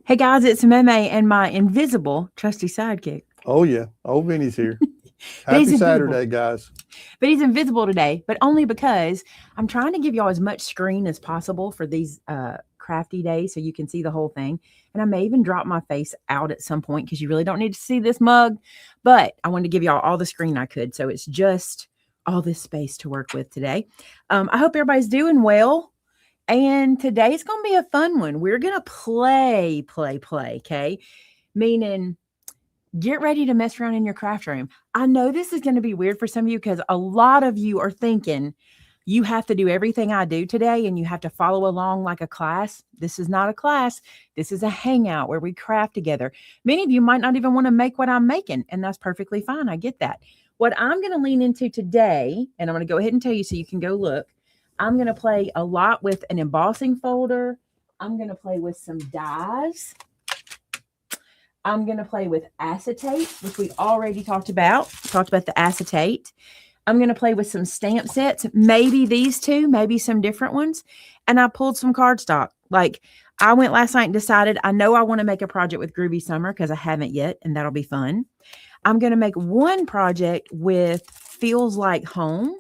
Hey guys, it's Maymay and my invisible trusty sidekick. Oh, yeah. Old Vinny's here. But he's Happy invisible. Saturday, guys. But he's invisible today, but only because I'm trying to give y'all as much screen as possible for these crafty days so you can see the whole thing. And I may even drop my face out at some point because you really don't need to see this mug. But I wanted to give y'all all the screen I could. So it's just all this space to work with today. I hope everybody's doing well. And today's going to be a fun one. We're going to play, okay? Meaning, get ready to mess around in your craft room. I know this is going to be weird for some of you because a lot of you are thinking you have to do everything I do today and you have to follow along like a class. This is not a class. This is a hangout where we craft together. Many of you might not even want to make what I'm making, and that's perfectly fine. I get that. What I'm going to lean into today, and I'm going to go ahead and tell you so you can go look, I'm going to play a lot with an embossing folder. I'm going to play with some dies. I'm going to play with acetate, which we already talked about. Talked about the acetate. I'm going to play with some stamp sets, maybe these two, maybe some different ones. And I pulled some cardstock. Like, I went last night and decided I know I want to make a project with Groovy Summer because I haven't yet, and that'll be fun. I'm going to make one project with Feels Like Home.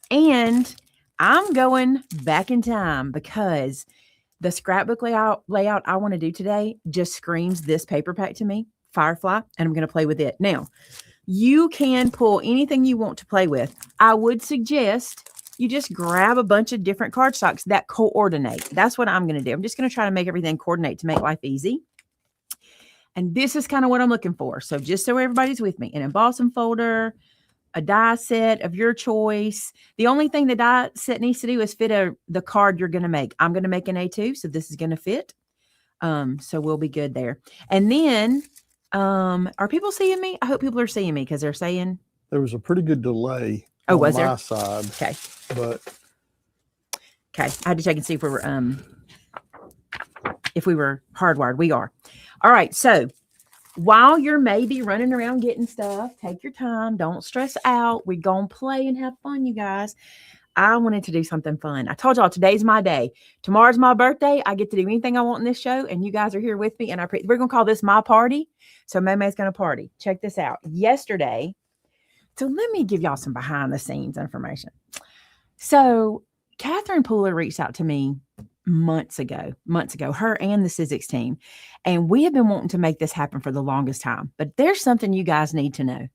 And I'm going back in time because the scrapbook layout I want to do today just screams this paper pack to me, Firefly, and I'm going to play with it. Now, you can pull anything you want to play with. I would suggest you just grab a bunch of different cardstocks that coordinate. That's what I'm going to do. I'm just going to try to make everything coordinate to make life easy. And this is kind of what I'm looking for. So just so everybody's with me, an embossing folder, a die set of your choice. The only thing the die set needs to do is fit the card you're going to make. I'm going to make an A2, so this is going to fit. So we'll be good there. And then, are people seeing me? I hope people are seeing me because they're saying. There was a pretty good delay on my there? side. Okay. But. Okay. I had to check and see if we were hardwired. We are. All right. So, while you're maybe running around getting stuff, take your time. Don't stress out. We're going to play and have fun, you guys. I wanted to do something fun. I told y'all today's my day. Tomorrow's my birthday. I get to do anything I want in this show, and you guys are here with me. And we're going to call this my party. So Maymay's going to party. Check this out. Yesterday, so let me give y'all some behind-the-scenes information. So Catherine Pooler reached out to me months ago, her and the Sizzix team. And we have been wanting to make this happen for the longest time. But there's something you guys need to know.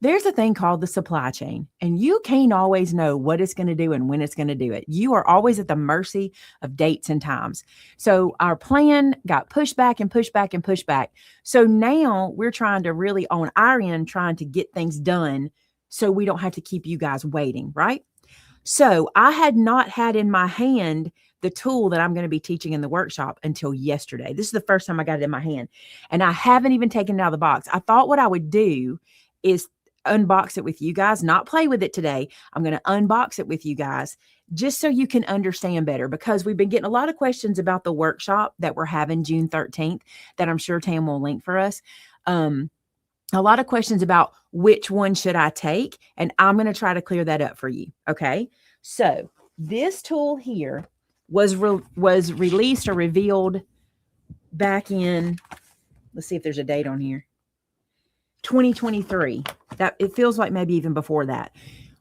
There's a thing called the supply chain, and you can't always know what it's going to do and when it's going to do it. You are always at the mercy of dates and times. So our plan got pushed back and pushed back and pushed back. So now we're trying to really, on our end, trying to get things done so we don't have to keep you guys waiting, right? So I had not had in my hand the tool that I'm going to be teaching in the workshop until yesterday. This is the first time I got it in my hand, and I haven't even taken it out of the box. I thought what I would do is unbox it with you guys, not play with it today. I'm going to unbox it with you guys just so you can understand better, because we've been getting a lot of questions about the workshop that we're having June 13th that I'm sure Tam will link for us. A lot of questions about which one should I take, and I'm going to try to clear that up for you. Okay. So this tool here was released or revealed back in, let's see if there's a date on here, 2023. That it feels like maybe even before that.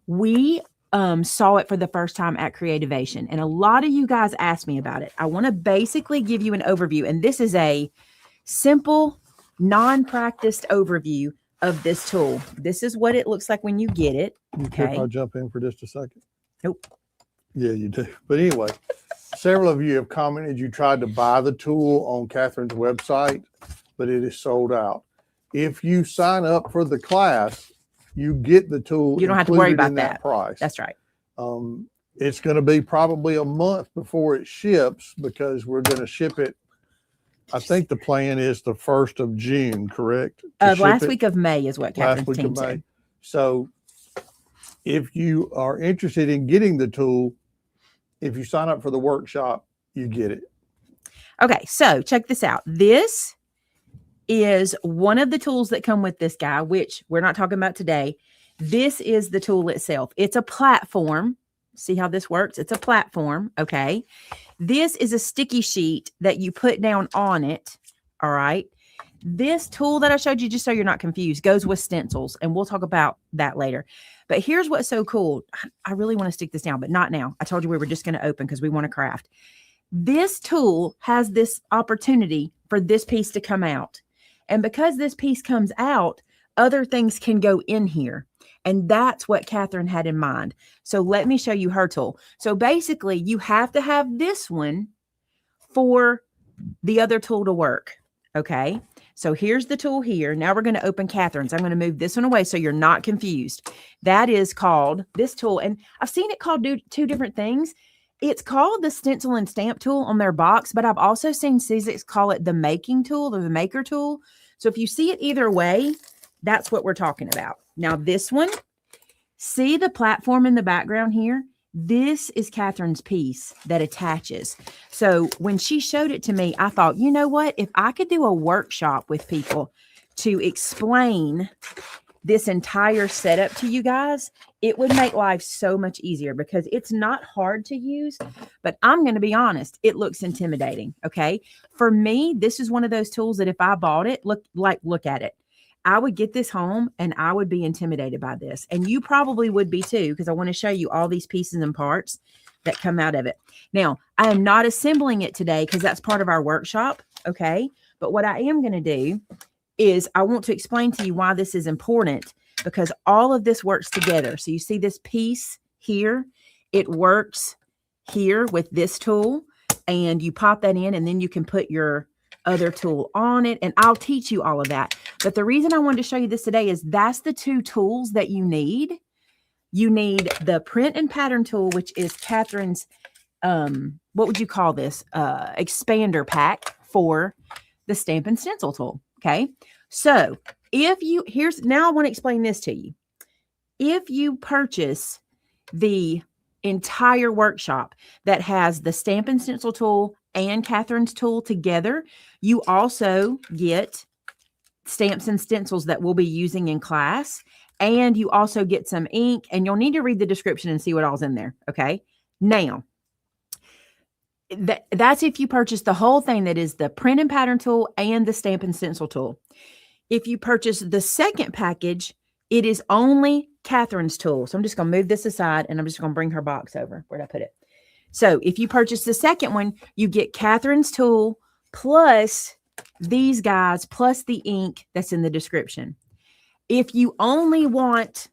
We saw it for the first time at Creativation, and a lot of you guys asked me about it. I want to basically give you an overview, and this is a simple, non-practiced overview of this tool. This is what it looks like when you get it. Okay. I'll jump in for just a second. Nope. Yeah, you do. But anyway, several of you have commented you tried to buy the tool on Catherine's website, but it is sold out. If you sign up for the class, you get the tool. You don't have to worry about that price. That's right. It's going to be probably a month before it ships because we're going to ship it. I think the plan is the 1st of June, correct? Last week of May is what Catherine's team said. So if you are interested in getting the tool, if you sign up for the workshop, you get it. Okay, so check this out. This is one of the tools that come with this guy, which we're not talking about today. This is the tool itself. It's a platform. See how this works? It's a platform, okay? This is a sticky sheet that you put down on it. All right. This tool that I showed you, just so you're not confused, goes with stencils, and we'll talk about that later. But here's what's so cool. I really want to stick this down, but not now. I told you we were just going to open because we want to craft. This tool has this opportunity for this piece to come out. And because this piece comes out, other things can go in here. And that's what Catherine had in mind. So let me show you her tool. So basically, you have to have this one for the other tool to work. Okay. So here's the tool here. Now we're going to open Catherine's. I'm going to move this one away so you're not confused. That is called this tool. And I've seen it called two different things. It's called the stencil and stamp tool on their box, but I've also seen CST call it the making tool or the maker tool. So if you see it either way, that's what we're talking about. Now this one, see the platform in the background here? This is Catherine's piece that attaches. So when she showed it to me, I thought, you know what? If I could do a workshop with people to explain this entire setup to you guys, it would make life so much easier because it's not hard to use, but I'm going to be honest, it looks intimidating. Okay. For me, this is one of those tools that if I bought it, look at it. I would get this home and I would be intimidated by this. And you probably would be too, because I want to show you all these pieces and parts that come out of it. Now, I am not assembling it today because that's part of our workshop. Okay. But what I am going to do is I want to explain to you why this is important, because all of this works together. So you see this piece here, it works here with this tool, and you pop that in and then you can put your other tool on it, and I'll teach you all of that. But the reason I wanted to show you this today is that's the two tools that you need. You need the print and pattern tool, which is Catherine's, what would you call this? Expander pack for the stamp and stencil tool. Okay. So now I want to explain this to you. If you purchase the entire workshop that has the stamp and stencil tool and Catherine's tool together, you also get stamps and stencils that we'll be using in class. And you also get some ink, and you'll need to read the description and see what all's in there. Okay. Now, that's if you purchase the whole thing, that is the print and pattern tool and the stamp and stencil tool. If you purchase the second package, it is only Catherine's tool. So I'm just going to move this aside and I'm just going to bring her box over. Where'd I put it? So if you purchase the second one, you get Catherine's tool plus these guys, plus the ink that's in the description. If you only want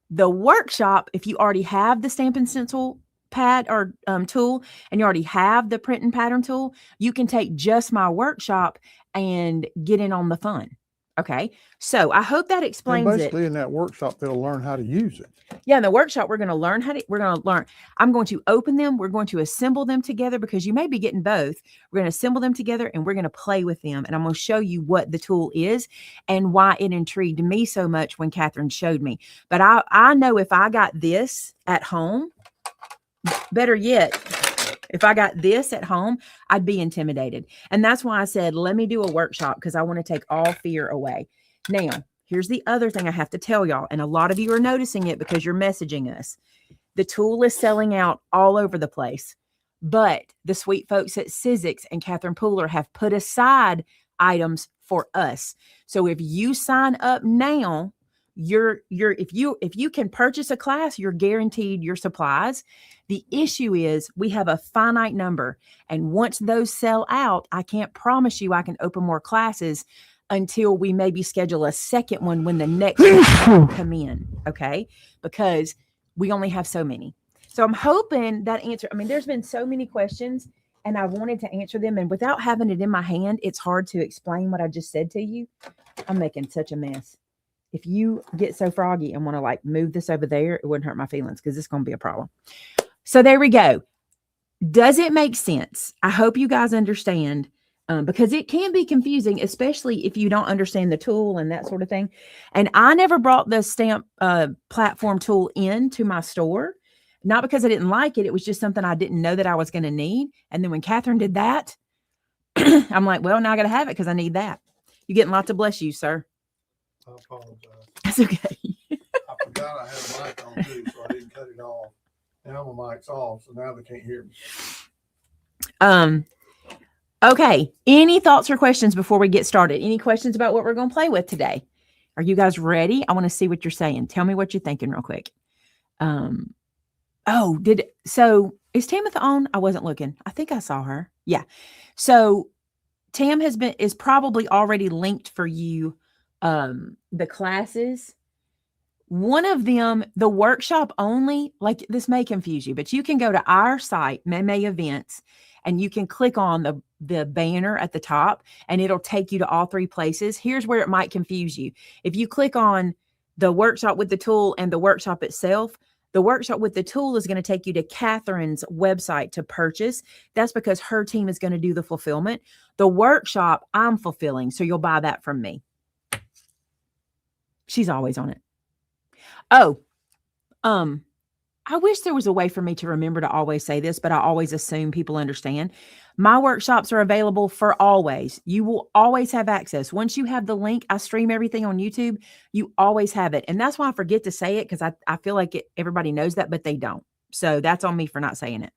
the workshop, if you already have the stamp and stencil pad or tool, and you already have the print and pattern tool, you can take just my workshop and get in on the fun. Okay. So I hope that explains and basically it. In that workshop, they'll learn how to use it. Yeah. In the workshop, we're going to learn I'm going to open them. We're going to assemble them together, because you may be getting both. We're going to assemble them together and we're going to play with them. And I'm going to show you what the tool is and why it intrigued me so much when Catherine showed me. But I know if I got this at home, better yet, if I got this at home, I'd be intimidated. And that's why I said, let me do a workshop, because I want to take all fear away. Now, here's the other thing I have to tell y'all. And a lot of you are noticing it because you're messaging us. The tool is selling out all over the place. But the sweet folks at CST and Catherine Pooler have put aside items for us. So if you sign up now, if you can purchase a class, you're guaranteed your supplies. The issue is we have a finite number, and once those sell out, I can't promise you I can open more classes until we maybe schedule a second one when the next one come in. Okay. Because we only have so many. So I'm hoping that answer, there's been so many questions and I wanted to answer them, and without having it in my hand, it's hard to explain what I just said to you. I'm making such a mess. If you get so froggy and want to move this over there, it wouldn't hurt my feelings, because it's going to be a problem. So there we go. Does it make sense? I hope you guys understand, because it can be confusing, especially if you don't understand the tool and that sort of thing. And I never brought the stamp platform tool into my store, not because I didn't like it. It was just something I didn't know that I was going to need. And then when Catherine did that, I'm like, well, now I got to have it because I need that. You're getting lots of bless you, sir. I apologize. That's okay. I forgot I had a mic on too, so I didn't cut it off. Now my mic's off, so now they can't hear me. Okay. Any thoughts or questions before we get started? Any questions about what we're going to play with today? Are you guys ready? I want to see what you're saying. Tell me what you're thinking real quick. So is Tamitha on? I wasn't looking. I think I saw her. Yeah. So Tam is probably already linked for you the classes. One of them, the workshop only, like this may confuse you, but you can go to our site, Maymay Events, and you can click on the banner at the top and it'll take you to all three places. Here's where it might confuse you. If you click on the workshop with the tool and the workshop itself, the workshop with the tool is going to take you to Catherine's website to purchase. That's because her team is going to do the fulfillment. The workshop I'm fulfilling, so you'll buy that from me. She's always on it. Oh, I wish there was a way for me to remember to always say this, but I always assume people understand. My workshops are available for always. You will always have access. Once you have the link, I stream everything on YouTube. You always have it. And that's why I forget to say it, because I feel like everybody knows that, but they don't. So that's on me for not saying it.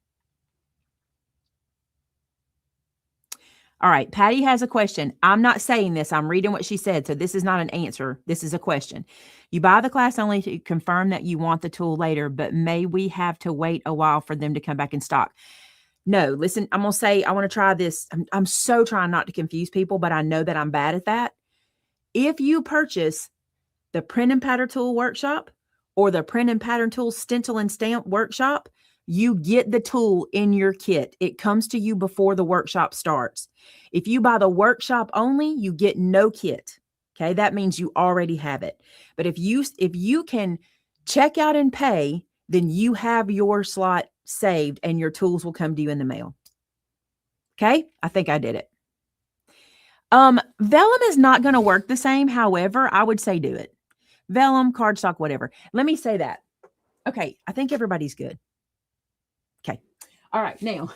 All right. Patty has a question. I'm not saying this. I'm reading what she said. So this is not an answer. This is a question. You buy the class only to confirm that you want the tool later, but may we have to wait a while for them to come back in stock? No, listen, I'm going to say, I want to try this. I'm so trying not to confuse people, but I know that I'm bad at that. If you purchase the print and pattern tool workshop or the print and pattern tool stencil and stamp workshop, you get the tool in your kit. It comes to you before the workshop starts. If you buy the workshop only, you get no kit. Okay, that means you already have it. But if you can check out and pay, then you have your slot saved and your tools will come to you in the mail. Okay, I think I did it. Vellum is not going to work the same. However, I would say do it. Vellum, cardstock, whatever. Let me say that. Okay, I think everybody's good. Okay. All right. Now,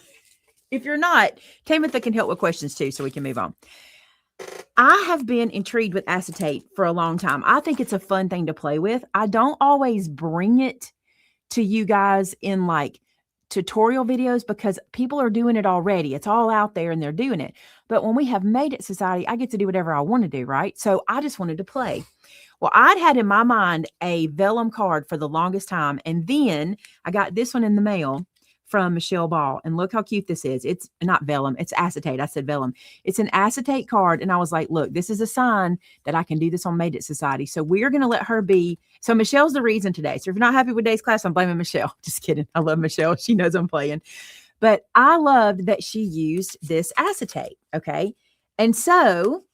if you're not, Tamitha can help with questions too, so we can move on. I have been intrigued with acetate for a long time. I think it's a fun thing to play with. I don't always bring it to you guys in like tutorial videos because people are doing it already. It's all out there and they're doing it. But when we have Made It Society, I get to do whatever I want to do, right? So I just wanted to play. Well, I'd had in my mind a vellum card for the longest time. And then I got this one in the mail from Michelle Ball. And look how cute this is. It's not vellum, it's acetate. I said vellum. It's an acetate card. And I was like, look, this is a sign that I can do this on Made It Society. So we're going to let her be. So Michelle's the reason today. So if you're not happy with today's class, I'm blaming Michelle. Just kidding. I love Michelle. She knows I'm playing. But I loved that she used this acetate. Okay. And so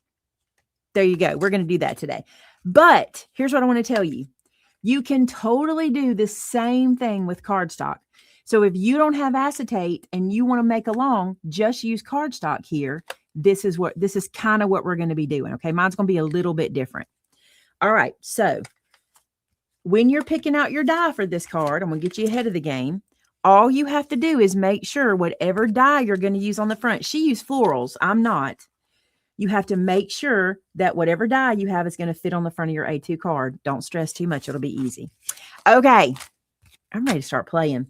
there you go. We're going to do that today. But here's what I want to tell you. You can totally do the same thing with cardstock. So if you don't have acetate and you want to make along, just use cardstock here. This is kind of what we're going to be doing. Okay. Mine's going to be a little bit different. All right. So when you're picking out your die for this card, I'm going to get you ahead of the game. All you have to do is make sure whatever die you're going to use on the front, she used florals. I'm not. You have to make sure that whatever die you have is going to fit on the front of your A2 card. Don't stress too much. It'll be easy. Okay. I'm ready to start playing.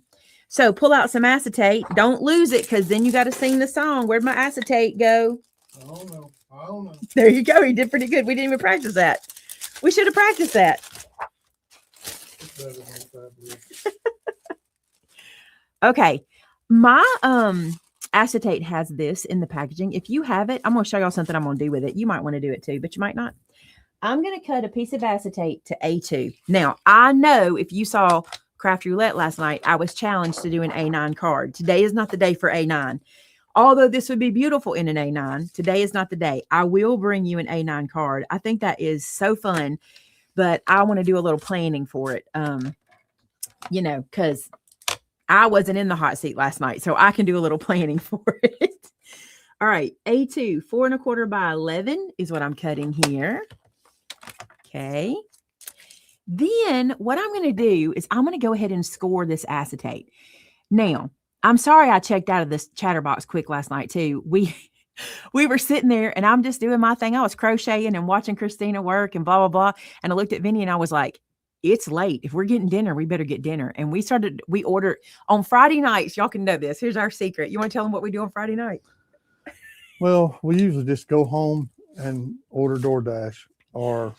So pull out some acetate. Don't lose it because then you got to sing the song. Where'd my acetate go? I don't know. I don't know. There you go. He did pretty good. We didn't even practice that. We should have practiced that. Okay. My acetate has this in the packaging. If you have it, I'm going to show y'all something I'm going to do with it. You might want to do it too, but you might not. I'm going to cut a piece of acetate to A2. Now, I know if you saw Craft Roulette last night, I was challenged to do an A9 card. Today is not the day for A9. Although this would be beautiful in an A9, today is not the day. I will bring you an A9 card. I think that is so fun, but I want to do a little planning for it. You know, because I wasn't in the hot seat last night, so I can do a little planning for it. All right, A2, 4 1/4 by 11 is what I'm cutting here. Okay. Then what I'm going to do is I'm going to go ahead and score this acetate. Now, I'm sorry I checked out of this chatterbox quick last night too. We were sitting there and I'm just doing my thing. I was crocheting and watching Christina work and blah, blah, blah. And I looked at Vinny and I was like, it's late. If we're getting dinner, we better get dinner. And we ordered on Friday nights. Y'all can know this. Here's our secret. You want to tell them what we do on Friday night? Well, we usually just go home and order DoorDash or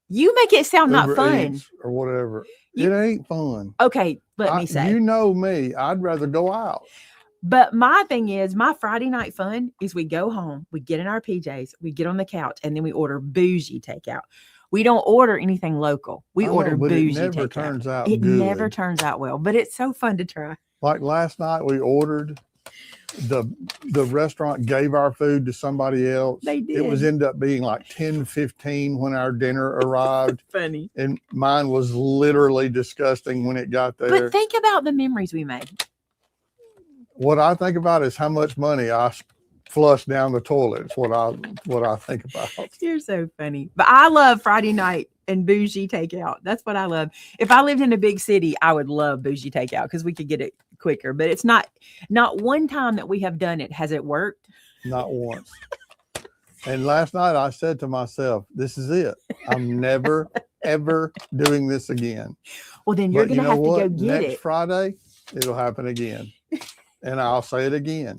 You make it sound not Uber fun. Eats or whatever. It ain't fun. Okay, let me say. You know me. I'd rather go out. But my thing is, my Friday night fun is we go home, we get in our PJs, we get on the couch, and then we order bougie takeout. We don't order anything local. We order bougie takeout. It never turns out It good. never turns out well, but it's so fun to try. Like last night, we ordered. The restaurant gave our food to somebody else. They did. It was ended up being like 10:15 when our dinner arrived. Funny. And mine was literally disgusting when it got there. But think about the memories we made. What I think about is how much money I flushed down the toilet. It's what I think about. You're so funny. But I love Friday night and bougie takeout. That's what I love. If I lived in a big city, I would love bougie takeout because we could get it quicker. But it's not one time that we have done it has it worked. Not once. And last night I said to myself, this is it. I'm never, ever doing this again. Well, then you're going to have to go get Next it. Friday, it'll happen again. And I'll say it again.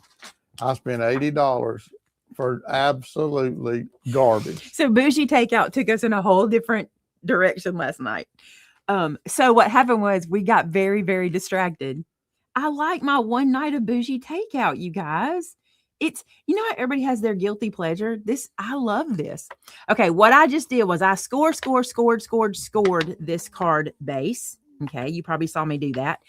I spent $80 for absolutely garbage. So bougie takeout took us in a whole different direction last night. So what happened was we got very, very distracted. I like my one night of bougie takeout, you guys. It's, you know how everybody has their guilty pleasure? I love this. Okay, what I just did was I scored this card base. Okay, you probably saw me do that.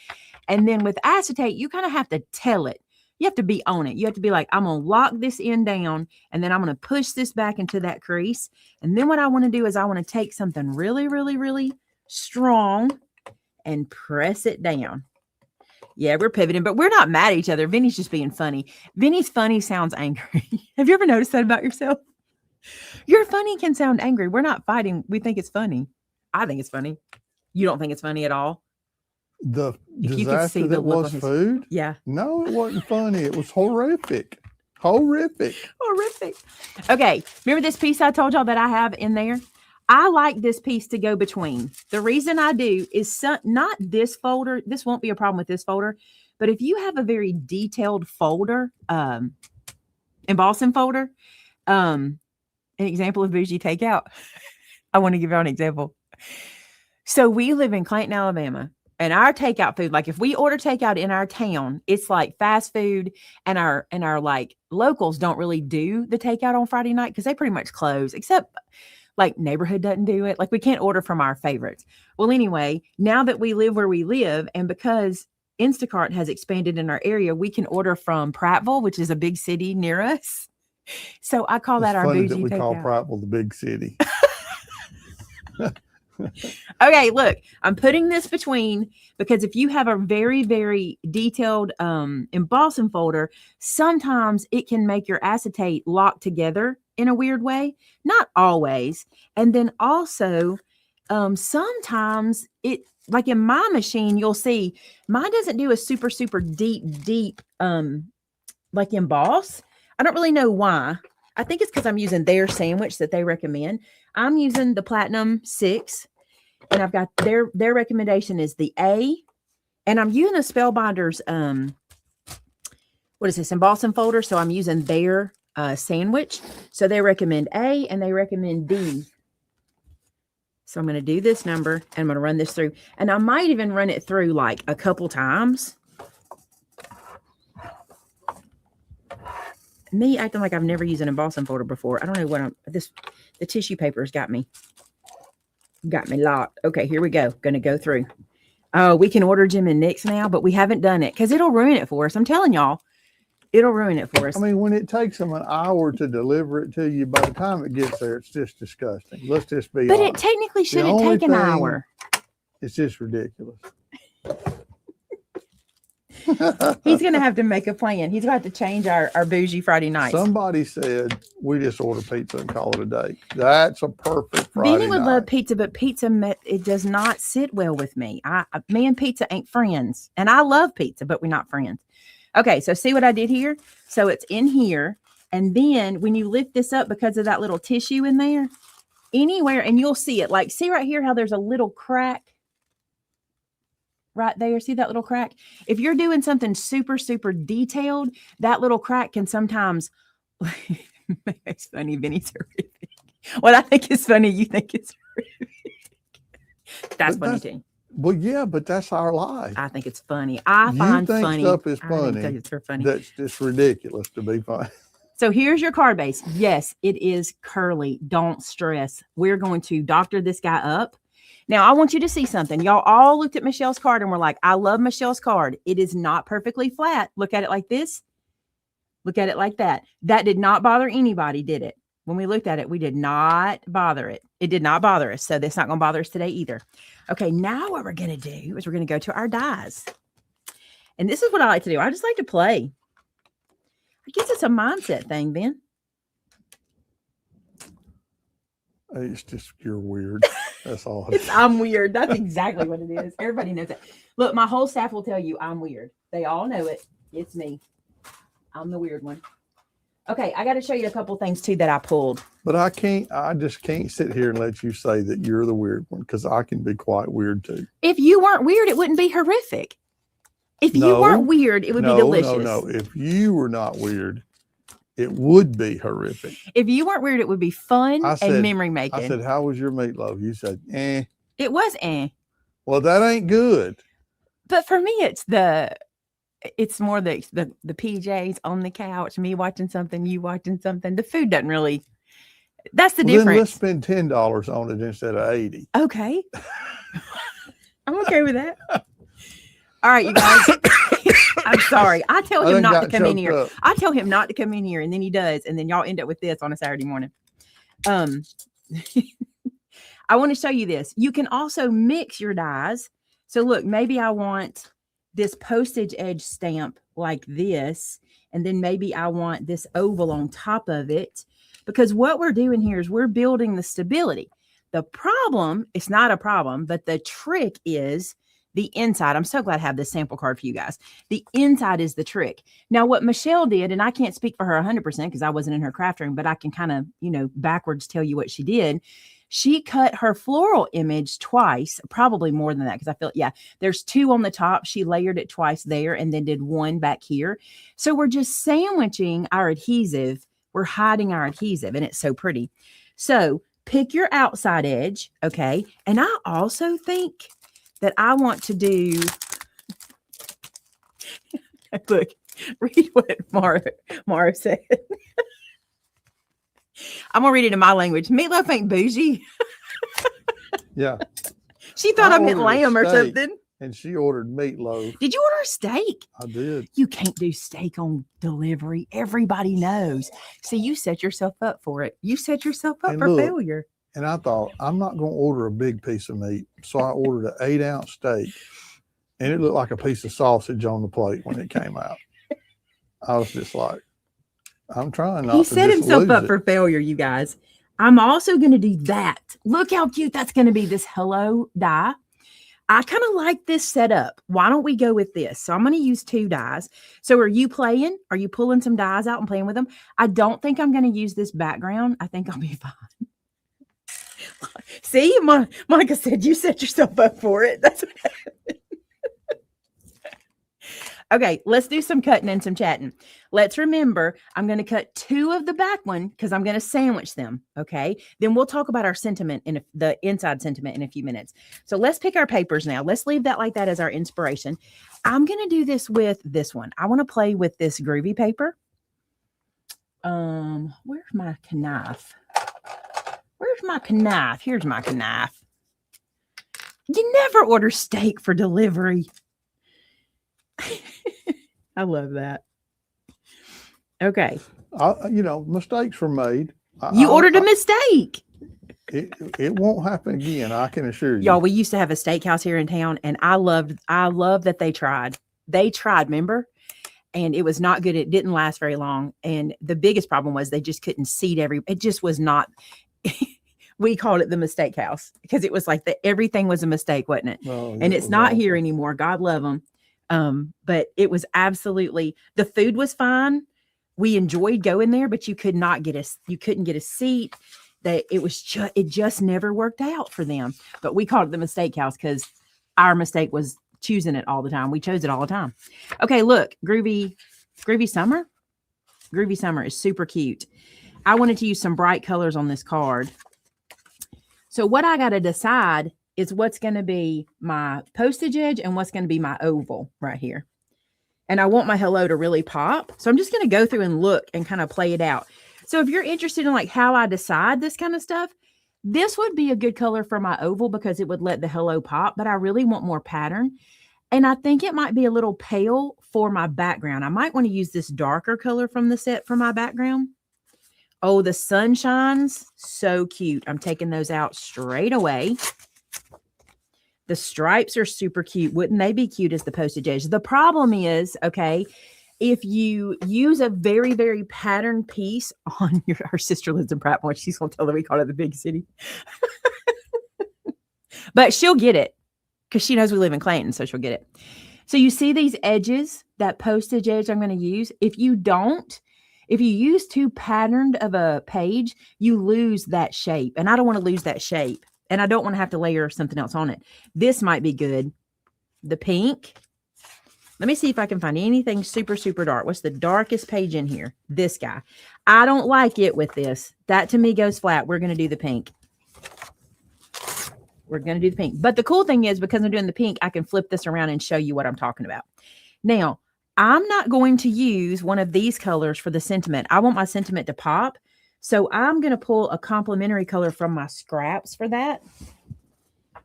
And then with acetate, you kind of have to tell it. You have to be on it. You have to be like, I'm going to lock this end down, and then I'm going to push this back into that crease. And then what I want to do is I want to take something really, really, really strong and press it down. Yeah, we're pivoting, but we're not mad at each other. Vinny's just being funny. Vinny's funny sounds angry. Have you ever noticed that about yourself? Your funny can sound angry. We're not fighting. We think it's funny. I think it's funny. You don't think it's funny at all? The If you could disaster see the that look was on his- food? Yeah. No, it wasn't funny. It was horrific. Horrific. Okay. Remember this piece I told y'all that I have in there? I like this piece to go between. The reason I do is not this folder. This won't be a problem with this folder. But if you have a very detailed folder, embossing folder, an example of bougie takeout. I want to give you an example. So we live in Clayton, Alabama. And our takeout food, like if we order takeout in our town, it's like fast food, and our like locals don't really do the takeout on Friday night because they pretty much close, except like neighborhood doesn't do it. Like we can't order from our favorites. Well, anyway, now that we live where we live, and because Instacart has expanded in our area, we can order from Prattville, which is a big city near us. So I call that our funny bougie that we takeout. call Prattville the big city. Okay, look, I'm putting this between because if you have a very, very detailed embossing folder, sometimes it can make your acetate lock together in a weird way. Not always. And then also, sometimes it, like in my machine, you'll see mine doesn't do a super, super deep, like emboss. I don't really know why. I think it's because I'm using their sandwich that they recommend. I'm using the Platinum 6, and I've got their recommendation is the A, and I'm using a Spellbinders, what is this, embossing folder, so I'm using their sandwich. So they recommend A, and they recommend D. So I'm going to do this number, and I'm going to run this through, and I might even run it through like a couple times. Me acting like I've never used an embossing folder before. I don't know what the tissue paper has got me locked. Okay, here we go. Going to go through. Oh, we can order Jim and Nick's now, but we haven't done it because it'll ruin it for us. I'm telling y'all, it'll ruin it for us. I mean, when it takes them an hour to deliver it to you, by the time it gets there, it's just disgusting. Let's just be But honest. it technically shouldn't only take an thing- hour. It's just ridiculous. He's going to have to make a plan. He's going to have to change our bougie Friday nights. Somebody said we just order pizza and call it a day. That's a perfect Friday Benny would night. love pizza, but pizza, it does not sit well with me. Me and pizza ain't friends. And I love pizza, but we're not friends. Okay, so see what I did here? So it's in here. And then when you lift this up because of that little tissue in there, anywhere, and you'll see it. Like, see right here how there's a little crack right there. See that little crack? If you're doing something super, super detailed, that little crack can sometimes, it's funny, Vinny's horrific. What I think is funny, you think it's horrific. That's funny too. Well, yeah, but that's our life. I think it's funny. I find funny. Stuff is I funny. think it's funny. That's just ridiculous to be funny. So here's your card base. Yes, it is curly. Don't stress. We're going to doctor this guy up. Now, I want you to see something. Y'all all looked at Michelle's card and were like, I love Michelle's card. It is not perfectly flat. Look at it like this. Look at it like that. That did not bother anybody, did it? When we looked at it, we did not bother it. It did not bother us. So that's not going to bother us today either. Okay, now what we're going to do is we're going to go to our dies. And this is what I like to do. I just like to play. I guess it's a mindset thing, Ben. It's just, you're weird. That's all. I'm weird. That's exactly what it is. Everybody knows that. Look, my whole staff will tell you I'm weird. They all know it. It's me. I'm the weird one. Okay, I got to show you a couple things too that I pulled. But I just can't sit here and let you say that you're the weird one, because I can be quite weird too. If you weren't weird, it wouldn't be horrific. If you weren't weird, it would be delicious. No. If you were not weird, it would be horrific. If you weren't weird, it would be fun and memory making. I said, how was your meatloaf? You said, eh. It was eh. Well, that ain't good. But for me, it's more the PJs on the couch, me watching something, you watching something. The food doesn't really, that's the difference. Then let's spend $10 on it instead of $80. Okay. I'm okay with that. All right, you guys. I'm sorry. I tell him not to come in here. I tell him not to come in here, and then he does, and then y'all end up with this on a Saturday morning. I want to show you this. You can also mix your dies. So look, maybe I want this postage edge stamp like this, and then maybe I want this oval on top of it, because what we're doing here is we're building the stability. The problem, it's not a problem, but the trick is the inside. I'm so glad I have this sample card for you guys. The inside is the trick. Now, what Michelle did, and I can't speak for her 100% because I wasn't in her craft room, but I can kind of, backwards tell you what she did. She cut her floral image twice, probably more than that, because I feel, there's two on the top. She layered it twice there and then did one back here. So we're just sandwiching our adhesive. We're hiding our adhesive, and it's so pretty. So pick your outside edge, okay? And I also think that I want to do, look, read what Mara said. I'm going to read it in my language. Meatloaf ain't bougie. Yeah. She thought I meant lamb or something. And she ordered meatloaf. Did you order a steak? I did. You can't do steak on delivery. Everybody knows. See, you set yourself up for it. You set yourself up for failure. And I thought, I'm not going to order a big piece of meat. So I ordered an 8-ounce steak, and it looked like a piece of sausage on the plate when it came out. I was just like, I'm trying not to. He set himself up for failure, you guys. I'm also going to do that. Look how cute that's going to be, this hello die. I kind of like this setup. Why don't we go with this? So I'm going to use 2 dies. So are you playing? Are you pulling some dies out and playing with them? I don't think I'm going to use this background. I think I'll be fine. See, Monica said you set yourself up for it. That's what happened. Okay, let's do some cutting and some chatting. Let's remember, I'm going to cut 2 of the back one because I'm going to sandwich them. Okay, then we'll talk about our sentiment in the inside sentiment in a few minutes. So let's pick our papers now. Let's leave that like that as our inspiration. I'm going to do this with this one. I want to play with this groovy paper. Where's my knife? Where's my knife? Here's my knife. You never order steak for delivery. I love that. Okay. Mistakes were made. You ordered a mistake. It won't happen again. I can assure you. Y'all, we used to have a steakhouse here in town, and I love that they tried. They tried, remember? And it was not good. It didn't last very long. And the biggest problem was they just couldn't seat it just was not. We called it the mistake house because it was like everything was a mistake, wasn't it? Oh, and it's not here anymore. God love them. But it was absolutely, the food was fine. We enjoyed going there, but you couldn't get a seat. it just never worked out for them. But we called it the mistake house because our mistake was choosing it all the time. We chose it all the time. Okay, look, Groovy Summer. Groovy Summer is super cute. I wanted to use some bright colors on this card. So what I got to decide is what's going to be my postage edge and what's going to be my oval right here. And I want my hello to really pop. So I'm just going to go through and look and kind of play it out. So if you're interested in like how I decide this kind of stuff, this would be a good color for my oval because it would let the hello pop, but I really want more pattern. And I think it might be a little pale for my background. I might want to use this darker color from the set for my background. Oh, the sunshines, so cute. I'm taking those out straight away. The stripes are super cute. Wouldn't they be cute as the postage edge? The problem is, okay, if you use a very, very patterned piece on her sister lives in Prattmore. She's going to tell her we call it the big city. But she'll get it because she knows we live in Clayton, so she'll get it. So you see these edges, that postage edge I'm going to use. If you use too patterned of a page, you lose that shape. And I don't want to lose that shape. And I don't want to have to layer something else on it. This might be good. The pink. Let me see if I can find anything super, super dark. What's the darkest page in here? This guy. I don't like it with this. That to me goes flat. We're going to do the pink. We're going to do the pink. But the cool thing is because I'm doing the pink, I can flip this around and show you what I'm talking about. Now, I'm not going to use one of these colors for the sentiment. I want my sentiment to pop. So I'm going to pull a complementary color from my scraps for that.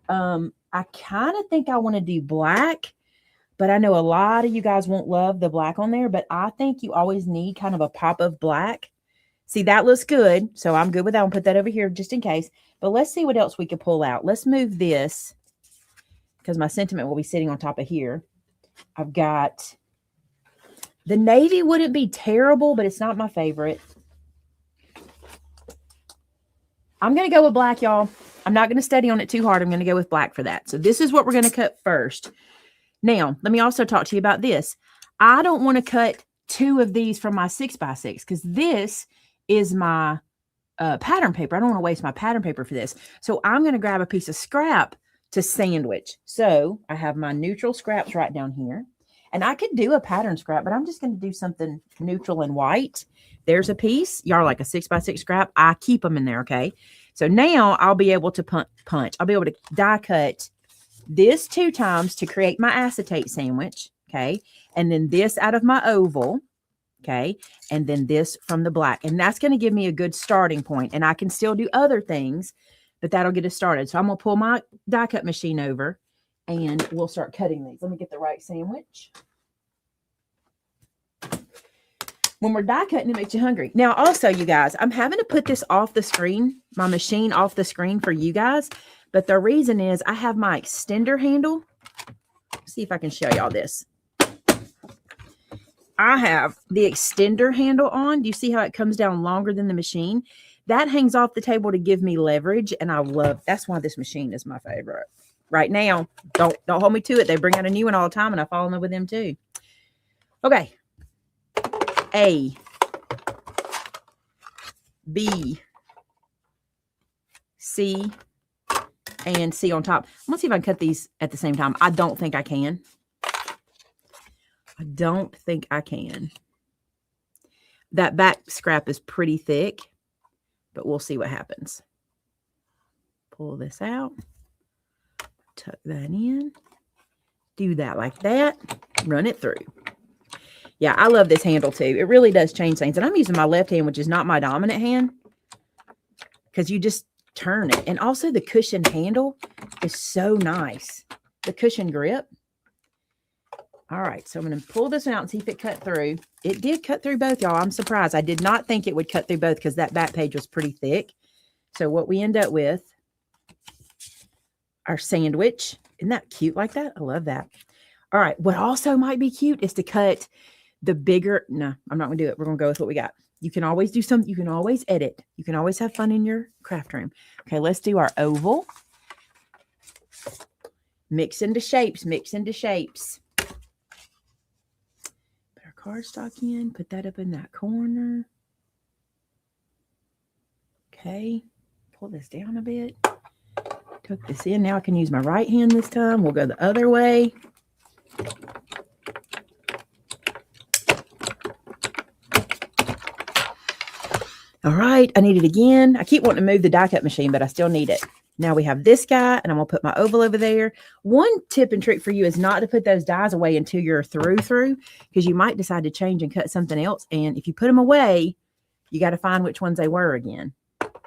I kind of think I want to do black, but I know a lot of you guys won't love the black on there, but I think you always need kind of a pop of black. See, that looks good. So I'm good with that. I'll put that over here just in case. But let's see what else we could pull out. Let's move this because my sentiment will be sitting on top of here. I've got the navy wouldn't be terrible, but it's not my favorite. I'm going to go with black, y'all. I'm not going to study on it too hard. I'm going to go with black for that. So this is what we're going to cut first. Now, let me also talk to you about this. I don't want to cut 2 of these from my 6x6 because this is my pattern paper. I don't want to waste my pattern paper for this. So I'm going to grab a piece of scrap to sandwich. So I have my neutral scraps right down here. And I could do a pattern scrap, but I'm just going to do something neutral and white. There's a piece. Y'all like a 6x6 scrap. I keep them in there, okay? So now I'll be able to punch. I'll be able to die cut this 2 times to create my acetate sandwich, okay? And then this out of my oval, okay? And then this from the black. And that's going to give me a good starting point. And I can still do other things, but that'll get us started. So I'm going to pull my die cut machine over and we'll start cutting these. Let me get the right sandwich. When we're die cutting, it makes you hungry. Now, also, you guys, I'm having to put this off the screen, my machine off the screen for you guys. But the reason is I have my extender handle. Let's see if I can show y'all this. I have the extender handle on. Do you see how it comes down longer than the machine? That hangs off the table to give me leverage. And I love, that's why this machine is my favorite. Right now, don't hold me to it. They bring out a new one all the time and I fall in love with them too. Okay. A, B, C, and C on top. I'm going to see if I can cut these at the same time. I don't think I can. I don't think I can. That back scrap is pretty thick, but we'll see what happens. Pull this out. Tuck that in. Do that like that. Run it through. Yeah, I love this handle too. It really does change things. And I'm using my left hand, which is not my dominant hand, because you just turn it. And also the cushion handle is so nice. The cushion grip. All right, so I'm going to pull this out and see if it cut through. It did cut through both, y'all. I'm surprised. I did not think it would cut through both because that back page was pretty thick. So what we end up with, our sandwich. Isn't that cute like that? I love that. All right, what also might be cute is to cut the bigger, no, I'm not going to do it. We're going to go with what we got. You can always do something. You can always edit. You can always have fun in your craft room. Okay, let's do our oval. Mix into shapes, mix into shapes. Put our cardstock in, put that up in that corner. Okay. pull this down a bit. Tuck this in. Now I can use my right hand this time. We'll go the other way. All right, I need it again. I keep wanting to move the die cut machine, but I still need it. Now we have this guy, and I'm going to put my oval over there. One tip and trick for you is not to put those dies away until you're through, because you might decide to change and cut something else. And if you put them away, you got to find which ones they were again. Put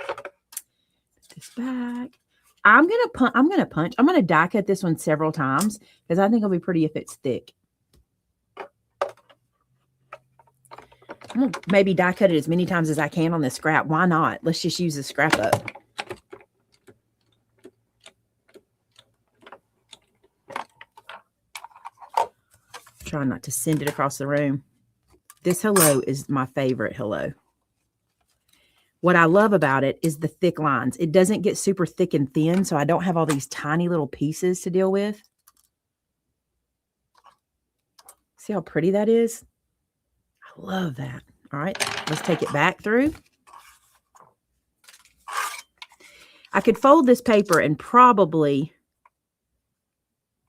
this back. I'm going to die cut this one several times because I think it'll be pretty if it's thick. I'm going to maybe die cut it as many times as I can on this scrap. Why not? Let's just use the scrap up. Try not to send it across the room. This hello is my favorite hello. What I love about it is the thick lines. It doesn't get super thick and thin, so I don't have all these tiny little pieces to deal with. See how pretty that is? I love that. All right, let's take it back through. I could fold this paper and probably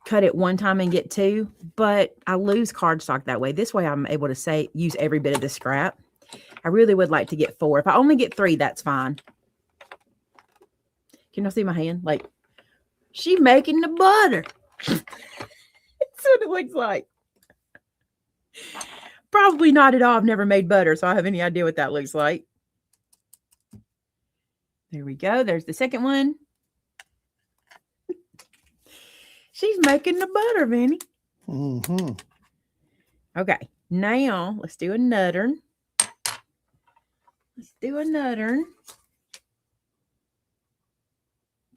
cut it one time and get two, but I lose cardstock that way. This way I'm able to use every bit of the scrap. I really would like to get 4. If I only get 3, that's fine. Can y'all see my hand? Like, she making the butter. That's what it looks like. Probably not at all. I've never made butter, so I have any idea what that looks like. There we go. There's the second one. She's making the butter, Vinny. Mm-hmm. Okay. Now, let's do another. Let's do another.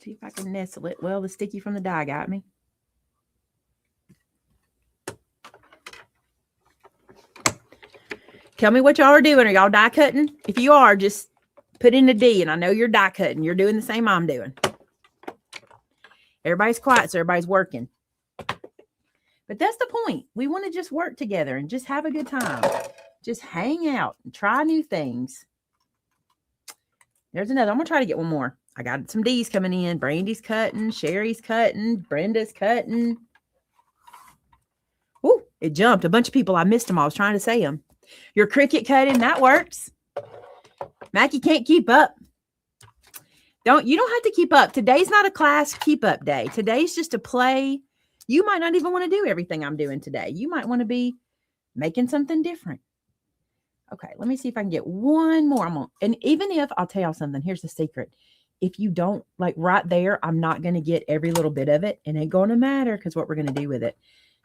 See if I can nestle it. Well, the sticky from the die got me. Tell me what y'all are doing. Are y'all die cutting? If you are, just put in a D, and I know you're die cutting. You're doing the same I'm doing. Everybody's quiet, so everybody's working. But that's the point. We want to just work together and just have a good time. Just hang out and try new things. There's another. I'm going to try to get one more. I got some D's coming in. Brandy's cutting. Sherry's cutting. Brenda's cutting. Ooh, it jumped. A bunch of people. I missed them. I was trying to say them. Your Cricut cutting. That works. Mackie can't keep up. You don't have to keep up. Today's not a class keep up day. Today's just a play. You might not even want to do everything I'm doing today. You might want to be making something different. Okay, let me see if I can get one more. And even if, I'll tell y'all something, here's the secret. If you don't, like right there, I'm not going to get every little bit of it. It ain't going to matter because what we're going to do with it.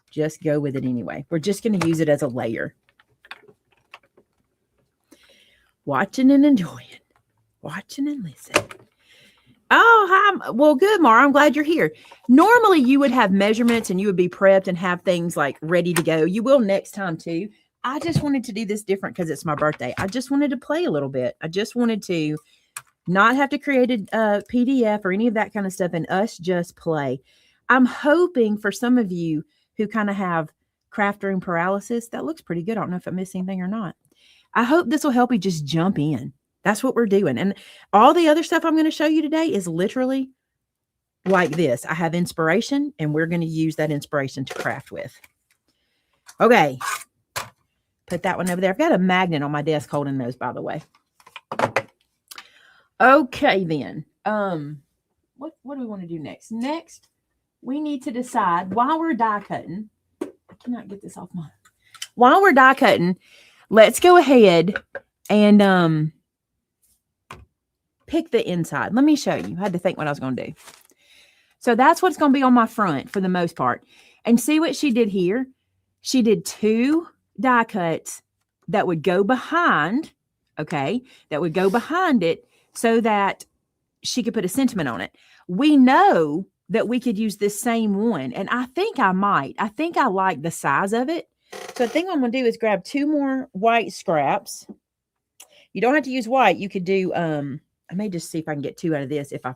Just go with it anyway. We're just going to use it as a layer. Watching and enjoying. Watching and listening. Oh, hi. Well, good, Mara. I'm glad you're here. Normally, you would have measurements and you would be prepped and have things like ready to go. You will next time, too. I just wanted to do this different because it's my birthday. I just wanted to play a little bit. I just wanted to not have to create a PDF or any of that kind of stuff and us just play. I'm hoping for some of you who kind of have craft room paralysis, that looks pretty good. I don't know if I missed anything or not. I hope this will help you just jump in. That's what we're doing. And all the other stuff I'm going to show you today is literally like this. I have inspiration, and we're going to use that inspiration to craft with. Okay. Put that one over there. I've got a magnet on my desk holding those, by the way. Okay, then. What do we want to do next? Next, we need to decide while we're die cutting. I cannot get this off my... While we're die cutting, let's go ahead and pick the inside. Let me show you. I had to think what I was going to do. So that's what's going to be on my front for the most part. And see what she did here? She did 2 die cuts that would go behind, okay, that would go behind it so that she could put a sentiment on it. We know that we could use this same one, and I think I might. I think I like the size of it. So the thing I'm going to do is grab 2 more white scraps. You don't have to use white. You could do, I may just see if I can get 2 out of this if I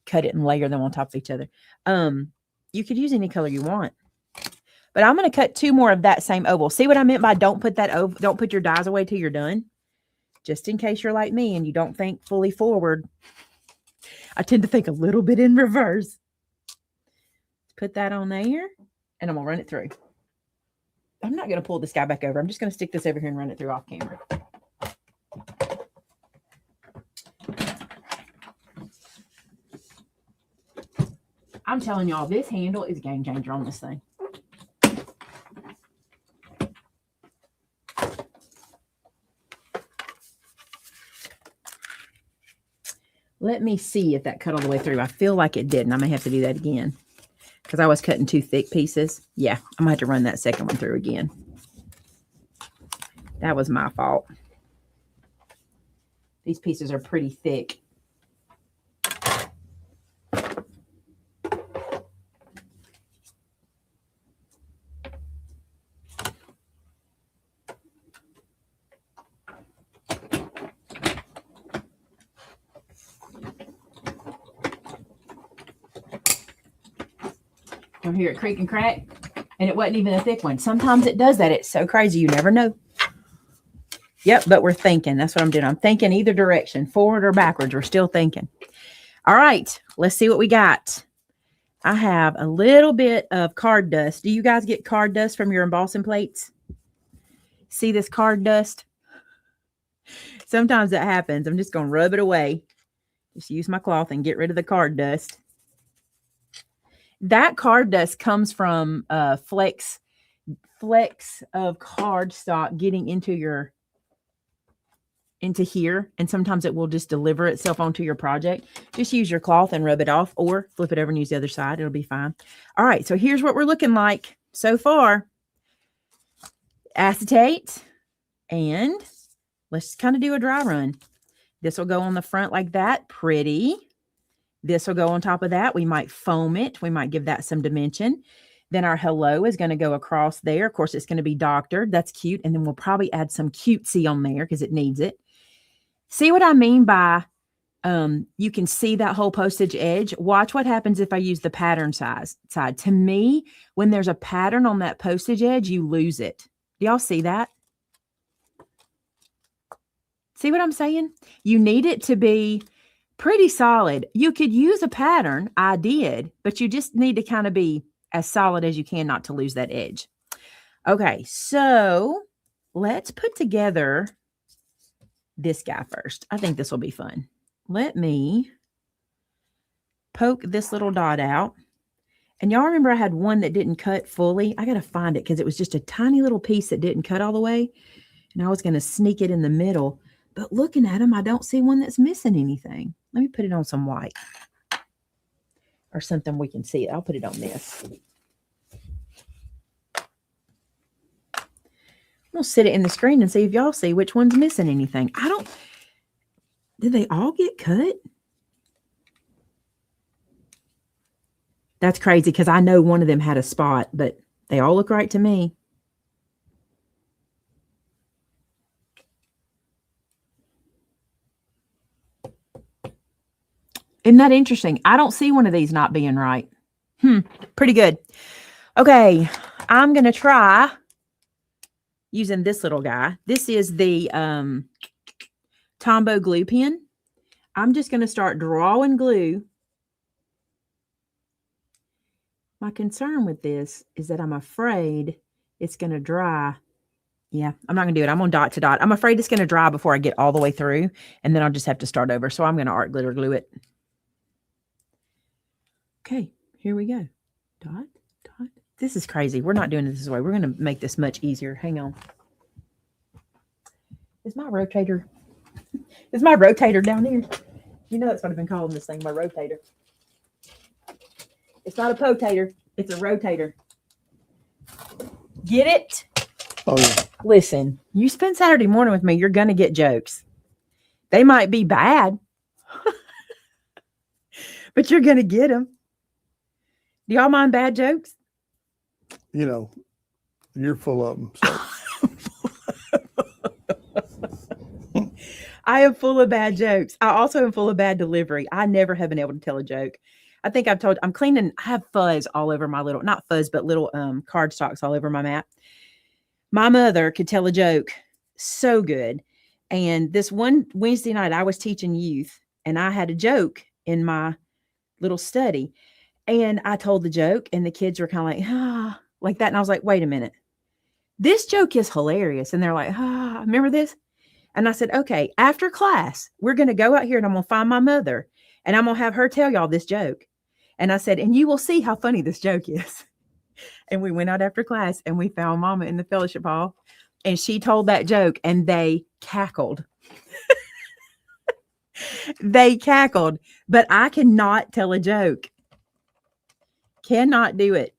cut it and layer them on top of each other. You could use any color you want. But I'm going to cut 2 more of that same oval. See what I meant by don't put your dies away till you're done? Just in case you're like me and you don't think fully forward. I tend to think a little bit in reverse. Put that on there, and I'm going to run it through. I'm not going to pull this guy back over. I'm just going to stick this over here and run it through off camera. I'm telling y'all, this handle is a game changer on this thing. Let me see if that cut all the way through. I feel like it didn't. I may have to do that again because I was cutting 2 thick pieces. Yeah, I'm going to have to run that second one through again. That was my fault. These pieces are pretty thick. Don't hear it creak and crack. And it wasn't even a thick one. Sometimes it does that. It's so crazy. You never know. Yep, but we're thinking. That's what I'm doing. I'm thinking either direction, forward or backwards. We're still thinking. All right, let's see what we got. I have a little bit of card dust. Do you guys get card dust from your embossing plates? See this card dust? Sometimes that happens. I'm just going to rub it away. Just use my cloth and get rid of the card dust. That card dust comes from flecks of cardstock getting into here, and sometimes it will just deliver itself onto your project. Just use your cloth and rub it off, or flip it over and use the other side. It'll be fine. All right, so here's what we're looking like so far. Acetate, and let's kind of do a dry run. This will go on the front like that. Pretty. This will go on top of that. We might foam it. We might give that some dimension. Then our hello is going to go across there. Of course, it's going to be doctored. That's cute. And then we'll probably add some cutesy on there because it needs it. See what I mean by you can see that whole postage edge? Watch what happens if I use the pattern side. To me, when there's a pattern on that postage edge, you lose it. Do y'all see that? See what I'm saying? You need it to be pretty solid. You could use a pattern. I did, but you just need to kind of be as solid as you can not to lose that edge. Okay, so let's put together this guy first. I think this will be fun. Let me poke this little dot out. And y'all remember I had one that didn't cut fully? I got to find it because it was just a tiny little piece that didn't cut all the way. And I was going to sneak it in the middle. But looking at them, I don't see one that's missing anything. Let me put it on some white or something we can see it. I'll put it on this. I'm going to sit it in the screen and see if y'all see which one's missing anything. Did they all get cut? That's crazy because I know one of them had a spot, but they all look right to me. Isn't that interesting? I don't see one of these not being right. Pretty good. Okay, I'm going to try using this little guy. This is the Tombow glue pen. I'm just going to start drawing glue. My concern with this is that I'm afraid it's going to dry. Yeah, I'm not going to do it. I'm on dot to dot. I'm afraid it's going to dry before I get all the way through, and then I'll just have to start over. So I'm going to art glitter glue it. Okay, here we go. Dot, dot. This is crazy. We're not doing it this way. We're going to make this much easier. Hang on. Is my rotator down here? You know that's what I've been calling this thing, my rotator. It's not a potator. It's a rotator. Get it? Oh, yeah. Listen, you spend Saturday morning with me, you're going to get jokes. They might be bad, but you're going to get them. Do y'all mind bad jokes? You know, you're full of them. So. I am full of bad jokes. I also am full of bad delivery. I never have been able to tell a joke. I think I've told, I'm cleaning, I have fuzz all over my little, not fuzz, but little cardstocks all over my mat. My mother could tell a joke so good. And this one Wednesday night, I was teaching youth and I had a joke in my little study. And I told the joke and the kids were kind of like that. And I was like, wait a minute. This joke is hilarious. And they're like, remember this? And I said, okay, after class, we're going to go out here and I'm going to find my mother and I'm going to have her tell y'all this joke. And I said, and you will see how funny this joke is. And we went out after class and we found Mama in the fellowship hall and she told that joke and they cackled. They cackled, but I cannot tell a joke. Cannot do it.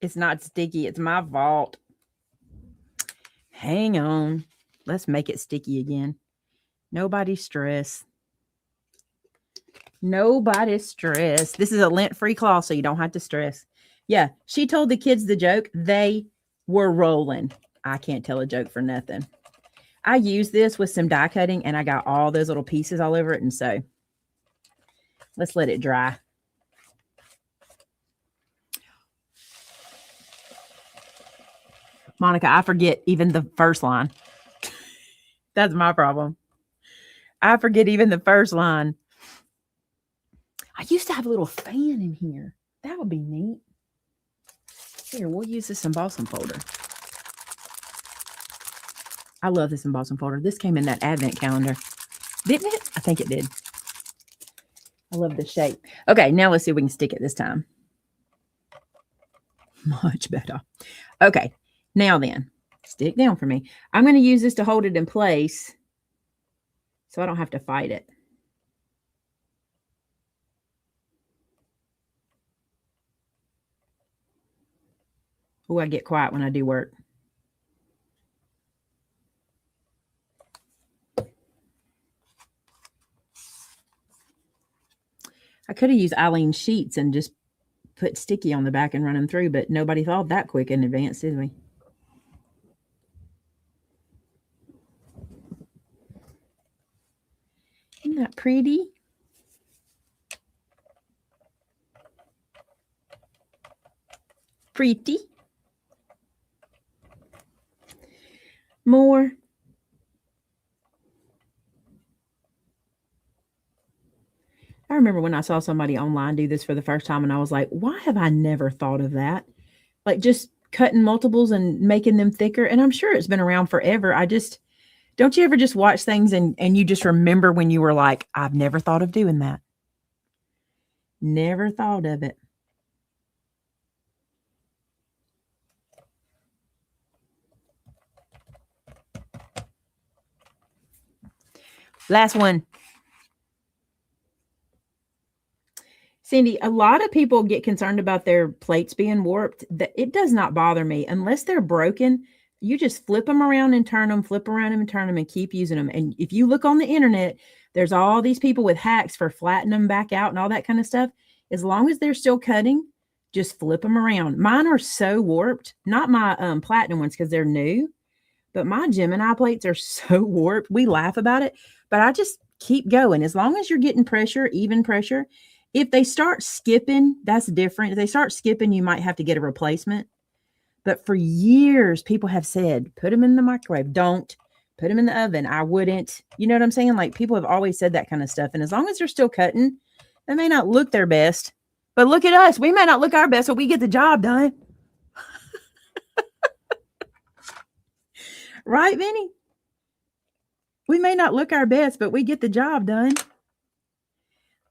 It's not sticky. It's my fault. Hang on. Let's make it sticky again. Nobody stress. Nobody stress. This is a lint-free cloth, so you don't have to stress. Yeah, she told the kids the joke. They were rolling. I can't tell a joke for nothing. I used this with some die cutting, and I got all those little pieces all over it, and so let's let it dry. Monica, I forget even the first line. That's my problem. I forget even the first line. I used to have a little fan in here. That would be neat. Here, we'll use this embossing folder. I love this embossing folder. This came in that advent calendar. Didn't it? I think it did. I love the shape. Okay, now let's see if we can stick it this time. Much better. Okay, now then, stick down for me. I'm going to use this to hold it in place so I don't have to fight it. Oh, I get quiet when I do work. I could have used Eileen sheets and just put sticky on the back and run them through, but nobody thought that quick in advance, did we? Isn't that pretty? Pretty. More. I remember when I saw somebody online do this for the first time and I was like, why have I never thought of that? Like just cutting multiples and making them thicker. And I'm sure it's been around forever. Don't you ever just watch things and you just remember when you were like, I've never thought of doing that. Never thought of it. Last one. Cindy, a lot of people get concerned about their plates being warped. It does not bother me. Unless they're broken, you just flip them around and turn them, flip around them and turn them and keep using them. And if you look on the internet, there's all these people with hacks for flattening them back out and all that kind of stuff. As long as they're still cutting, just flip them around. Mine are so warped. Not my platinum ones because they're new, but my Gemini plates are so warped. We laugh about it, but I just keep going. As long as you're getting pressure, even pressure. If they start skipping, that's different. If they start skipping, you might have to get a replacement. But for years, people have said, put them in the microwave. Don't put them in the oven. I wouldn't. You know what I'm saying? Like people have always said that kind of stuff. And as long as they're still cutting, they may not look their best. But look at us. We may not look our best, but we get the job done. Right, Vinny? We may not look our best, but we get the job done.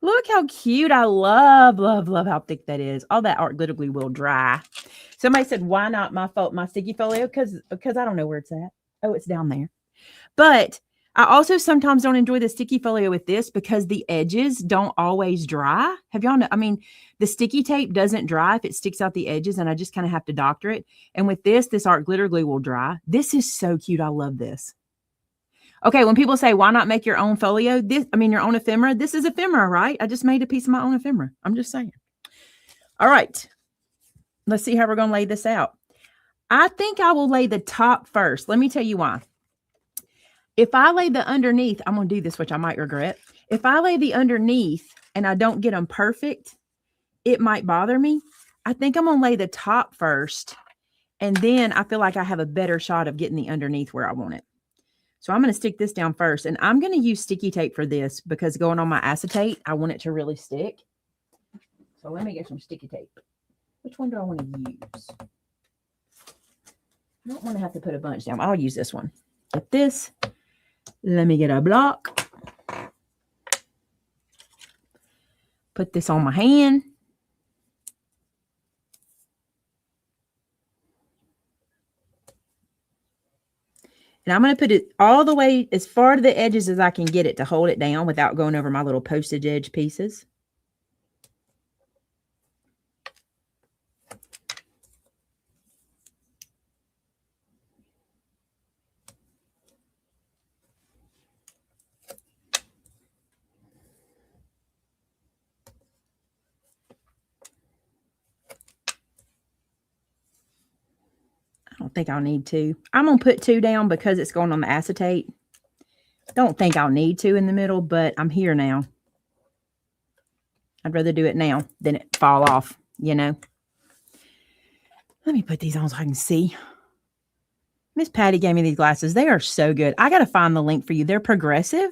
Look how cute. I love, love, love how thick that is. All that art glitterly will dry. Somebody said, why not my sticky folio? Because I don't know where it's at. Oh, it's down there. But I also sometimes don't enjoy the sticky folio with this because the edges don't always dry. Have y'all know? I mean, the sticky tape doesn't dry if it sticks out the edges, and I just kind of have to doctor it. And with this art glitter glue will dry. This is so cute. I love this. Okay, when people say, why not make your own folio? Your own ephemera. This is ephemera, right? I just made a piece of my own ephemera. I'm just saying. All right. Let's see how we're going to lay this out. I think I will lay the top first. Let me tell you why. If I lay the underneath, I'm going to do this, which I might regret. If I lay the underneath and I don't get them perfect, it might bother me. I think I'm going to lay the top first. And then I feel like I have a better shot of getting the underneath where I want it. So I'm going to stick this down first, and I'm going to use sticky tape for this because going on my acetate, I want it to really stick. So let me get some sticky tape. Which one do I want to use? I don't want to have to put a bunch down. I'll use this one. Get this. Let me get a block. Put this on my hand. And I'm going to put it all the way as far to the edges as I can get it to hold it down without going over my little postage edge pieces. I don't think I'll need to. I'm going to put 2 down because it's going on the acetate. Don't think I'll need to in the middle, but I'm here now. I'd rather do it now than it fall off, you know. Let me put these on so I can see. Miss Patty gave me these glasses. They are so good. I got to find the link for you. They're progressive.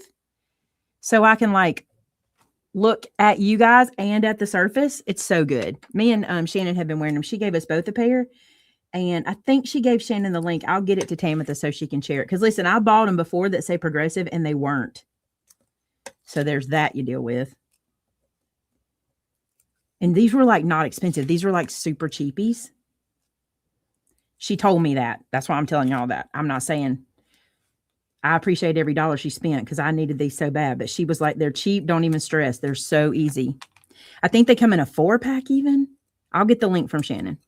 So I can like look at you guys and at the surface. It's so good. Me and Shannon have been wearing them. She gave us both a pair. And I think she gave Shannon the link. I'll get it to Tamitha so she can share it. Because listen, I bought them before that say progressive and they weren't. So there's that you deal with. And these were like not expensive. These were like super cheapies. She told me that. That's why I'm telling y'all that. I'm not saying I appreciate every dollar she spent because I needed these so bad. But she was like, they're cheap. Don't even stress. They're so easy. I think they come in a 4-pack even. I'll get the link from Shannon.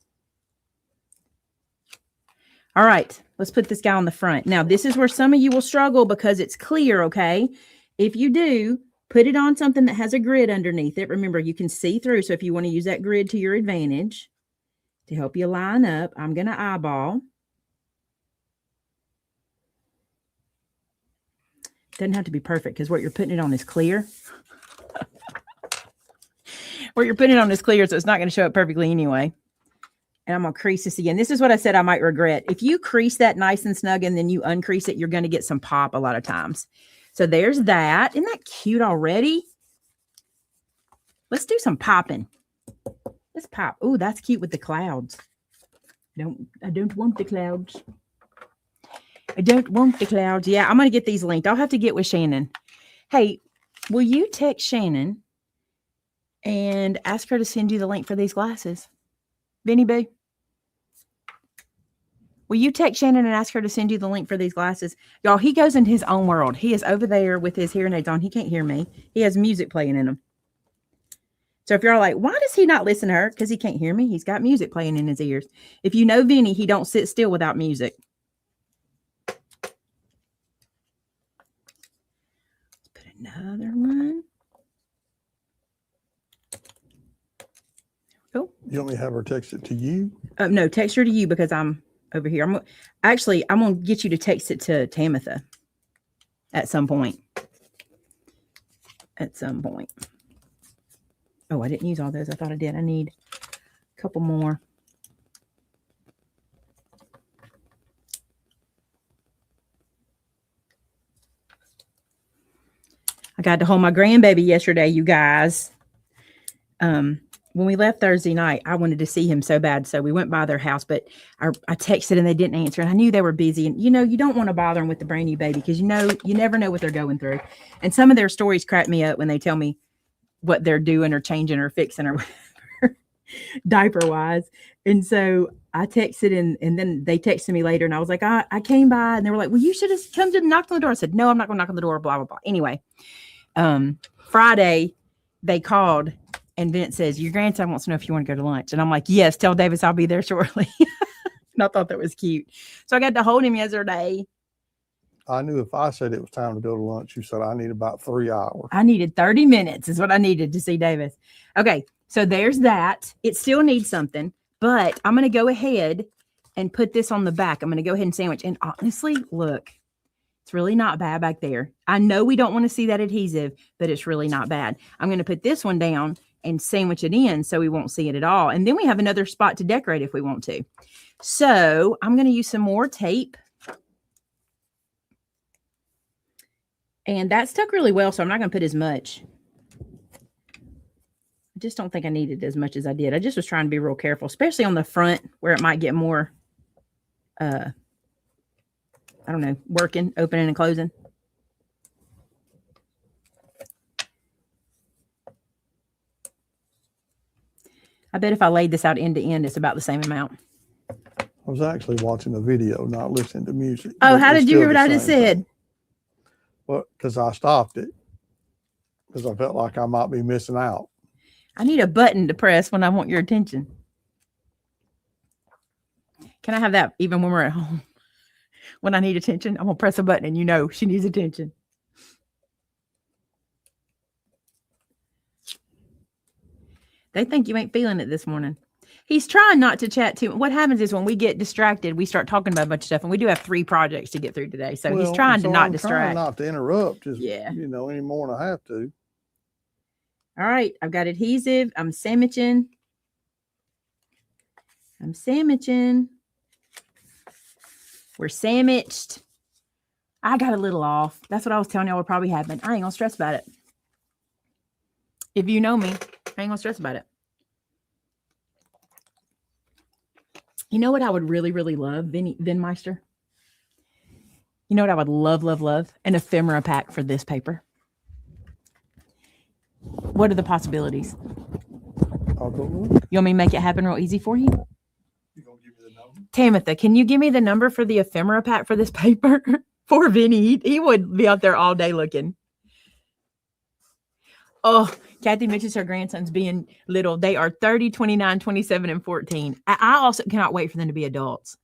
All right, let's put this guy on the front. Now, this is where some of you will struggle because it's clear, okay? If you do, put it on something that has a grid underneath it. Remember, you can see through, so if you want to use that grid to your advantage to help you line up, I'm going to eyeball. Doesn't have to be perfect because what you're putting it on is clear. What you're putting it on is clear, so it's not going to show up perfectly anyway. And I'm going to crease this again. This is what I said I might regret. If you crease that nice and snug and then you uncrease it, you're going to get some pop a lot of times. So there's that. Isn't that cute already? Let's do some popping. Let's pop. Oh, that's cute with the clouds. I don't want the clouds. I don't want the clouds. Yeah, I'm going to get these linked. I'll have to get with Shannon. Hey, will you text Shannon and ask her to send you the link for these glasses? Benny Boo? Will you text Shannon and ask her to send you the link for these glasses? Y'all, he goes in his own world. He is over there with his hearing aids on. He can't hear me. He has music playing in him. So if you're like, why does he not listen to her? Because he can't hear me. He's got music playing in his ears. If you know Vinny, he don't sit still without music. Let's put another one. Cool. You want me to have her text it to you? No, text her to you because I'm over here. I'm going to get you to text it to Tamitha at some point. At some point. Oh, I didn't use all those. I thought I did. I need a couple more. I got to hold my grandbaby yesterday, you guys. When we left Thursday night, I wanted to see him so bad. So we went by their house, but I texted and they didn't answer. And I knew they were busy. And, you know, you don't want to bother them with the brand new baby because, you know, you never know what they're going through. And some of their stories crack me up when they tell me what they're doing or changing or fixing or whatever, diaper wise. And so I texted and then they texted me later and I was like, I came by and they were like, well, you should have come to knock on the door. I said, no, I'm not going to knock on the door, blah, blah, blah. Anyway, Friday they called. And Vince says, your grandson wants to know if you want to go to lunch. And I'm like, yes, tell Davis I'll be there shortly. And I thought that was cute. So I got to hold him yesterday. I knew if I said it was time to go to lunch, you said I need about 3 hours. I needed 30 minutes is what I needed to see Davis. Okay, so there's that. It still needs something. But I'm going to go ahead and put this on the back. I'm going to go ahead and sandwich. And honestly, look, it's really not bad back there. I know we don't want to see that adhesive, but it's really not bad. I'm going to put this one down and sandwich it in so we won't see it at all. And then we have another spot to decorate if we want to. So I'm going to use some more tape. And that stuck really well, so I'm not going to put as much. I just don't think I needed as much as I did. I just was trying to be real careful, especially on the front where it might get more, I don't know, working, opening and closing. I bet if I laid this out end to end, it's about the same amount. I was actually watching a video, not listening to music. Oh, how did you hear what I just said? Thing. Well, because I stopped it. Because I felt like I might be missing out. I need a button to press when I want your attention. Can I have that even when we're at home? When I need attention, I'm going to press a button and you know she needs attention. They think you ain't feeling it this morning. He's trying not to chat too. What happens is when we get distracted, we start talking about a bunch of stuff, and we do have 3 projects to get through today. So he's trying to not distract. Trying not to interrupt, just, yeah, any more than I have to. All right, I've got adhesive. I'm sandwiching. We're sandwiched. I got a little off. That's what I was telling y'all would probably happen. I ain't gonna stress about it. If you know me, I ain't gonna stress about it. You know what I would really, really love, Vinmeister? You know what I would love? An ephemera pack for this paper. What are the possibilities? I'll go look. You want me to make it happen real easy for you? You gonna give me the number? Tamitha, can you give me the number for the ephemera pack for this paper? Poor Vinny. He would be out there all day looking. Oh, Kathy mentions her grandsons being little. They are 30, 29, 27, and 14. I also cannot wait for them to be adults.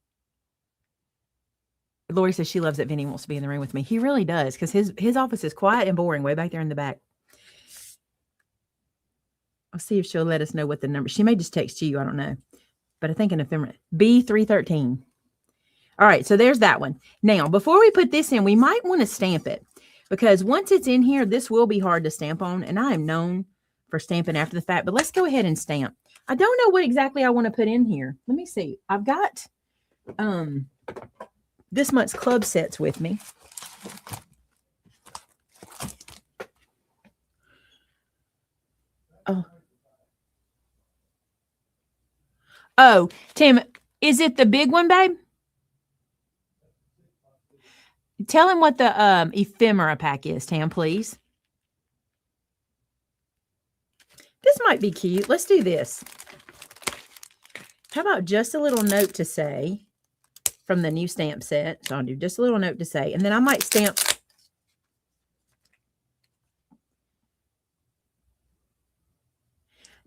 Lori says she loves that Vinny wants to be in the room with me. He really does, because his office is quiet and boring way back there in the back. I'll see if she'll let us know what the number. She may just text you. I don't know. But I think an ephemera. B313. All right, so there's that one. Now, before we put this in, we might want to stamp it. Because once it's in here, this will be hard to stamp on. And I am known for stamping after the fact. But let's go ahead and stamp. I don't know what exactly I want to put in here. Let me see. I've got this month's club sets with me. Oh, Tim, is it the big one, babe? Tell him what the ephemera pack is, Tam, please. This might be cute. Let's do this. How about just a little note to say from the new stamp set? So I'll do just a little note to say, and then I might stamp.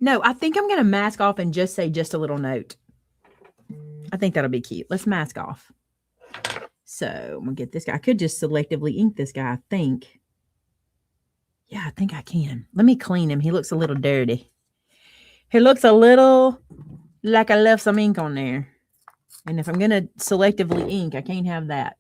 No, I think I'm going to mask off and just say just a little note. I think that'll be cute. Let's mask off. So I'm going to get this guy. I could just selectively ink this guy, I think. Yeah, I think I can. Let me clean him. He looks a little dirty. He looks a little like I left some ink on there. And if I'm going to selectively ink, I can't have that.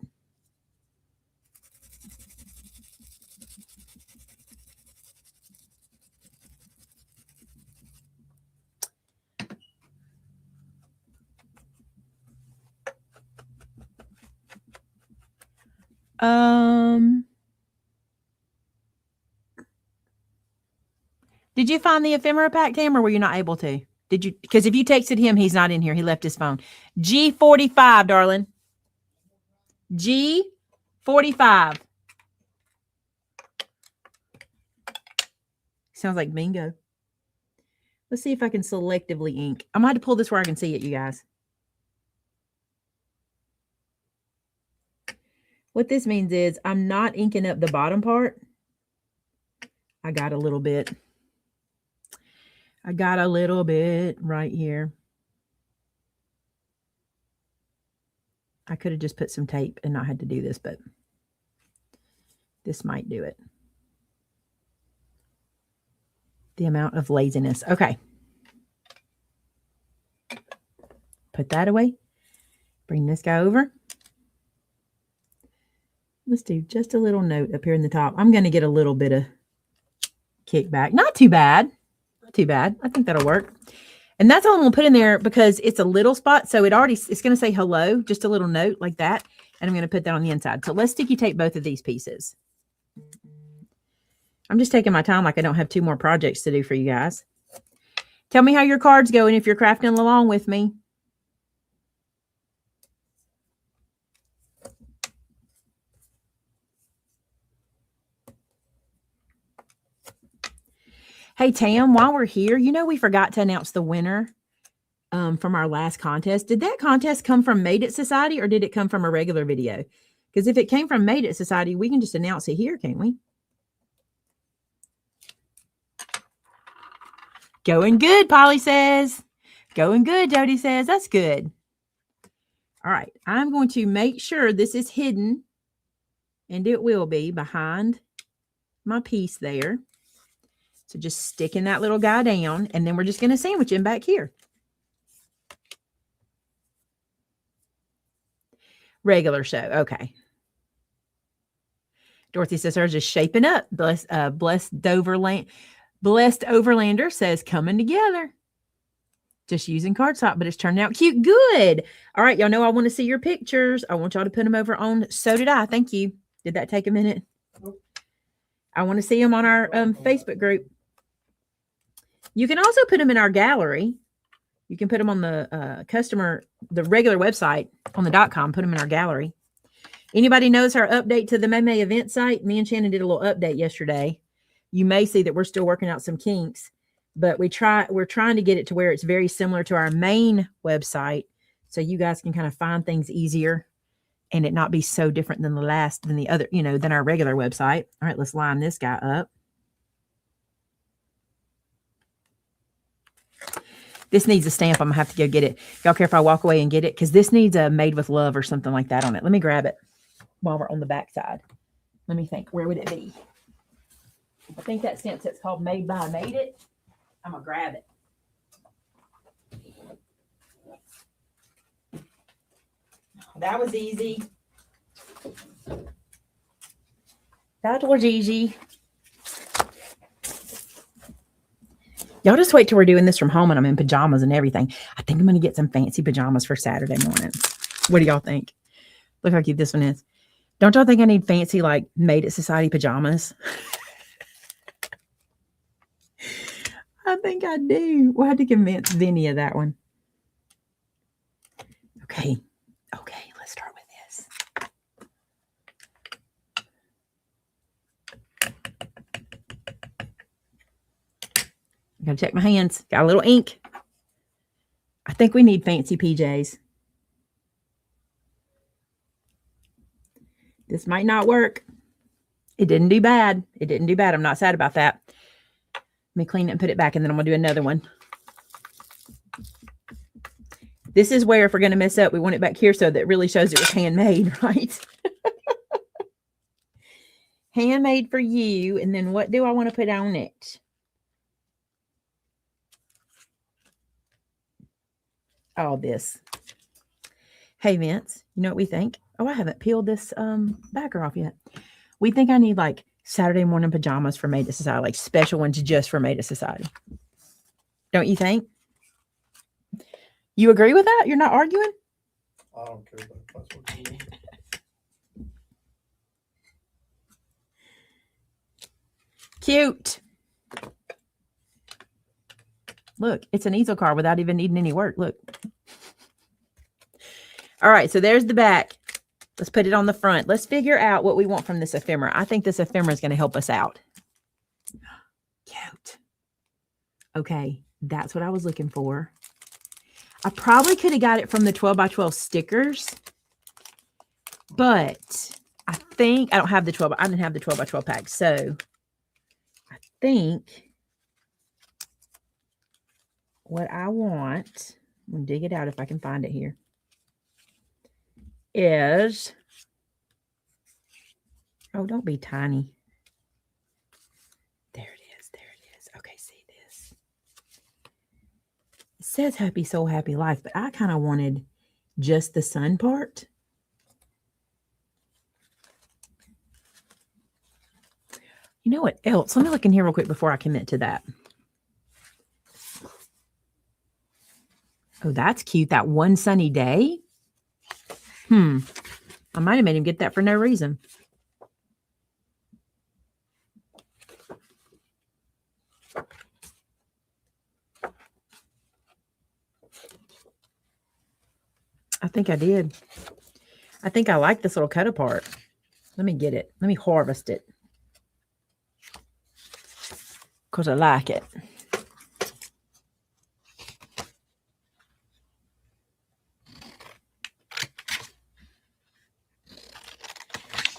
Did you find the ephemera pack, Tam, or were you not able to? Did you? Because if you texted him, he's not in here. He left his phone. G45, darling. G45. Sounds like bingo. Let's see if I can selectively ink. I'm going to have to pull this where I can see it, you guys. What this means is I'm not inking up the bottom part. I got a little bit. Right here. I could have just put some tape and not had to do this, but this might do it. The amount of laziness. Okay. Put that away. Bring this guy over. Let's do just a little note up here in the top. I'm going to get a little bit of kickback. Not too bad. Not too bad. I think that'll work. And that's all I'm going to put in there because it's a little spot. So it's going to say hello, just a little note like that. And I'm going to put that on the inside. So let's sticky tape both of these pieces. I'm just taking my time like I don't have 2 more projects to do for you guys. Tell me how your card's going if you're crafting along with me. Hey, Tam, while we're here, you know we forgot to announce the winner from our last contest. Did that contest come from Made It Society or did it come from a regular video? Because if it came from Made It Society, we can just announce it here, can't we? Going good, Polly says. Going good, Jody says. That's good. All right. I'm going to make sure this is hidden, and it will be behind my piece there. So just sticking that little guy down, and then we're just going to sandwich him back here. Regular show. Okay. Dorothy says hers is shaping up. Blessed Overlander says coming together. Just using cardstock, but it's turned out cute. Good. All right. Y'all know I want to see your pictures. I want y'all to put them over on So Did I. Thank you. Did that take a minute? I want to see them on our Facebook group. You can also put them in our gallery. You can put them on the the regular website on the .com, put them in our gallery. Anybody knows our update to the Maymay event site? Me and Shannon did a little update yesterday. You may see that we're still working out some kinks, but we're trying to get it to where it's very similar to our main website. So you guys can kind of find things easier and it not be so different than the other, than our regular website. All right, let's line this guy up. This needs a stamp. I'm going to have to go get it. Y'all care if I walk away and get it? Because this needs a Made with Love or something like that on it. Let me grab it while we're on the back side. Let me think. Where would it be? I think that stamp set's called Made by Made It. I'm going to grab it. That was easy. That was easy. Y'all just wait till we're doing this from home and I'm in pajamas and everything. I think I'm going to get some fancy pajamas for Saturday morning. What do y'all think? Look how cute this one is. Don't y'all think I need fancy, like, Made It Society pajamas? I think I do. We'll have to convince Vinny of that one. Okay. Okay, let's start with this. I gotta check my hands. Got a little ink. I think we need fancy PJs. This might not work. It didn't do bad. It didn't do bad. I'm not sad about that. Let me clean it and put it back, and then I'm going to do another one. This is where, if we're going to mess up, we want it back here so that it really shows it was handmade, right? Handmade for you. And then what do I want to put on it? All this. Hey, Vince, you know what we think? Oh, I haven't peeled this backer off yet. We think I need like Saturday morning pajamas for Made It Society, like special ones just for Made It Society. Don't you think? You agree with that? You're not arguing? I don't care about that. Cute. Look, it's an easel card without even needing any work. Look. All right, so there's the back. Let's put it on the front. Let's figure out what we want from this ephemera. I think this ephemera is going to help us out. Cute. Okay, that's what I was looking for. I probably could have got it from the 12 by 12 stickers, but I think I don't have the 12. I didn't have the 12 by 12 pack, so I think what I want, I'm going to dig it out if I can find it here, is, oh, don't be tiny. There it is. There it is. Okay, see this. It says Happy Soul, Happy Life, but I kind of wanted just the sun part. You know what else? Let me look in here real quick before I commit to that. Oh, that's cute. That one sunny day. I might have made him get that for no reason. I think I did. I think I like this little cut apart. Let me get it. Let me harvest it. Because I like it.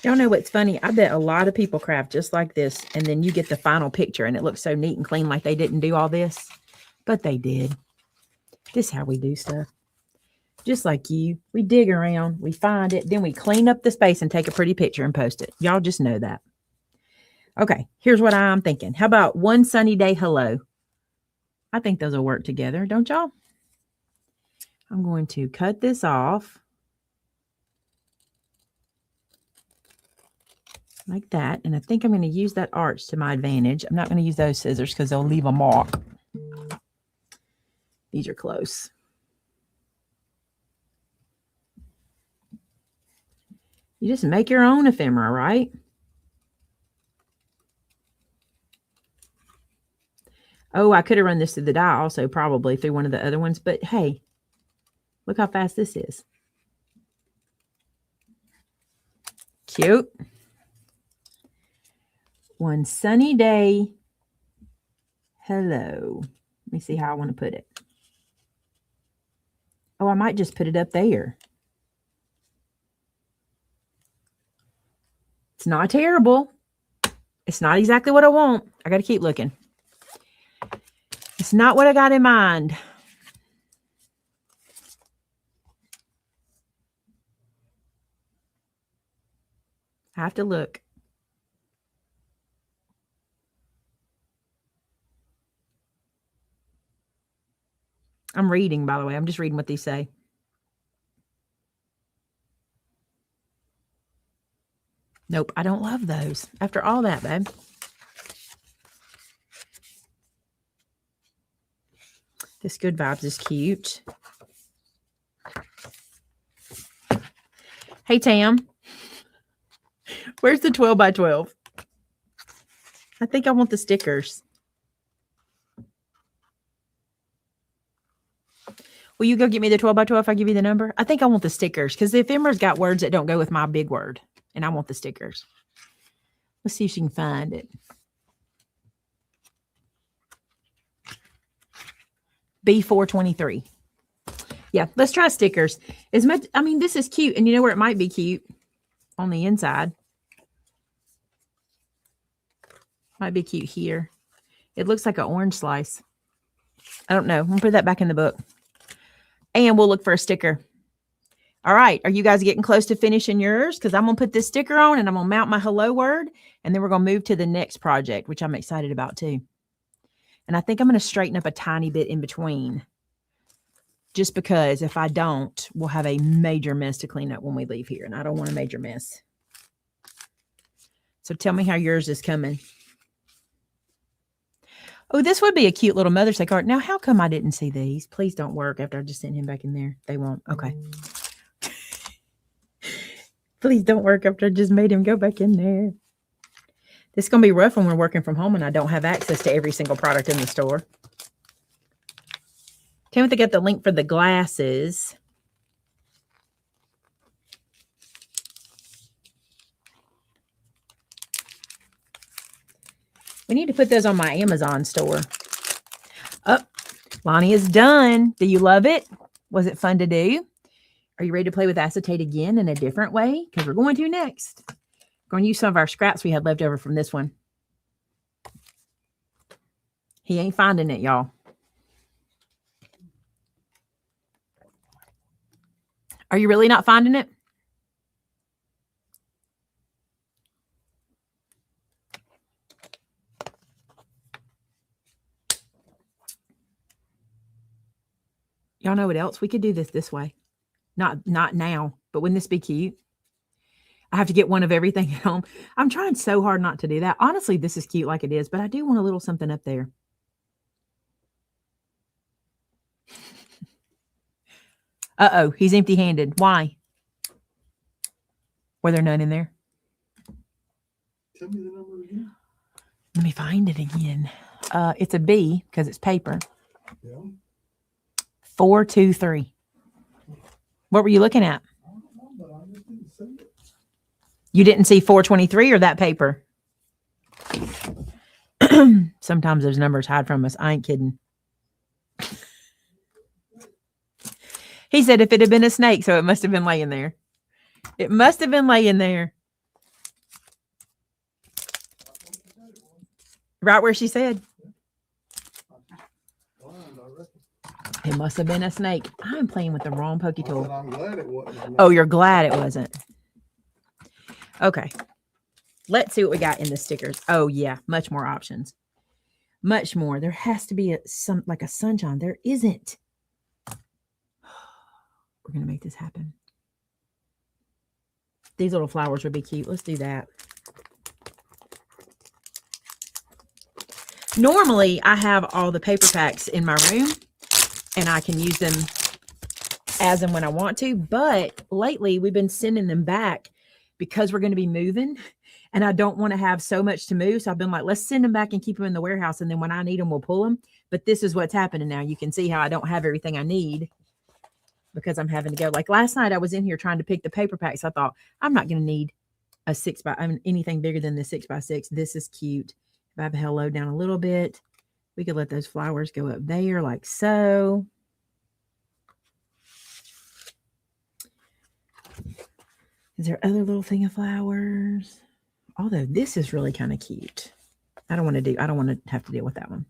Y'all know what's funny? I bet a lot of people craft just like this, and then you get the final picture, and it looks so neat and clean like they didn't do all this. But they did. This is how we do stuff. Just like you. We dig around, we find it, then we clean up the space and take a pretty picture and post it. Y'all just know that. Okay, here's what I'm thinking. How about one sunny day hello? I think those will work together, don't y'all? I'm going to cut this off. Like that. And I think I'm going to use that arch to my advantage. I'm not going to use those scissors because they'll leave a mark. These are close. You just make your own ephemera, right? Oh, I could have run this through the die also, probably through one of the other ones. But hey, look how fast this is. Cute. One sunny day. Hello. Let me see how I want to put it. Oh, I might just put it up there. It's not terrible. It's not exactly what I want. I got to keep looking. It's not what I got in mind. I have to look. I'm reading, by the way. I'm just reading what these say. Nope, I don't love those. After all that, babe. This Good Vibes is cute. Hey, Tam. Where's the 12 by 12? I think I want the stickers. Will you go get me the 12 by 12 if I give you the number? I think I want the stickers because the ephemera's got words that don't go with my big word. And I want the stickers. Let's see if she can find it. B423. Yeah, let's try stickers. As much, I mean, this is cute. And you know where it might be cute? On the inside. Might be cute here. It looks like an orange slice. I don't know. I'm going to put that back in the book. And we'll look for a sticker. All right. Are you guys getting close to finishing yours? Because I'm going to put this sticker on and I'm going to mount my hello word. And then we're going to move to the next project, which I'm excited about too. And I think I'm going to straighten up a tiny bit in between. Just because if I don't, we'll have a major mess to clean up when we leave here. And I don't want a major mess. So tell me how yours is coming. Oh, this would be a cute little Mother's Day card. Now, how come I didn't see these? Please don't work after I just sent him back in there. They won't. Okay. Please don't work after I just made him go back in there. This is going to be rough when we're working from home and I don't have access to every single product in the store. Timothy got the link for the glasses. We need to put those on my Amazon store. Oh, Lonnie is done. Do you love it? Was it fun to do? Are you ready to play with acetate again in a different way? Because we're going to next. We're going to use some of our scraps we had left over from this one. He ain't finding it, y'all. Are you really not finding it? Y'all know what else? We could do this way. Not now, but wouldn't this be cute? I have to get one of everything at home. I'm trying so hard not to do that. Honestly, this is cute like it is, but I do want a little something up there. Uh-oh, he's empty-handed. Why? Were there none in there? Tell me the number again. Let me find it again. It's a B because it's paper. Yeah. 423. What were you looking at? I don't know, but I just didn't see it. You didn't see 423 or that paper? Sometimes those numbers hide from us. I ain't kidding. He said if it had been a snake, so it must have been laying there. It must have been laying there. Right where she said. It must have been a snake. I'm playing with the wrong pokey tool. I'm glad it wasn't. Oh, you're glad it wasn't. Okay. Let's see what we got in the stickers. Oh, yeah. Much more options. Much more. There has to be like a sunshine. There isn't. We're going to make this happen. These little flowers would be cute. Let's do that. Normally, I have all the paper packs in my room, and I can use them as and when I want to. But lately, we've been sending them back because we're going to be moving, and I don't want to have so much to move. So I've been like, let's send them back and keep them in the warehouse, and then when I need them, we'll pull them. But this is what's happening now. You can see how I don't have everything I need because I'm having to go. Like last night, I was in here trying to pick the paper packs. I thought, I'm not going to need anything bigger than the 6x6. This is cute. If I have a hello down a little bit, we could let those flowers go up there like so. Is there other little thing of flowers? Although this is really kind of cute. I don't want to have to deal with that one.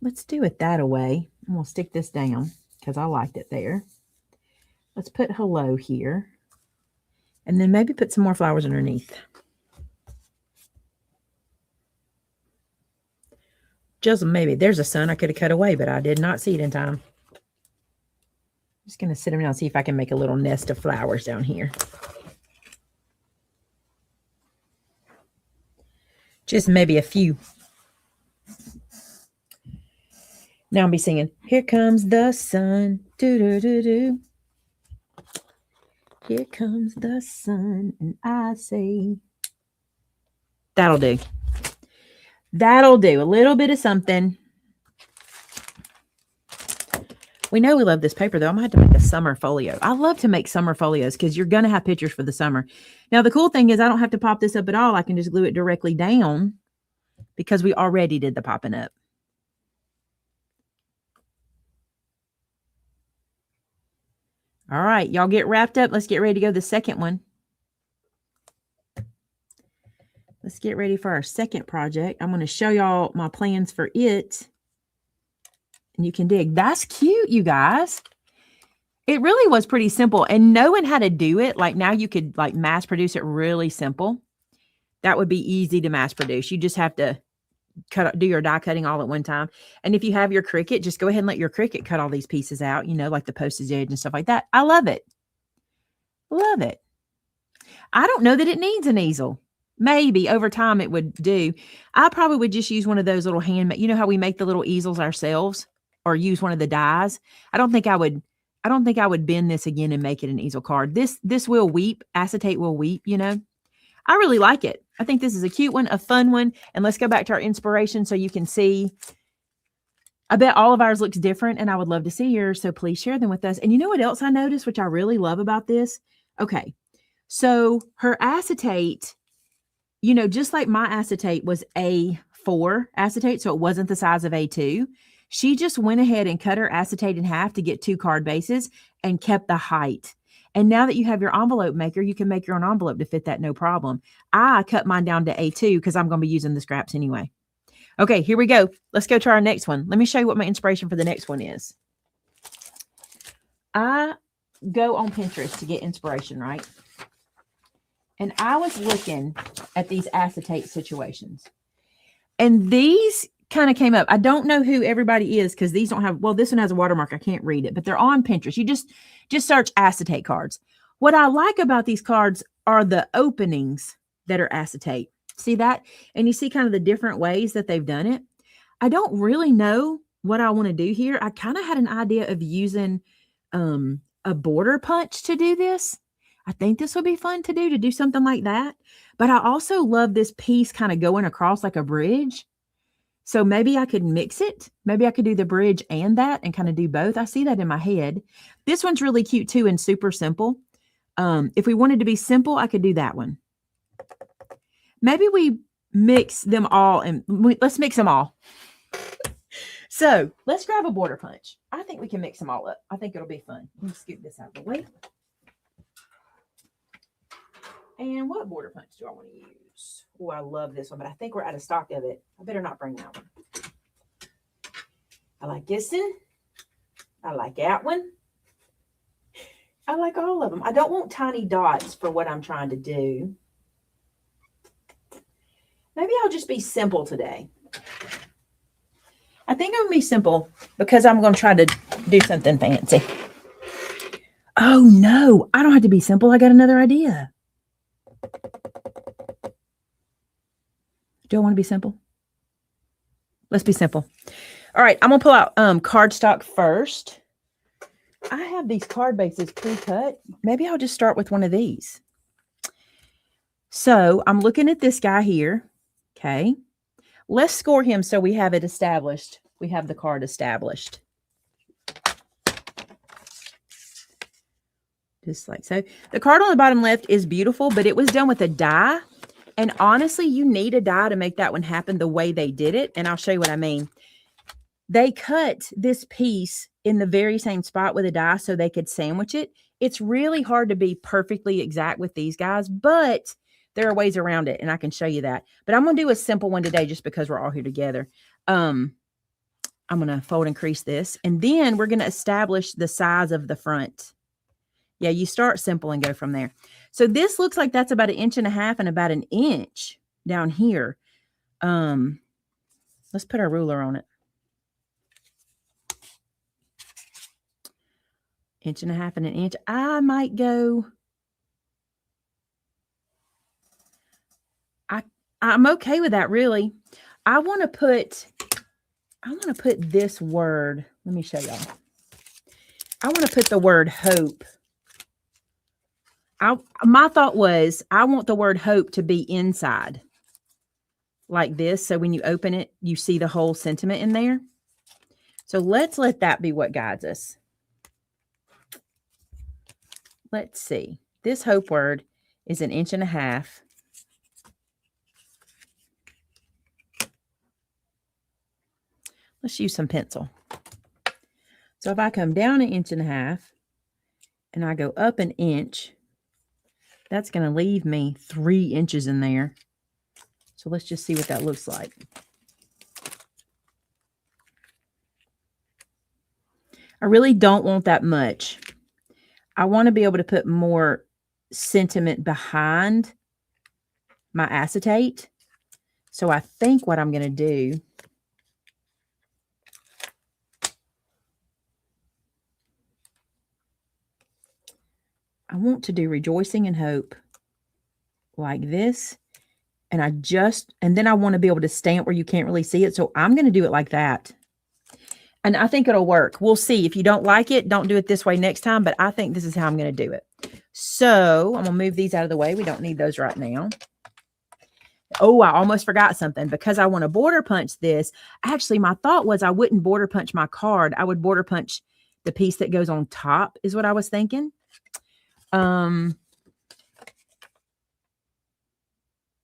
Let's do it that away. I'm going to stick this down because I liked it there. Let's put hello here. And then maybe put some more flowers underneath. Just maybe. There's a sun I could have cut away, but I did not see it in time. I'm just going to sit them down and see if I can make a little nest of flowers down here. Just maybe a few. Now I'll be singing, here comes the sun. Do-do-do-do. Here comes the sun, and I say, that'll do. That'll do. A little bit of something. We know we love this paper, though. I'm going to have to make a summer folio. I love to make summer folios because you're going to have pictures for the summer. Now, the cool thing is I don't have to pop this up at all. I can just glue it directly down because we already did the popping up. All right, y'all get wrapped up. Let's get ready to go to the second one. Let's get ready for our second project. I'm going to show y'all my plans for it. And you can dig. That's cute, you guys. It really was pretty simple. And knowing how to do it, like now you could like mass produce it really simple. That would be easy to mass produce. You just have to do your die cutting all at one time. And if you have your Cricut, just go ahead and let your Cricut cut all these pieces out, you know, like the postage edge and stuff like that. I love it. Love it. I don't know that it needs an easel. Maybe over time it would do. I probably would just use one of those little handmade, you know how we make the little easels ourselves, or use one of the dies. I don't think I would bend this again and make it an easel card. This will weep. Acetate will weep, you know. I really like it. I think this is a cute one, a fun one. And let's go back to our inspiration so you can see. I bet all of ours looks different, and I would love to see yours. So please share them with us. And you know what else I noticed, which I really love about this? Okay. So her acetate, you know, just like my acetate was A4 acetate, so it wasn't the size of A2. She just went ahead and cut her acetate in half to get 2 card bases and kept the height. And now that you have your envelope maker, you can make your own envelope to fit that no problem. I cut mine down to A2 because I'm going to be using the scraps anyway. Okay, here we go. Let's go to our next one. Let me show you what my inspiration for the next one is. I go on Pinterest to get inspiration, right? And I was looking at these acetate situations. And these kind of came up. I don't know who everybody is because these don't have, well, this one has a watermark. I can't read it, but they're on Pinterest. You just search acetate cards. What I like about these cards are the openings that are acetate. See that? And you see kind of the different ways that they've done it. I don't really know what I want to do here. I kind of had an idea of using a border punch to do this. I think this would be fun to do something like that. But I also love this piece kind of going across like a bridge. So maybe I could mix it. Maybe I could do the bridge and that and kind of do both. I see that in my head. This one's really cute too and super simple. If we wanted to be simple, I could do that one. Maybe we mix them all and let's mix them all. So let's grab a border punch. I think we can mix them all up. I think it'll be fun. Let me scoop this out of the way. And what border punch do I want to use? Oh, I love this one, but I think we're out of stock of it. I better not bring that one. I like this one. I like that one. I like all of them. I don't want tiny dots for what I'm trying to do. Maybe I'll just be simple today. I think I'm going to be simple because I'm going to try to do something fancy. Oh, no. I don't have to be simple. I got another idea. Do I want to be simple? Let's be simple. All right. I'm going to pull out cardstock first. I have these card bases pre-cut. Maybe I'll just start with one of these. So I'm looking at this guy here. Okay. Let's score him so we have it established. We have the card established. Just like so. The card on the bottom left is beautiful, but it was done with a die. And honestly, you need a die to make that one happen the way they did it. And I'll show you what I mean. They cut this piece in the very same spot with a die so they could sandwich it. It's really hard to be perfectly exact with these guys, but there are ways around it, and I can show you that. But I'm going to do a simple one today just because we're all here together. I'm going to fold and crease this, and then we're going to establish the size of the front. Yeah, you start simple and go from there. So this looks like that's about 1.5 inches and about 1 inch down here. Let's put our ruler on it. 1.5 inches and 1 inch. I might go. I'm okay with that, really. I want to put this word. Let me show y'all. I want to put the word hope. My thought was I want the word hope to be inside like this. So when you open it, you see the whole sentiment in there. So let's let that be what guides us. Let's see. This hope word is 1.5 inches. Let's use some pencil. So if I come down 1.5 inches and I go up 1 inch, that's going to leave me 3 inches in there. So let's just see what that looks like. I really don't want that much. I want to be able to put more sentiment behind my acetate. So I think what I'm going to do, I want to do rejoicing and hope like this. And then I want to be able to stamp where you can't really see it. So I'm going to do it like that. And I think it'll work. We'll see. If you don't like it, don't do it this way next time. But I think this is how I'm going to do it. So I'm going to move these out of the way. We don't need those right now. Oh, I almost forgot something. Because I want to border punch this. Actually, my thought was I wouldn't border punch my card. I would border punch the piece that goes on top is what I was thinking.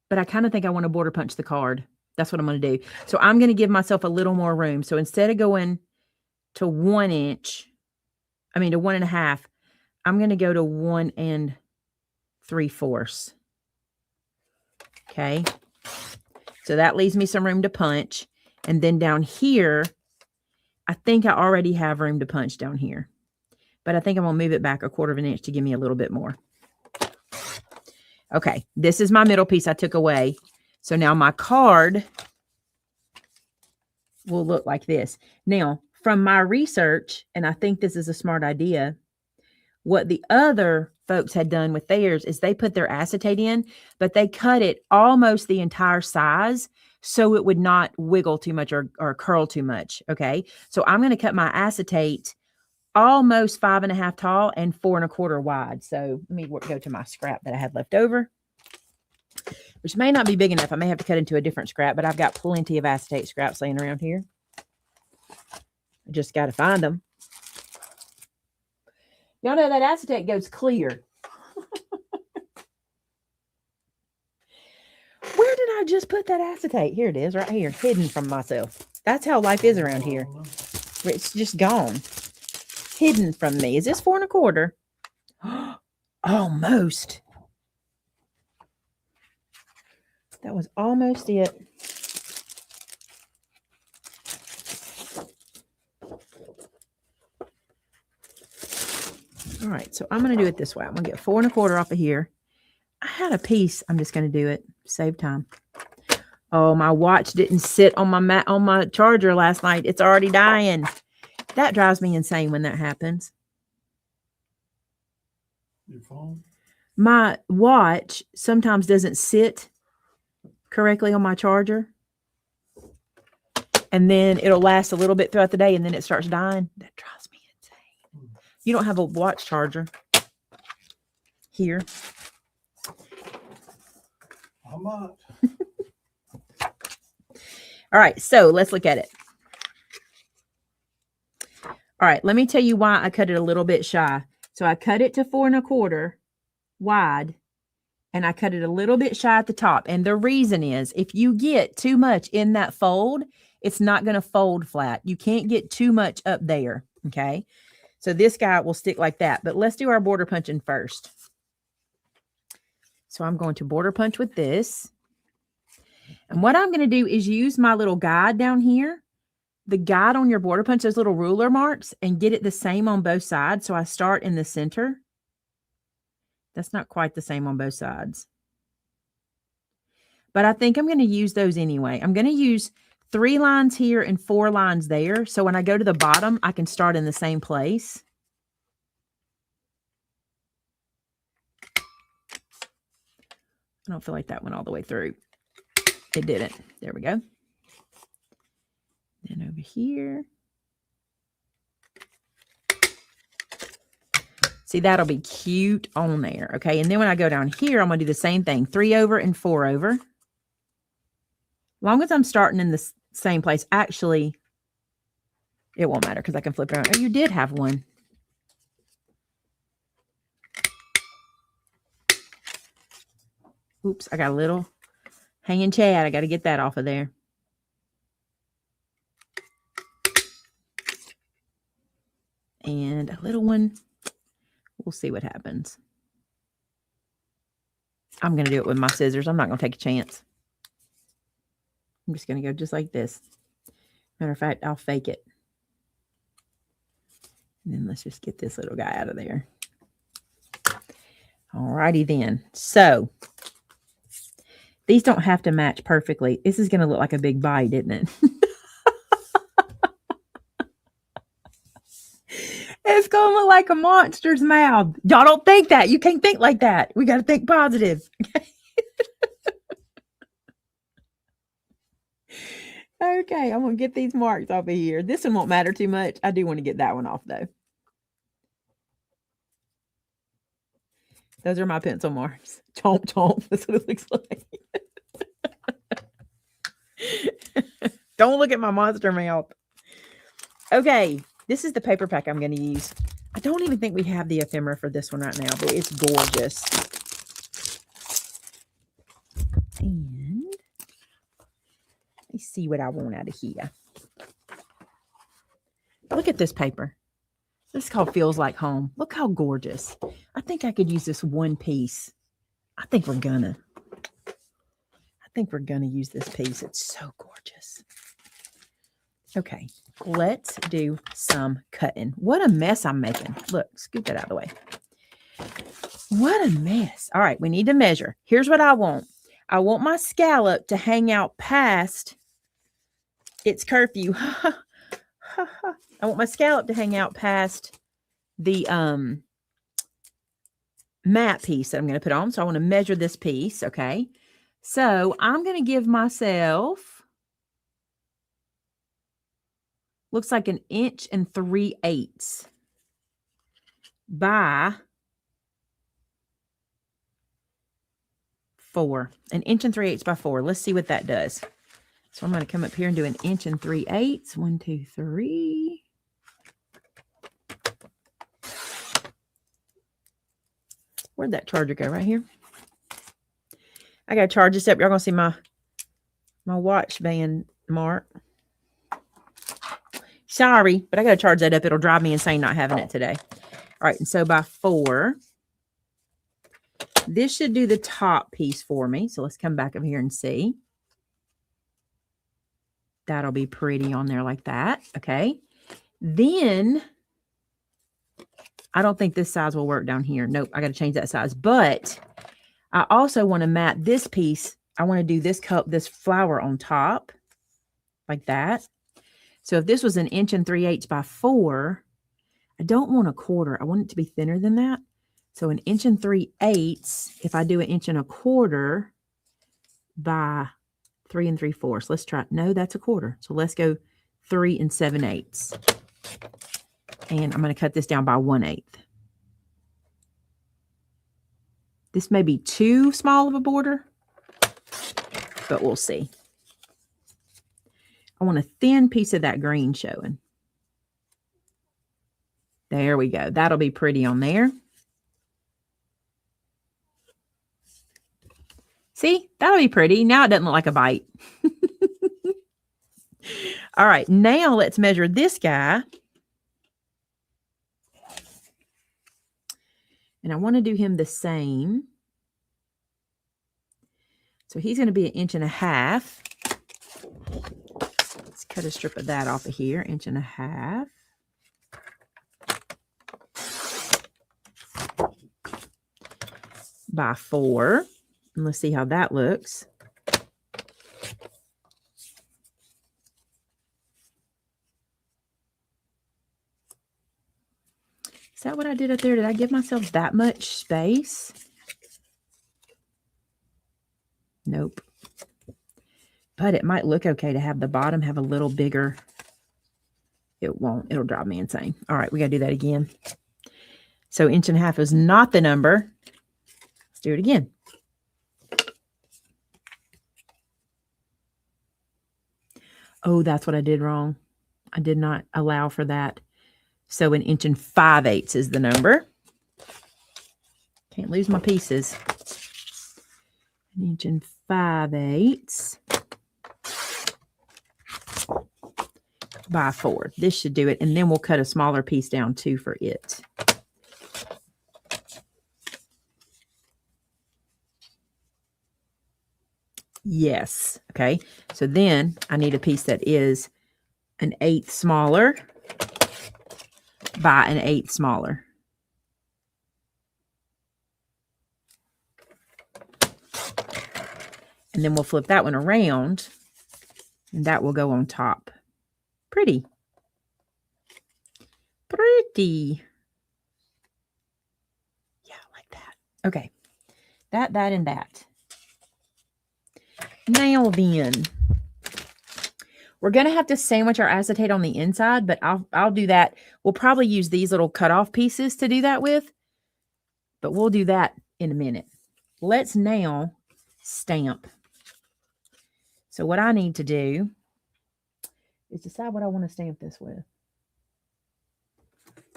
But I kind of think I want to border punch the card. That's what I'm going to do. So I'm going to give myself a little more room. So instead of going to 1 inch, to 1.5, I'm going to go to 1 3/4. Okay. So that leaves me some room to punch. And then down here, I think I already have room to punch down here. But I think I'm going to move it back 1/4 inch to give me a little bit more. Okay, this is my middle piece I took away. So now my card will look like this. Now, from my research, and I think this is a smart idea, what the other folks had done with theirs is they put their acetate in, but they cut it almost the entire size so it would not wiggle too much or curl too much, okay? So I'm going to cut my acetate almost 5.5 tall and 4 1/4 wide. So let me go to my scrap that I had left over. which may not be big enough. I may have to cut into a different scrap, but I've got plenty of acetate scraps laying around here. I just got to find them. Y'all know that acetate goes clear. Where did I just put that acetate? Here it is, right here, hidden from myself. That's how life is around here. It's just gone. Hidden from me. Is this 4 1/4? Almost. That was almost it. All right, so I'm going to do it this way. I'm going to get 4 1/4 off of here. I had a piece. I'm just going to do it. Save time. Oh, my watch didn't sit on my charger last night. It's already dying. That drives me insane when that happens. Your phone? My watch sometimes doesn't sit correctly on my charger. And then it'll last a little bit throughout the day and then it starts dying. That drives me insane. You don't have a watch charger here? I might. All right, so let's look at it. All right, let me tell you why I cut it a little bit shy. So I cut it to 4 1/4 wide, and I cut it a little bit shy at the top. And the reason is, if you get too much in that fold, it's not going to fold flat. You can't get too much up there, okay? So this guy will stick like that. But let's do our border punching first. So I'm going to border punch with this. And what I'm going to do is use my little guide down here, the guide on your border punch, those little ruler marks, and get it the same on both sides. So I start in the center. That's not quite the same on both sides. But I think I'm going to use those anyway. I'm going to use 3 lines here and 4 lines there. So when I go to the bottom, I can start in the same place. I don't feel like that went all the way through. It didn't. There we go. Then over here. See, that'll be cute on there. Okay. And then when I go down here, I'm going to do the same thing. 3 over and 4 over. As long as I'm starting in the same place, actually, it won't matter because I can flip it around. Oh, you did have one. Oops, I got a little hanging Chad. I got to get that off of there. And a little one. We'll see what happens. I'm going to do it with my scissors. I'm not going to take a chance. I'm just going to go just like this. Matter of fact, I'll fake it. And then let's just get this little guy out of there. Alrighty then. So these don't have to match perfectly. This is going to look like a big bite, isn't it? It's going to look like a monster's mouth. Y'all don't think that. You can't think like that. We got to think positive. Okay, I'm going to get these marks off of here. This one won't matter too much. I do want to get that one off, though. Those are my pencil marks. Chomp, chomp. That's what it looks like. Don't look at my monster mouth. Okay, this is the paper pack I'm going to use. I don't even think we have the ephemera for this one right now, but it's gorgeous. And let me see what I want out of here. Look at this paper. This is called Feels Like Home. Look how gorgeous. I think I could use this one piece. I think we're gonna use this piece. It's so gorgeous. Okay, let's do some cutting. What a mess I'm making. Look, scoot that out of the way. What a mess. All right, we need to measure. Here's what I want. I want my scallop to hang out past its curfew. I want my scallop to hang out past the matte piece that I'm going to put on. So I want to measure this piece. Okay. So I'm going to give myself, looks like 1 3/8 inches by 4. 1 3/8 by 4. Let's see what that does. So I'm going to come up here and do 1 3/8. 1, 2, 3. Where'd that charger go? Right here. I got to charge this up. Y'all going to see my watch band mark. Sorry, but I got to charge that up. It'll drive me insane not having it today. All right, and so by 4, this should do the top piece for me. So let's come back over here and see. That'll be pretty on there like that. Okay. Then I don't think this size will work down here. Nope, I got to change that size. But I also want to mat this piece. I want to do this this flower on top like that. So if this was 1 3/8 by 4, I don't want 1/4. I want it to be thinner than that. So 1 3/8, if I do 1 1/4 by 3 3/4. Let's try. No, that's 1/4. So let's go 3 7/8. And I'm going to cut this down by 1/8. This may be too small of a border, but we'll see. I want a thin piece of that green showing. There we go. That'll be pretty on there. See, that'll be pretty. Now it doesn't look like a bite. All right, now let's measure this guy. And I want to do him the same. So he's going to be 1 1/2 inches. Let's cut a strip of that off of here. 1 1/2 inches. By 4. And let's see how that looks. Is that what I did up there? Did I give myself that much space? Nope. But it might look okay to have the bottom have a little bigger. It won't. It'll drive me insane. All right, we got to do that again. So 1 1/2 is not the number. Let's do it again. Oh, that's what I did wrong. I did not allow for that. So 1 5/8 inches is the number. Can't lose my pieces. 1 5/8 inches by 4. This should do it. And then we'll cut a smaller piece down too for it. Yes. Okay. So then I need a piece that is 1/8 smaller by 1/8 smaller. And then we'll flip that one around and that will go on top. Pretty. Pretty. Yeah, like that. Okay. That, and that. Now then, we're going to have to sandwich our acetate on the inside, but I'll do that. We'll probably use these little cutoff pieces to do that with, but we'll do that in a minute. Let's now stamp. So what I need to do is decide what I want to stamp this with.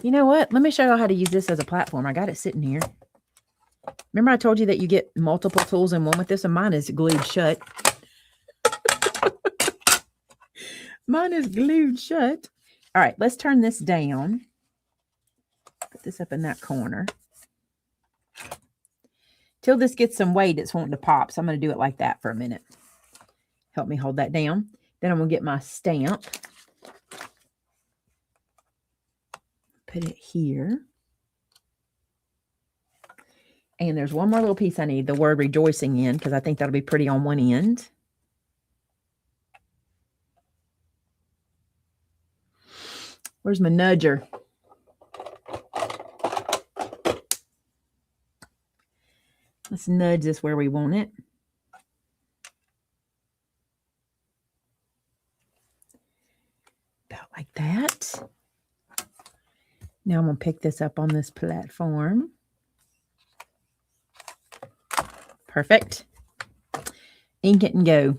You know what? Let me show you how to use this as a platform. I got it sitting here. Remember I told you that you get multiple tools in one with this, and mine is glued shut. Mine is glued shut. All right, let's turn this down. Put this up in that corner. Till this gets some weight, it's wanting to pop. So I'm going to do it like that for a minute. Help me hold that down. Then I'm going to get my stamp. Put it here. And there's one more little piece I need, the word rejoicing in, because I think that'll be pretty on one end. Where's my nudger? Let's nudge this where we want it. About like that. Now I'm going to pick this up on this platform. Perfect. Ink it and go.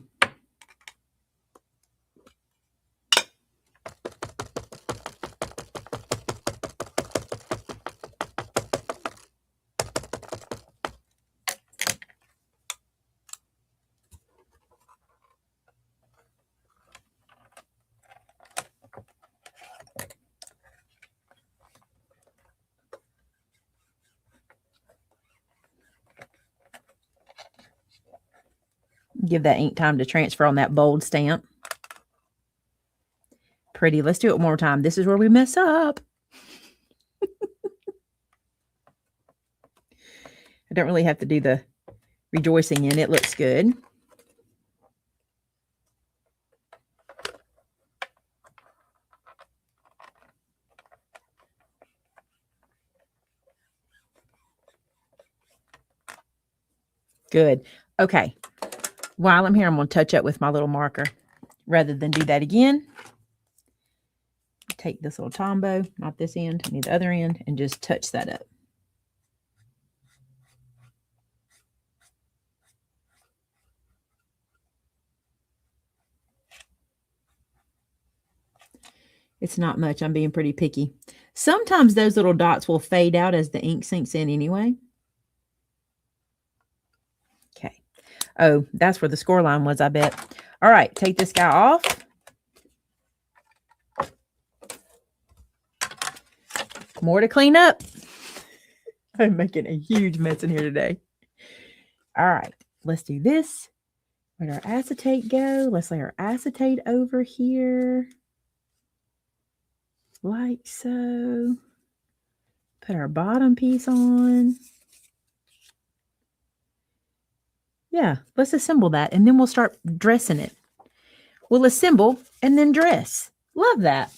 Give that ink time to transfer on that bold stamp. Pretty. Let's do it one more time. This is where we mess up. I don't really have to do the rejoicing in. It looks good. Good. Okay. While I'm here, I'm going to touch up with my little marker. Rather than do that again, take this little Tombow, not this end, I need the other end, and just touch that up. It's not much. I'm being pretty picky. Sometimes those little dots will fade out as the ink sinks in anyway. Okay. Oh, that's where the score line was, I bet. All right, take this guy off. More to clean up. I'm making a huge mess in here today. All right, let's do this. Where'd our acetate go? Let's lay our acetate over here. Like so. Put our bottom piece on. Yeah, let's assemble that, and then we'll start dressing it. We'll assemble and then dress. Love that.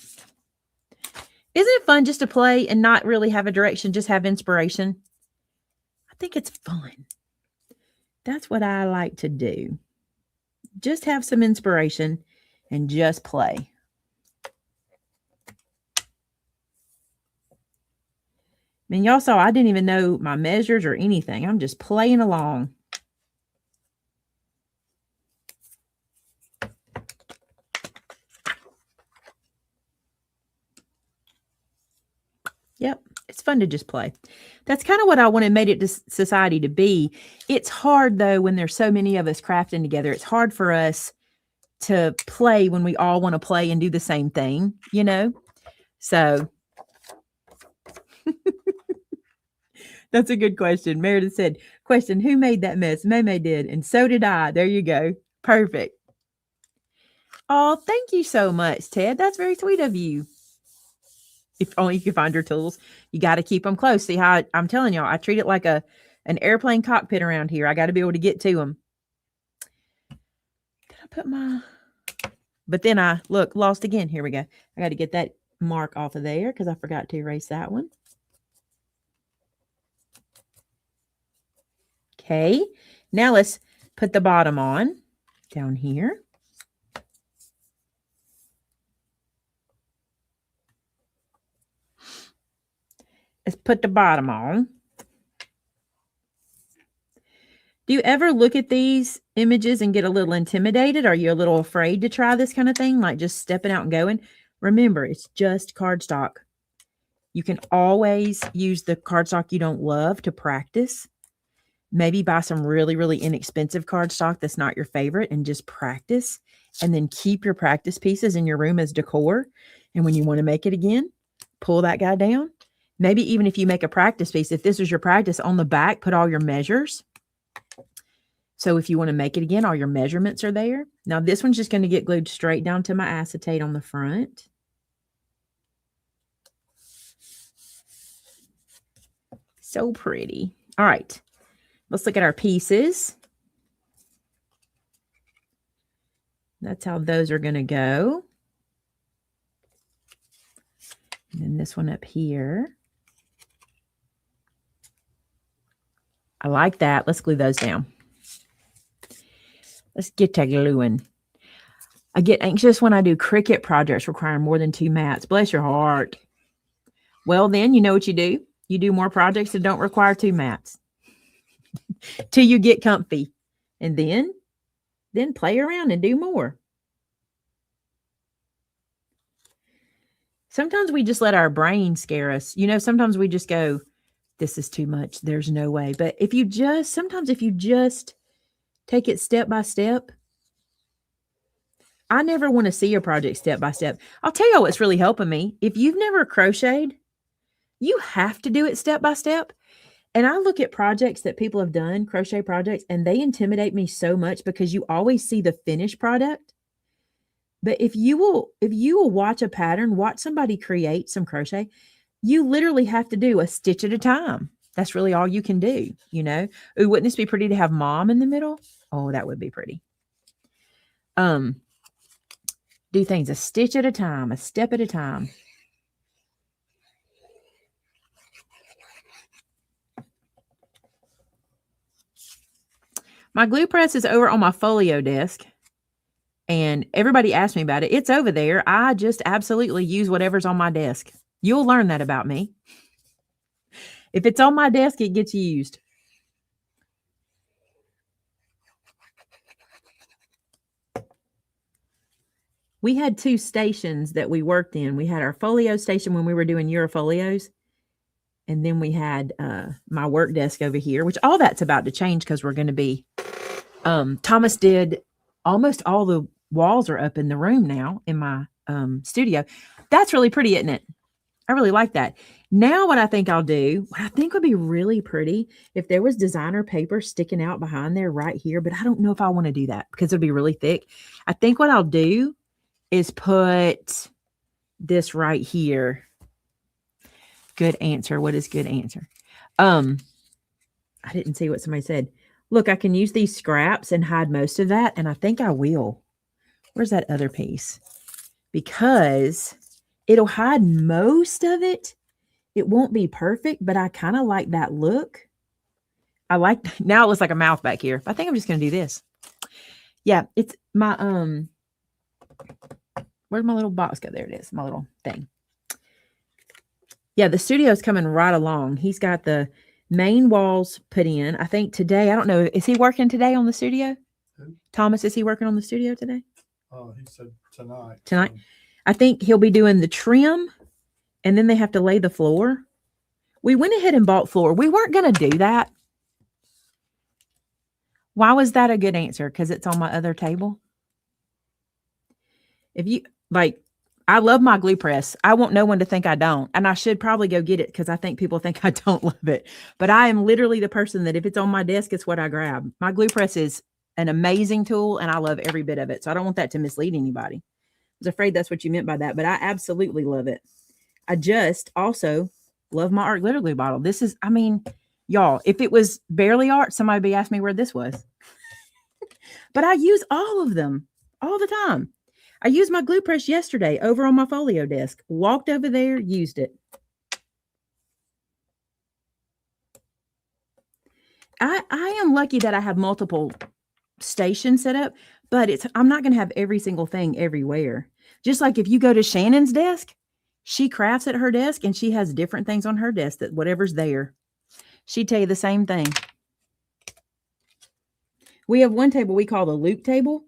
Isn't it fun just to play and not really have a direction, just have inspiration? I think it's fun. That's what I like to do. Just have some inspiration and just play. I mean, y'all saw I didn't even know my measures or anything. I'm just playing along. Yep, it's fun to just play. That's kind of what I wanted Made It to Society to be. It's hard, though, when there's so many of us crafting together. It's hard for us to play when we all want to play and do the same thing, you know? So that's a good question. Meredith said, question, who made that mess? Maymay did, and so did I. There you go. Perfect. Oh, thank you so much, Ted. That's very sweet of you. If only you could find your tools. You got to keep them close. See how I'm telling y'all, I treat it like an airplane cockpit around here. I got to be able to get to them. Did I put my... But then I, look, lost again. Here we go. I got to get that mark off of there because I forgot to erase that one. Okay. Now let's put the bottom on down here. Let's put the bottom on. Do you ever look at these images and get a little intimidated? Are you a little afraid to try this kind of thing? Like just stepping out and going? Remember, it's just cardstock. You can always use the cardstock you don't love to practice. Maybe buy some really, really inexpensive cardstock that's not your favorite and just practice. And then keep your practice pieces in your room as decor. And when you want to make it again, pull that guy down. Maybe even if you make a practice piece, if this was your practice, on the back, put all your measures. So if you want to make it again, all your measurements are there. Now this one's just going to get glued straight down to my acetate on the front. So pretty. All right. Let's look at our pieces. That's how those are going to go. And then this one up here. I like that. Let's glue those down. Let's get to gluing. I get anxious when I do Cricut projects requiring more than 2 mats. Bless your heart. Well, then you know what you do. You do more projects that don't require 2 mats. Till you get comfy. And then then play around and do more. Sometimes we just let our brain scare us. You know, sometimes we just go, this is too much. There's no way. But if you just take it step by step, I never want to see your project step by step. I'll tell you what's really helping me. If you've never crocheted, you have to do it step by step. And I look at projects that people have done, crochet projects, and they intimidate me so much because you always see the finished product. But if you will watch a pattern, watch somebody create some crochet, you literally have to do a stitch at a time. That's really all you can do, you know? Ooh, wouldn't this be pretty to have mom in the middle? Oh, that would be pretty. Do things a stitch at a time, a step at a time. My glue press is over on my folio desk. And everybody asked me about it. It's over there. I just absolutely use whatever's on my desk. You'll learn that about me. If it's on my desk, it gets used. We had 2 stations that we worked in. We had our folio station when we were doing Eurofolios. And then we had my work desk over here, which all that's about to change because we're going to be, Thomas did almost all the walls are up in the room now in my studio. That's really pretty, isn't it? I really like that. Now what I think I'll do, what I think would be really pretty, if there was designer paper sticking out behind there right here, but I don't know if I want to do that because it'll be really thick. I think what I'll do is put this right here. Good answer. What is good answer? I didn't see what somebody said. Look, I can use these scraps and hide most of that, and I think I will. Where's that other piece? Because it'll hide most of it. It won't be perfect, but I kind of like that look. I like, now it looks like a mouth back here. I think I'm just going to do this. Yeah, it's my, where's my little box go? There it is, my little thing. Yeah, the studio's coming right along. He's got the main walls put in. I think today, I don't know, is he working today on the studio? Who? Thomas, is he working on the studio today? Oh, he said tonight. Tonight? I think he'll be doing the trim, and then they have to lay the floor. We went ahead and bought floor. We weren't going to do that. Why was that a good answer? Because it's on my other table? If you, like, I love my glue press. I want no one to think I don't. And I should probably go get it because I think people think I don't love it. But I am literally the person that if it's on my desk, it's what I grab. My glue press is an amazing tool, and I love every bit of it. So I don't want that to mislead anybody. I was afraid that's what you meant by that, but I absolutely love it. I just also love my art glitter glue bottle. This is, I mean, y'all, if it was barely art, somebody would be asking me where this was. But I use all of them all the time. I used my glue press yesterday over on my folio desk. Walked over there, used it. I am lucky that I have multiple stations set up, but I'm not going to have every single thing everywhere. Just like if you go to Shannon's desk, she crafts at her desk and she has different things on her desk that whatever's there. She'd tell you the same thing. We have one table we call the Luke table.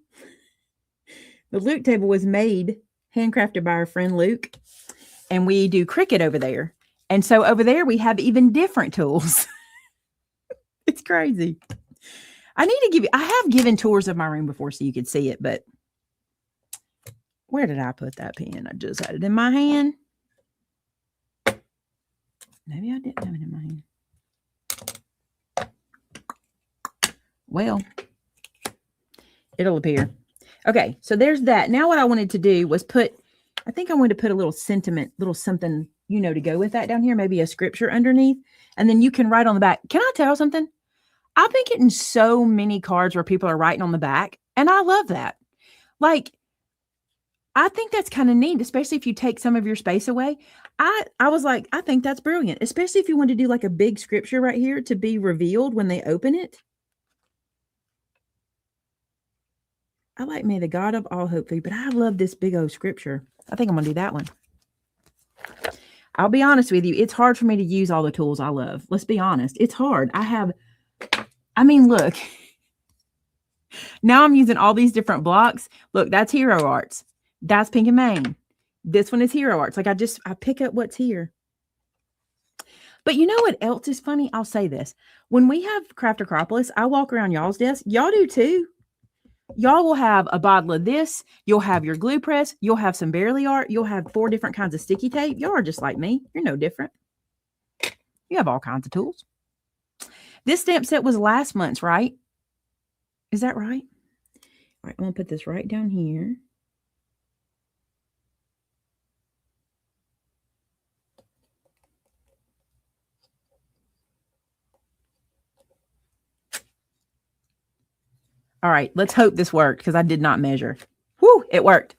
The Luke table was made, handcrafted by our friend Luke, and we do Cricut over there. And so over there, we have even different tools. It's crazy. I need to give you, I have given tours of my room before so you could see it, but where did I put that pen? I just had it in my hand. Maybe I didn't have it in my hand. Well, it'll appear. Okay, so there's that. Now what I wanted to do was I think I wanted to put a little sentiment, little something, you know, to go with that down here, maybe a scripture underneath. And then you can write on the back. Can I tell you something? I've been getting so many cards where people are writing on the back, and I love that. Like, I think that's kind of neat, especially if you take some of your space away. I was like, I think that's brilliant, especially if you want to do like a big scripture right here to be revealed when they open it. I like, may the God of all hope thee, but I love this big old scripture. I think I'm going to do that one. I'll be honest with you. It's hard for me to use all the tools I love. Let's be honest. It's hard. I mean, look, Now I'm using all these different blocks. Look, that's Hero Arts. That's Pink and Main. This one is Hero Arts. Like I pick up what's here. But you know what else is funny? I'll say this. When we have Craft Acropolis, I walk around y'all's desk. Y'all do too. Y'all will have a bottle of this. You'll have your glue press. You'll have some Barely Art. You'll have 4 different kinds of sticky tape. Y'all are just like me. You're no different. You have all kinds of tools. This stamp set was last month's, right? Is that right? All right, I'm going to put this right down here. All right, let's hope this worked because I did not measure. Whew, it worked.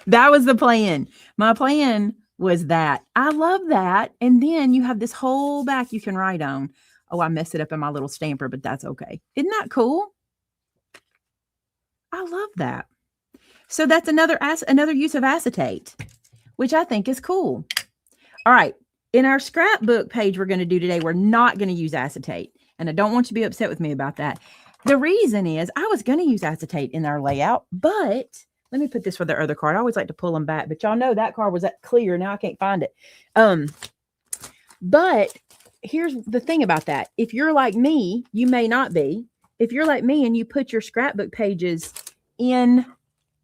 That was the plan. My plan was that. I love that. And then you have this whole back you can write on. Oh, I messed it up in my little stamper, but that's okay. Isn't that cool? I love that. So that's another use of acetate, which I think is cool. All right. In our scrapbook page we're going to do today, we're not going to use acetate. And I don't want you to be upset with me about that. The reason is I was going to use acetate in our layout, but let me put this with the other card. I always like to pull them back, but y'all know that card was clear. Now I can't find it. But here's the thing about that. If you're like me, you may not be. If you're like me and you put your scrapbook pages in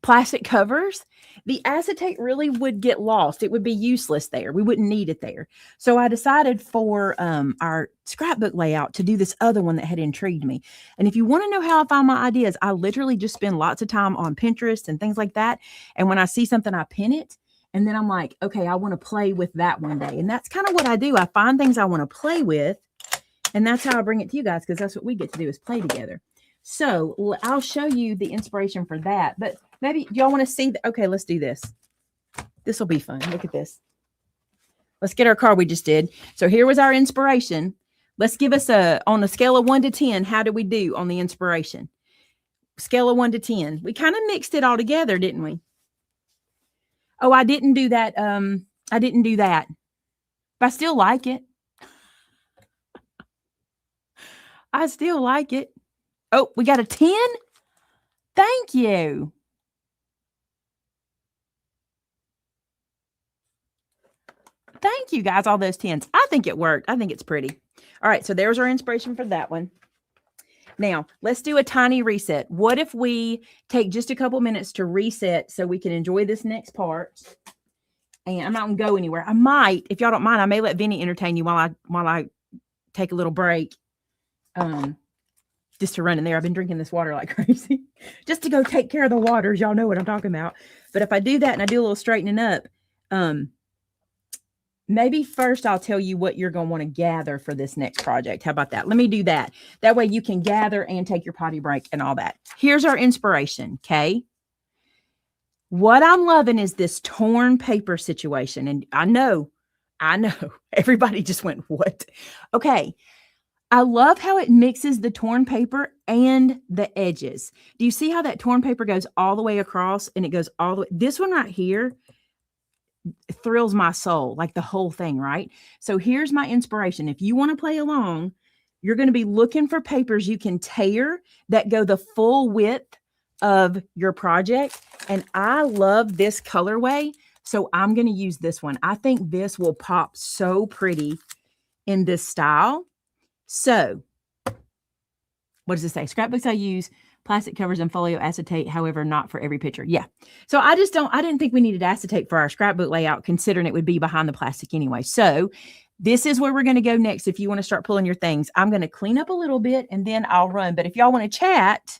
plastic covers, the acetate really would get lost. It would be useless there. We wouldn't need it there. So I decided for our scrapbook layout to do this other one that had intrigued me. And if you want to know how I find my ideas, I literally just spend lots of time on Pinterest and things like that. And when I see something, I pin it. And then I'm like, okay, I want to play with that one day. And that's kind of what I do. I find things I want to play with. And that's how I bring it to you guys, because that's what we get to do is play together. So I'll show you the inspiration for that. But maybe y'all want to see. Okay, let's do this. This will be fun. Look at this. Let's get our card we just did. So here was our inspiration. Let's give us on a scale of 1 to 10, how did we do on the inspiration? Scale of 1 to 10. We kind of mixed it all together, didn't we? Oh, I didn't do that. I didn't do that. But I still like it. I still like it. Oh, we got a 10? Thank you. Thank you, guys, all those 10s. I think it worked. I think it's pretty. All right, so there's our inspiration for that one. Now, let's do a tiny reset. What if we take just a couple minutes to reset so we can enjoy this next part? And I'm not going to go anywhere. I might, if y'all don't mind, I may let Vinny entertain you while I take a little break. Just to run in there. I've been drinking this water like crazy. Just to go take care of the waters. Y'all know what I'm talking about. But if I do that and I do a little straightening up, maybe first I'll tell you what you're going to want to gather for this next project. How about that? Let me do that. That way you can gather and take your potty break and all that. Here's our inspiration, okay? What I'm loving is this torn paper situation. And I know, everybody just went, what? Okay. I love how it mixes the torn paper and the edges. Do you see how that torn paper goes all the way across and it goes all the way? This one right here thrills my soul, like the whole thing, right? So here's my inspiration. If you want to play along, you're going to be looking for papers you can tear that go the full width of your project. And I love this colorway, so I'm going to use this one. I think this will pop so pretty in this style. So, what does it say? Scrapbooks I use, plastic covers and folio acetate, however, not for every picture. Yeah. So I didn't think we needed acetate for our scrapbook layout, considering it would be behind the plastic anyway. So this is where we're going to go next. If you want to start pulling your things, I'm going to clean up a little bit and then I'll run. But if y'all want to chat,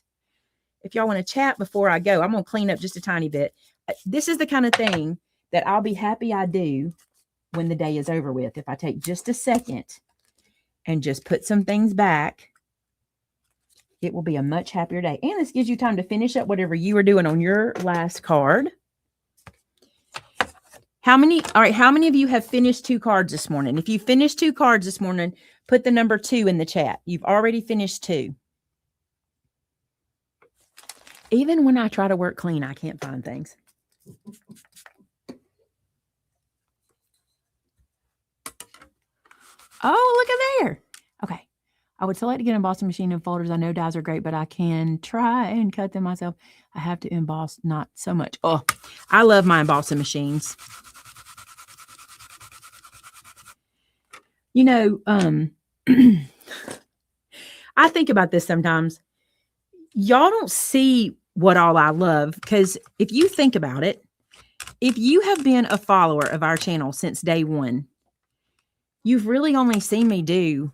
before I go, I'm going to clean up just a tiny bit. This is the kind of thing that I'll be happy I do when the day is over with. If I take just a second and just put some things back, it will be a much happier day. And this gives you time to finish up whatever you were doing on your last card. All right, how many of you have finished 2 cards this morning? If you finished 2 cards this morning, put the number 2 in the chat. You've already finished 2. Even when I try to work clean, I can't find things. Oh, look at there. Okay. I would select to get an embossing machine and folders. I know dies are great, but I can try and cut them myself. I have to emboss, not so much. Oh, I love my embossing machines. You know, I think about this sometimes. Y'all don't see what all I love, because if you think about it, if you have been a follower of our channel since day one, you've really only seen me do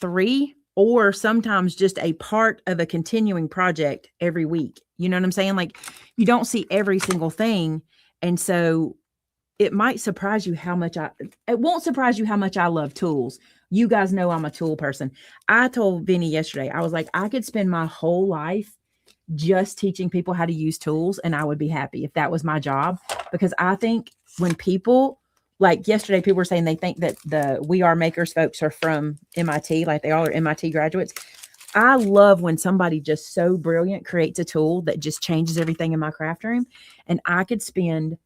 3 or sometimes just a part of a continuing project every week. You know what I'm saying? Like, you don't see every single thing. And so it might surprise you how much it won't surprise you how much I love tools. You guys know I'm a tool person. I told Vinny yesterday, I was like, I could spend my whole life just teaching people how to use tools, and I would be happy if that was my job. Because I think when people, like yesterday, people were saying they think that the We Are Makers folks are from MIT, like they all are MIT graduates. I love when somebody just so brilliant creates a tool that just changes everything in my craft room. And I could spend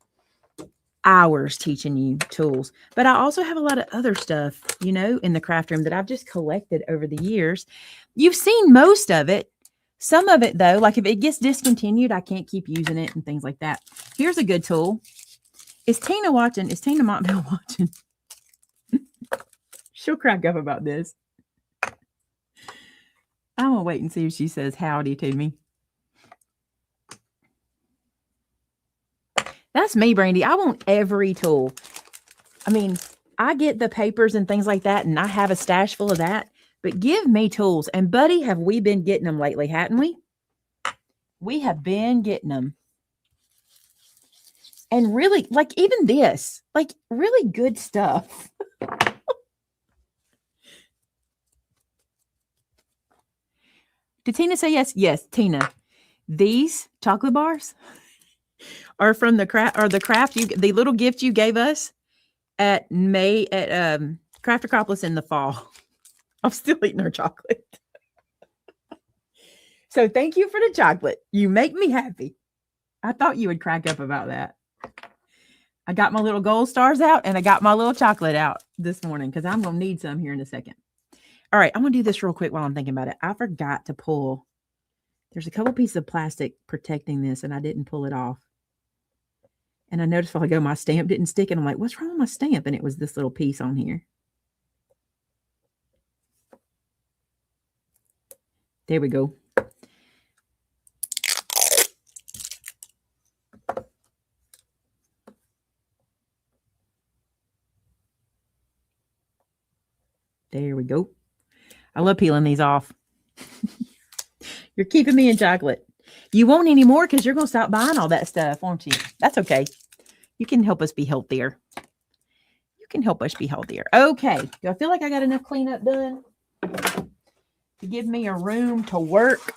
hours teaching you tools. But I also have a lot of other stuff, you know, in the craft room that I've just collected over the years. You've seen most of it. Some of it, though, like if it gets discontinued, I can't keep using it and things like that. Here's a good tool. Is Tina watching? Is Tina Montville watching? She'll crack up about this. I'm going to wait and see if she says howdy to me. That's me, Brandy. I want every tool. I mean, I get the papers and things like that, and I have a stash full of that. But give me tools. And, buddy, have we been getting them lately, hadn't we? We have been getting them. And really, like even this, like really good stuff. Did Tina say yes? Yes, Tina. These chocolate bars are from the the little gift you gave us at Craft Acropolis in the fall. I'm still eating our chocolate. So thank you for the chocolate. You make me happy. I thought you would crack up about that. I got my little gold stars out and I got my little chocolate out this morning because I'm going to need some here in a second. All right, I'm going to do this real quick while I'm thinking about it. I forgot to pull. There's a couple pieces of plastic protecting this and I didn't pull it off. And I noticed while ago my stamp didn't stick and I'm like, what's wrong with my stamp? And it was this little piece on here. There we go. There we go. I love peeling these off. You're keeping me in chocolate. You won't anymore because you're going to stop buying all that stuff, won't you? That's okay. You can help us be healthier. You can help us be healthier. Okay. Do I feel like I got enough cleanup done to give me a room to work?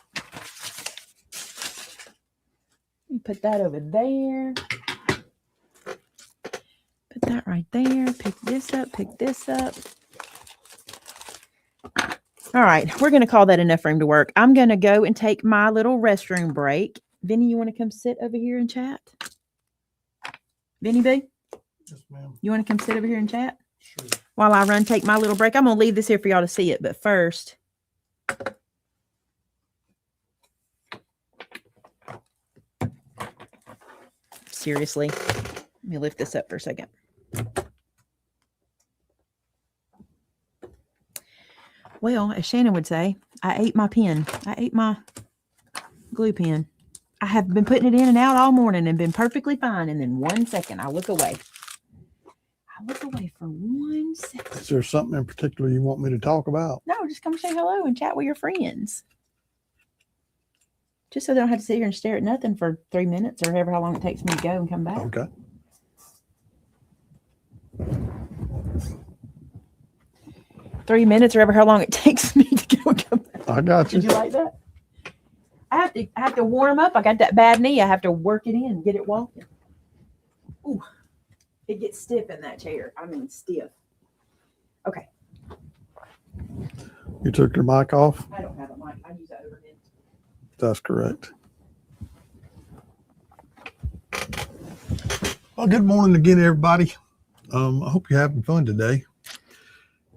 Let me put that over there. Put that right there. Pick this up. Pick this up. All right, we're going to call that enough room to work. I'm going to go and take my little restroom break. Vinny, you want to come sit over here and chat? Vinny B? Yes, ma'am. You want to come sit over here and chat? Sure. While I take my little break. I'm going to leave this here for y'all to see it. But first, seriously, let me lift this up for a second. Well, as Shannon would say, I ate my pen. I ate my glue pen. I have been putting it in and out all morning and been perfectly fine. And then 1 second, I look away. I look away for 1 second. Is there something in particular you want me to talk about? No, just come say hello and chat with your friends. Just so they don't have to sit here and stare at nothing for 3 minutes or however how long it takes me to go and come back. Okay. 3 minutes or ever how long it takes me to go and come back. I got you. Did you like that? I have to warm up. I got that bad knee. I have to work it in, get it walking. Ooh, it gets stiff in that chair. I mean, stiff. Okay. You took your mic off? I don't have a mic. I use that overhead. That's correct. Well, good morning again, everybody. I hope you're having fun today.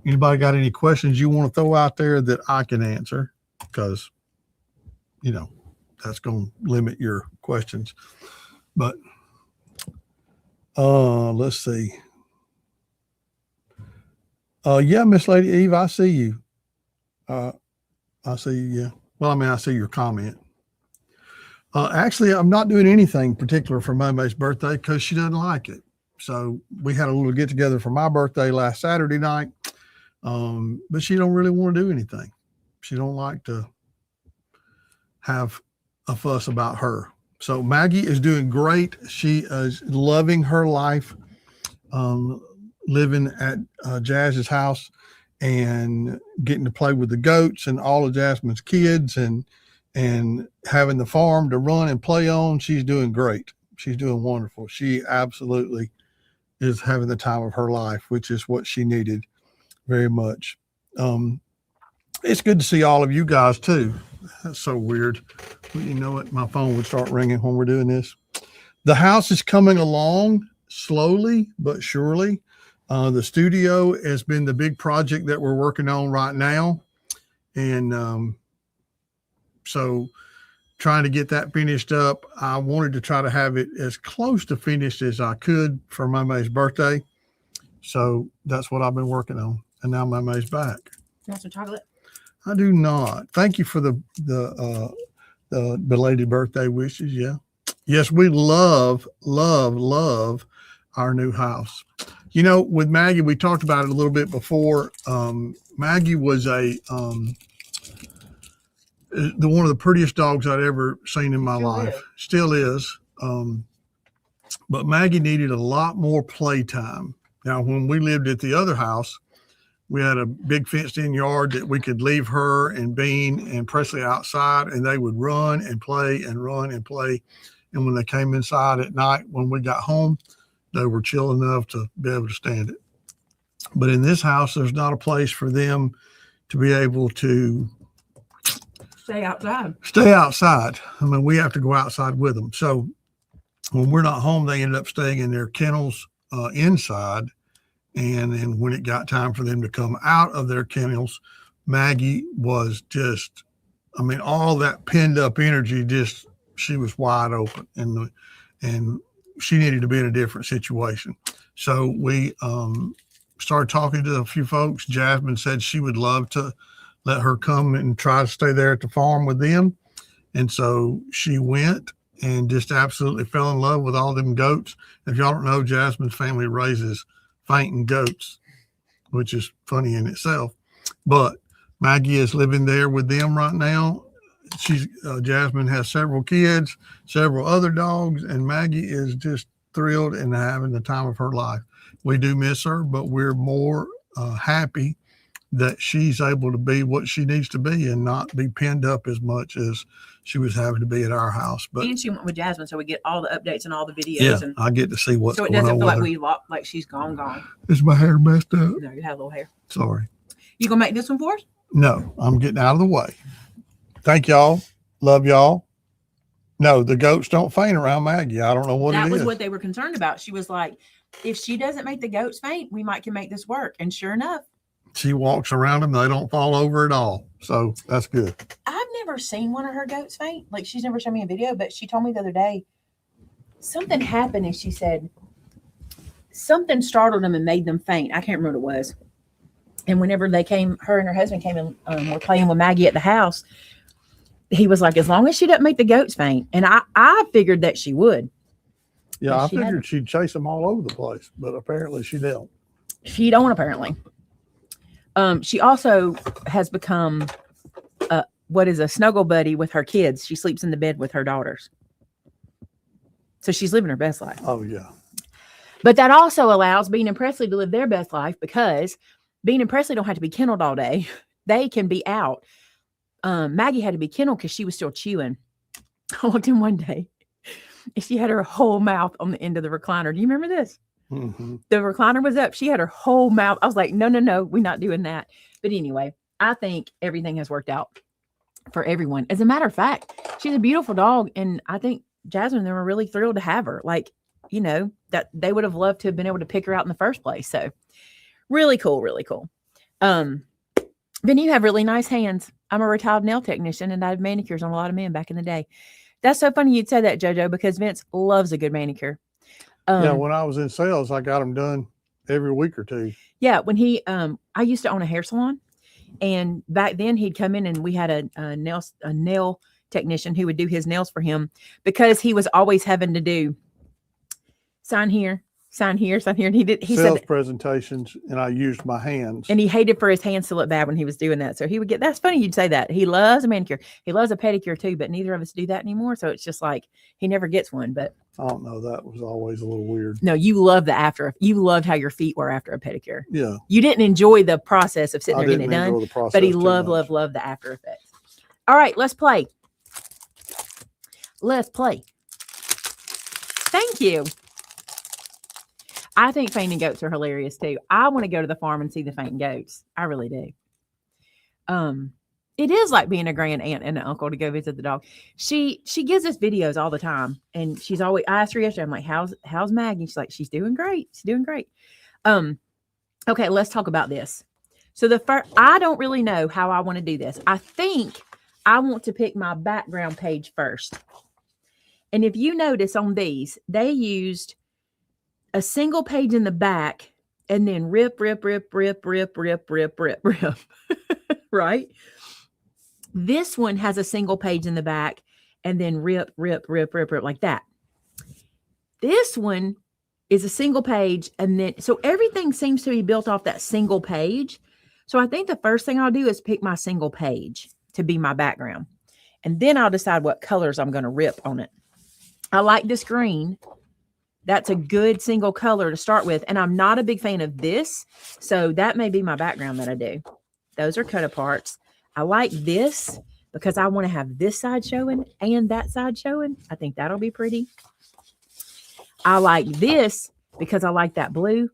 Anybody got any questions you want to throw out there that I can answer? Because, that's going to limit your questions. But let's see. Yeah, Miss Lady Eve, I see you. I see you, yeah. Well, I mean, I see your comment. Actually, I'm not doing anything particular for Maymay's birthday because she doesn't like it. So we had a little get together for my birthday last Saturday night. But she don't really want to do anything. She don't like to have a fuss about her. So Maggie is doing great. She is loving her life, living at Jazz's house and getting to play with the goats and all of Jasmine's kids and having the farm to run and play on. She's doing great. She's doing wonderful. She absolutely is having the time of her life, which is what she needed very much. It's good to see all of you guys too. That's so weird. Well, you know what? My phone would start ringing when we're doing this. The house is coming along slowly but surely. The studio has been the big project that we're working on right now. And so trying to get that finished up. I wanted to try to have it as close to finished as I could for Maymay's birthday. So that's what I've been working on. And now Maymay's back. You want some chocolate? I do not. Thank you for the belated birthday wishes. Yeah. Yes, we love our new house. With Maggie, we talked about it a little bit before. Maggie was one of the prettiest dogs I'd ever seen in my life. Still is. But Maggie needed a lot more playtime. Now, when we lived at the other house, we had a big fenced-in yard that we could leave her and Bean and Presley outside, and they would run and play and run and play. And when they came inside at night, when we got home, they were chill enough to be able to stand it. But in this house, there's not a place for them to be able to stay outside. I mean, we have to go outside with them. So when we're not home, they ended up staying in their kennels inside. And then when it got time for them to come out of their kennels, Maggie was just, I mean, all that pinned up energy, she was wide open and she needed to be in a different situation. So we started talking to a few folks. Jasmine said she would love to let her come and try to stay there at the farm with them. And so she went and just absolutely fell in love with all them goats. If y'all don't know, Jasmine's family raises fainting goats, which is funny in itself. But Maggie is living there with them right now. Jasmine has several kids, several other dogs, and Maggie is just thrilled and having the time of her life. We do miss her, but we're more happy that she's able to be what she needs to be and not be pinned up as much as she was having to be at our house. But and she went with Jasmine, so we get all the updates and all the videos. Yeah, and I get to see what's going on. So it doesn't feel like her. we like she's gone. Is my hair messed up? No, you have a little hair. Sorry. You gonna make this one for us? No, I'm getting out of the way. Thank y'all. Love y'all. No, the goats don't faint around Maggie. I don't know what it is. That was what they were concerned about. She was like, if she doesn't make the goats faint, we can make this work. And sure enough, she walks around them. They don't fall over at all. So that's good. I've never seen one of her goats faint. Like, she's never shown me a video, but she told me the other day something happened and she said something startled them and made them faint. I can't remember what it was. And whenever they came, her and her husband came and were playing with Maggie at the house, he was like, as long as she doesn't make the goats faint. And I figured that she would. Yeah, I figured she'd chase them all over the place, but apparently she don't. She don't, apparently. She also has become what is a snuggle buddy with her kids. She sleeps in the bed with her daughters. So she's living her best life. Oh, yeah. But that also allows Bean and Presley to live their best life because Bean and Presley don't have to be kenneled all day. They can be out. Maggie had to be kenneled because she was still chewing. I walked in one day and she had her whole mouth on the end of the recliner. Do you remember this? Mm-hmm. The recliner was up. She had her whole mouth. I was like, no, we're not doing that. But anyway, I think everything has worked out for everyone. As a matter of fact, she's a beautiful dog. And I think Jasmine and them were really thrilled to have her. Like, that they would have loved to have been able to pick her out in the first place. So really cool, really cool. Then you have really nice hands. I'm a retired nail technician and I had manicures on a lot of men back in the day. That's so funny you'd say that, JoJo, because Vince loves a good manicure. Yeah, when I was in sales, I got them done every week or two. Yeah, when he, I used to own a hair salon, and back then he'd come in and we had a nail technician who would do his nails for him because he was always having to do sign here, sign here, sign here. And he Sales said presentations, and I used my hands. and he hated for his hands to look bad when he was doing that. So he would get, that's funny you'd say that. He loves a manicure. He loves a pedicure too, but neither of us do that anymore. So it's just like he never gets one. But I don't know. That was always a little weird. no, you love you loved how your feet were after a pedicure. Yeah. You didn't enjoy the process of sitting there getting it done, the but he loved the after effects. All right, let's play. Let's play. Thank you. I think fainting goats are hilarious too. I want to go to the farm and see the fainting goats. I really do. It is like being a grand aunt and an uncle to go visit the dog. She gives us videos all the time, and she's always. I asked her yesterday. I'm like, "How's Maggie?" She's like, "She's doing great. She's doing great." Okay, let's talk about this. So I don't really know how I want to do this. I think I want to pick my background page first. And if you notice on these, they used a single page in the back and then rip. Right? This one has a single page in the back and then rip like that. This one is a single page, and then so everything seems to be built off that single page. So I think the first thing I'll do is pick my single page to be my background. And then I'll decide what colors I'm going to rip on it. I like this green. That's a good single color to start with. And I'm not a big fan of this. So that may be my background that I do. Those are cut aparts. I like this because I want to have this side showing and that side showing. I think that'll be pretty. I like this because I like that blue.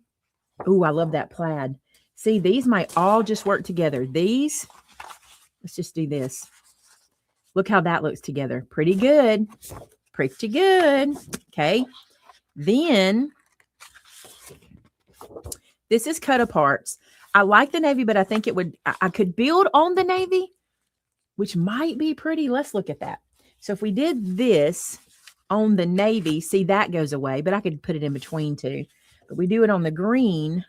Ooh, I love that plaid. See, these might all just work together. These, let's just do this. Look how that looks together. Pretty good. Pretty good. Okay. Then this is cut aparts. I like the navy, but I think I could build on the navy, which might be pretty. Let's look at that. So if we did this on the navy, see, that goes away, but I could put it in between too. But we do it on the green.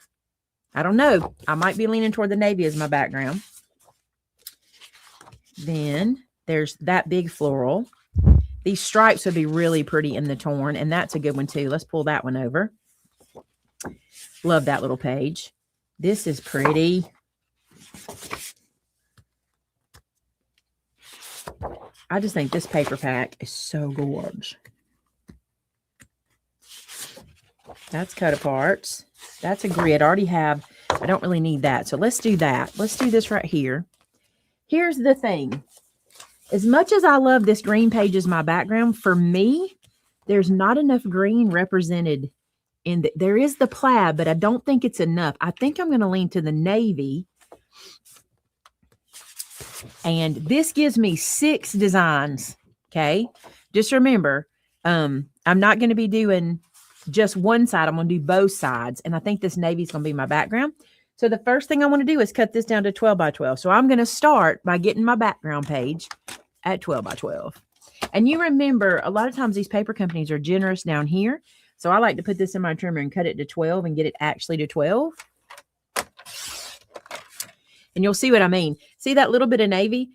I don't know. I might be leaning toward the navy as my background. Then there's that big floral. These stripes would be really pretty in the torn, and that's a good one too. Let's pull that one over. Love that little page. This is pretty. I just think this paper pack is so gorgeous. That's cut aparts. That's a grid. I already have. I don't really need that. So let's do that. Let's do this right here. Here's the thing. As much as I love this green page as my background, for me, there's not enough green represented in there is the plaid, but I don't think it's enough. I think I'm going to lean to the navy. And this gives me 6 designs. Okay. Just remember, I'm not going to be doing just one side. I'm going to do both sides. And I think this navy is going to be my background. So the first thing I want to do is cut this down to 12 by 12. So I'm going to start by getting my background page at 12 by 12. And you remember, a lot of times these paper companies are generous down here. So I like to put this in my trimmer and cut it to 12 and get it actually to 12. And you'll see what I mean. See that little bit of navy?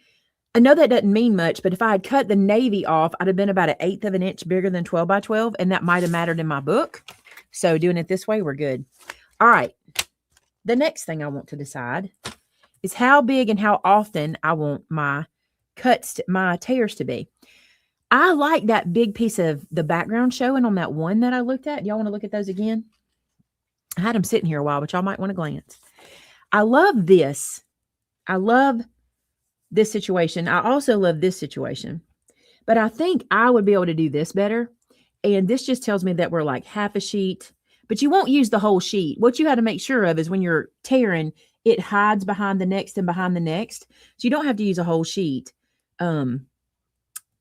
I know that doesn't mean much, but if I had cut the navy off, I'd have been about 1/8 of an inch bigger than 12 by 12. And that might have mattered in my book. So doing it this way, we're good. All right. The next thing I want to decide is how big and how often I want my cuts, my tears to be. I like that big piece of the background showing on that one that I looked at. Y'all want to look at those again? I had them sitting here a while, but y'all might want to glance. I love this. I love this situation. I also love this situation. But I think I would be able to do this better. And this just tells me that we're like half a sheet. But you won't use the whole sheet. What you had to make sure of is when you're tearing, it hides behind the next and behind the next. So you don't have to use a whole sheet.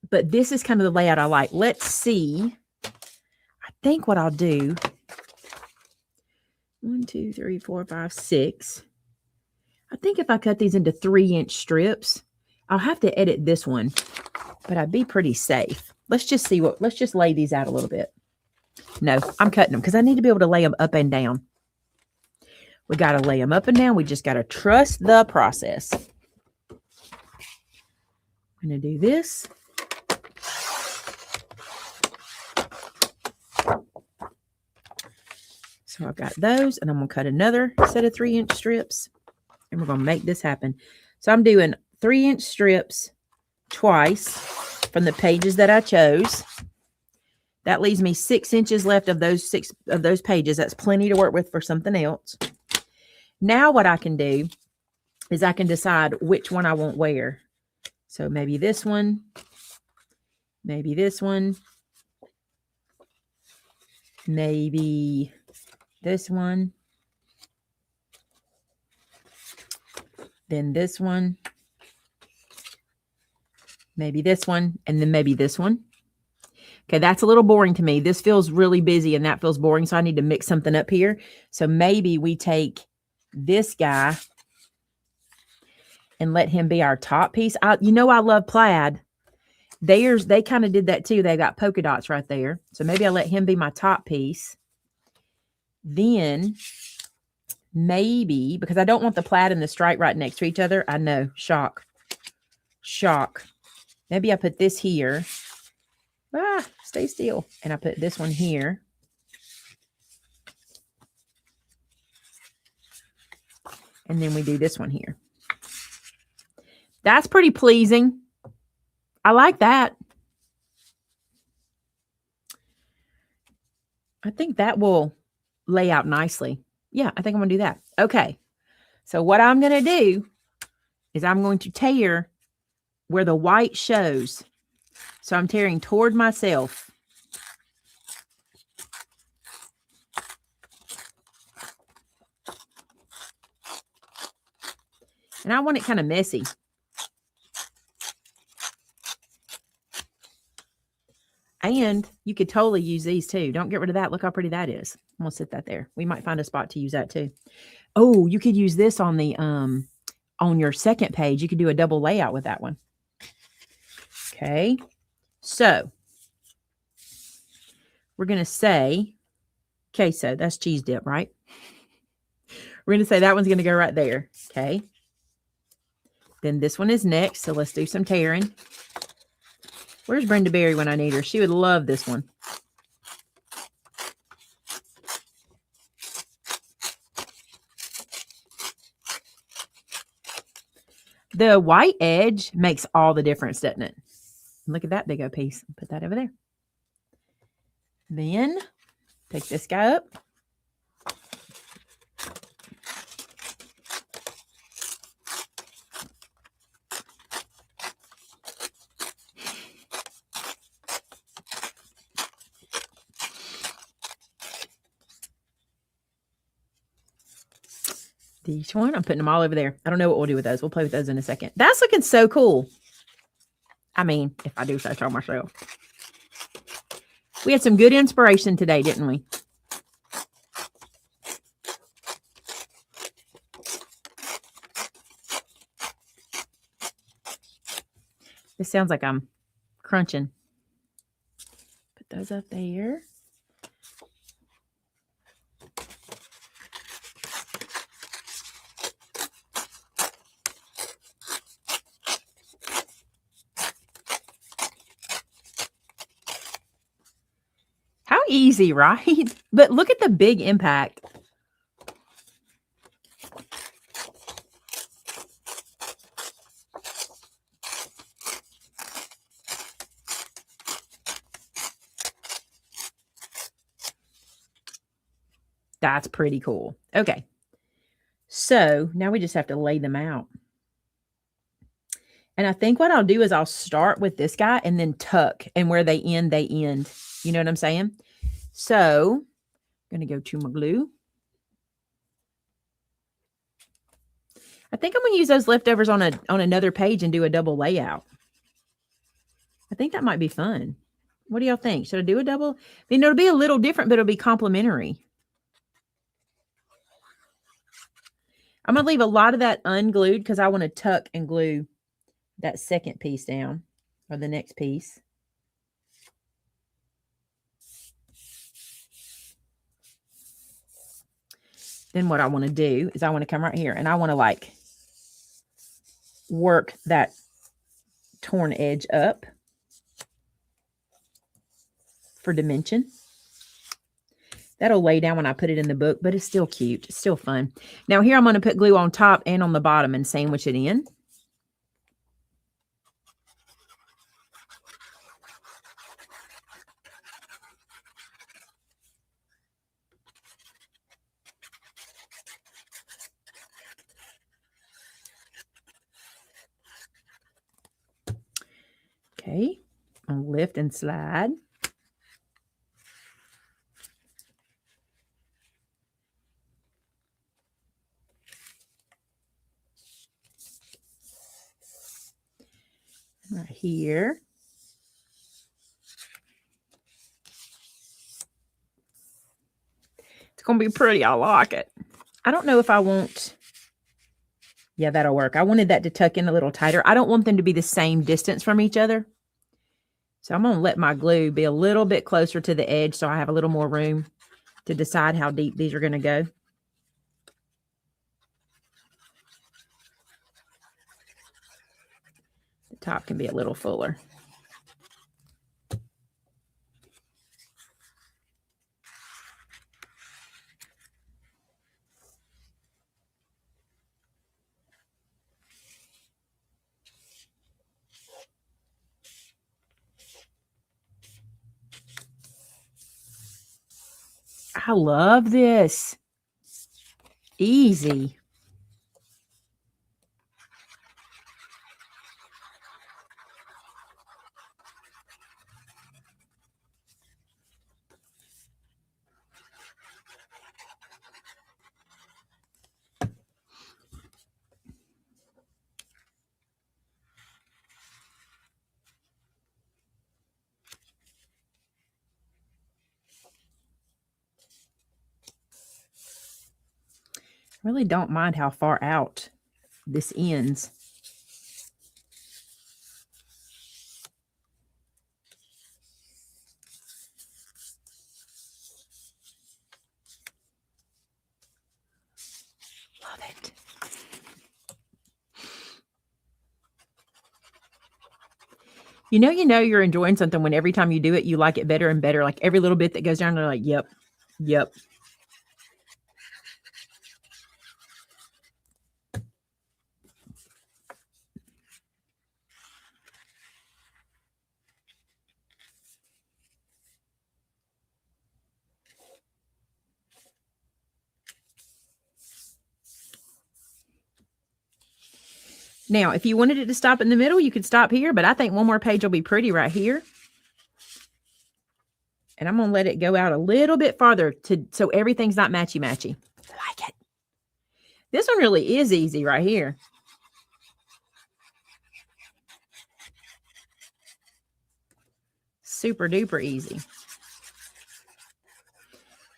But this is kind of the layout I like. Let's see. I think what I'll do. 1, 2, 3, 4, 5, 6. I think if I cut these into 3-inch strips, I'll have to edit this one, but I'd be pretty safe. Let's just see let's just lay these out a little bit. No, I'm cutting them because I need to be able to lay them up and down. We got to lay them up and down. We just got to trust the process. I'm going to do this. So I've got those, and I'm going to cut another set of 3-inch strips, and we're going to make this happen. So I'm doing 3-inch strips twice from the pages that I chose. That leaves me 6 inches left of those pages. That's plenty to work with for something else. Now what I can do is I can decide which one I want where. So maybe this one, maybe this one, maybe this one, then this one, maybe this one, and then maybe this one. Okay, that's a little boring to me. This feels really busy and that feels boring, so I need to mix something up here. So maybe we take this guy and let him be our top piece. I love plaid. They kind of did that too. They got polka dots right there. So maybe I let him be my top piece. Then maybe, because I don't want the plaid and the stripe right next to each other. I know, shock. Maybe I put this here. Stay still. And I put this one here. And then we do this one here. That's pretty pleasing. I like that. I think that will lay out nicely. Yeah, I think I'm going to do that. Okay. So what I'm going to do is I'm going to tear where the white shows. So I'm tearing toward myself. And I want it kind of messy. And you could totally use these too. Don't get rid of that. Look how pretty that is. I'm going to sit that there. We might find a spot to use that too. Oh, you could use this on the on your second page. You could do a double layout with that one. Okay. So we're going to say queso. That's cheese dip, right? We're going to say that one's going to go right there. Okay. Then this one is next. So let's do some tearing. Where's Brenda Berry when I need her? She would love this one. The white edge makes all the difference, doesn't it? Look at that big old piece. Put that over there. Then take this guy up. Each one, I'm putting them all over there. I don't know what we'll do with those. We'll play with those in a second. That's looking so cool. I mean, if I do say so myself. We had some good inspiration today, didn't we? This sounds like I'm crunching. Put those up there. How easy, right? But look at the big impact. That's pretty cool. Okay. So now we just have to lay them out. And I think what I'll do is I'll start with this guy and then tuck. And where they end, they end. You know what I'm saying? So I'm going to go to my glue. I think I'm going to use those leftovers on another page and do a double layout. I think that might be fun. What do y'all think? Should I do a double? I mean, it'll be a little different, but it'll be complementary. I'm going to leave a lot of that unglued because I want to tuck and glue that second piece down, or the next piece. Then what I want to do is I want to come right here and I want to like work that torn edge up for dimension. That'll lay down when I put it in the book, but it's still cute. It's still fun. Now here I'm going to put glue on top and on the bottom and sandwich it in. Okay, I'll lift and slide. Right here. It's going to be pretty. I like it. I don't know if I want... Yeah, that'll work. I wanted that to tuck in a little tighter. I don't want them to be the same distance from each other. So I'm going to let my glue be a little bit closer to the edge so I have a little more room to decide how deep these are going to go. The top can be a little fuller. I love this. Easy. Really don't mind how far out this ends. Love it. You know you're enjoying something when every time you do it, you like it better and better. Like every little bit that goes down, they're like, yep, yep. Now, if you wanted it to stop in the middle, you could stop here, but I think one more page will be pretty right here. And I'm going to let it go out a little bit farther so everything's not matchy-matchy. I like it. This one really is easy right here. Super duper easy.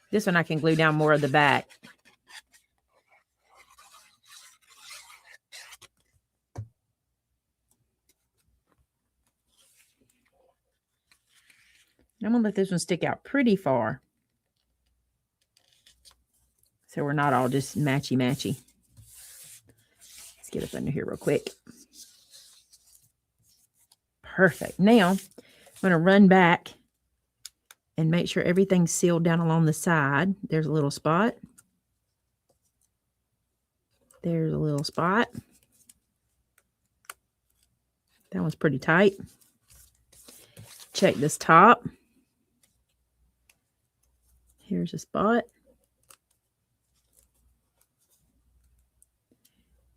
This one I can glue down more of the back. I'm going to let this one stick out pretty far, so we're not all just matchy-matchy. Let's get up under here real quick. Perfect. Now, I'm going to run back and make sure everything's sealed down along the side. There's a little spot. There's a little spot. That one's pretty tight. Check this top. Here's a spot.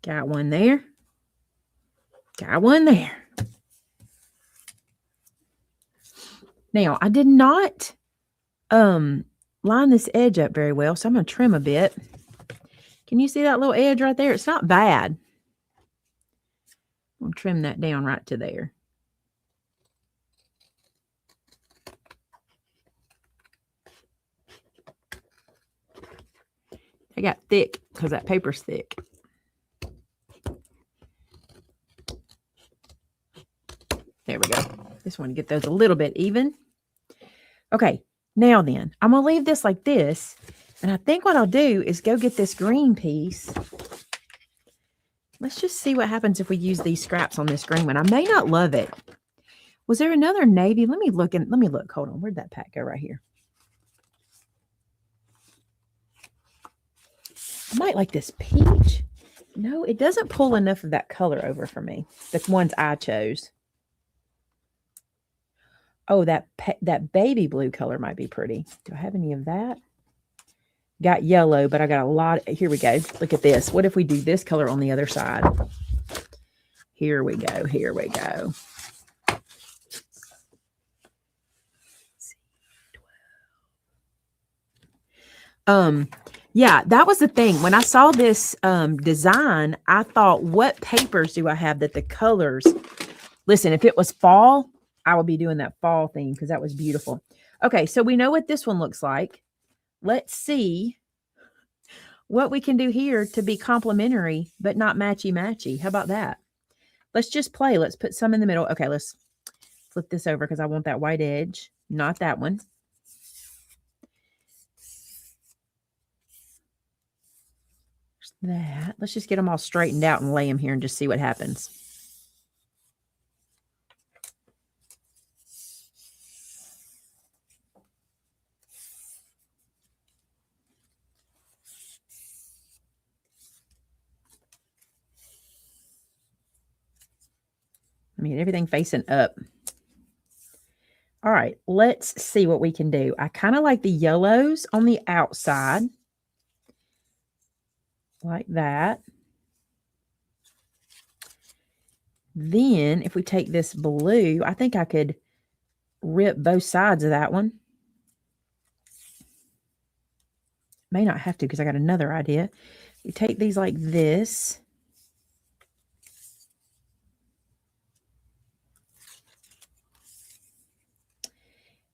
Got one there. Got one there. Now, I did not line this edge up very well, so I'm going to trim a bit. Can you see that little edge right there? It's not bad. I'm going to trim that down right to there. I got thick because that paper's thick. There we go. Just want to get those a little bit even. Okay, now then, I'm going to leave this like this. And I think what I'll do is go get this green piece. Let's just see what happens if we use these scraps on this green one. I may not love it. Was there another navy? Let me look. Hold on. Where'd that pack go? Right here. I might like this peach. No, it doesn't pull enough of that color over for me. The ones I chose. Oh, that baby blue color might be pretty. Do I have any of that? Got yellow, but I got a lot. Here we go. Look at this. What if we do this color on the other side? Here we go. Here we go. Yeah, that was the thing. When I saw this design, I thought, what papers do I have that the colors... Listen, if it was fall, I would be doing that fall theme because that was beautiful. Okay, so we know what this one looks like. Let's see what we can do here to be complementary, but not matchy-matchy. How about that? Let's just play. Let's put some in the middle. Okay, let's flip this over because I want that white edge, not that one. That. Let's just get them all straightened out and lay them here and just see what happens. I mean, everything facing up. All right, let's see what we can do. I kind of like the yellows on the outside. Like that. Then, if we take this blue, I think I could rip both sides of that one. May not have to because I got another idea. We take these like this.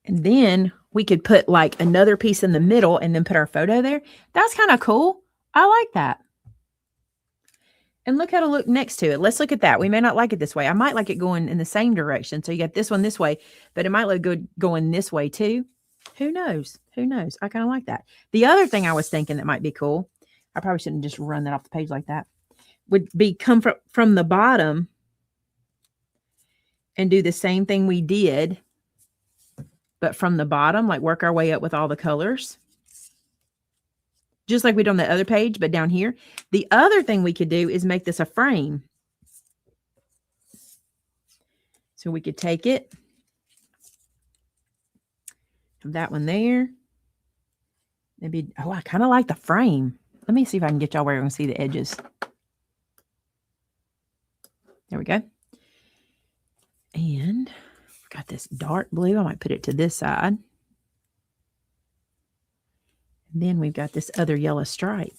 And then we could put like another piece in the middle and then put our photo there. That's kind of cool. I like that. And look how to look next to it. Let's look at that. We may not like it this way. I might like it going in the same direction. So you got this one this way, but it might look good going this way too. Who knows? Who knows? I kind of like that. The other thing I was thinking that might be cool, I probably shouldn't just run that off the page like that, would be come from the bottom and do the same thing we did, but from the bottom, like work our way up with all the colors. Just like we did on the other page, but down here. The other thing we could do is make this a frame. So we could take it. Have that one there. Maybe, oh, I kind of like the frame. Let me see if I can get y'all where you can see the edges. There we go. And got this dark blue. I might put it to this side. Then we've got this other yellow stripe.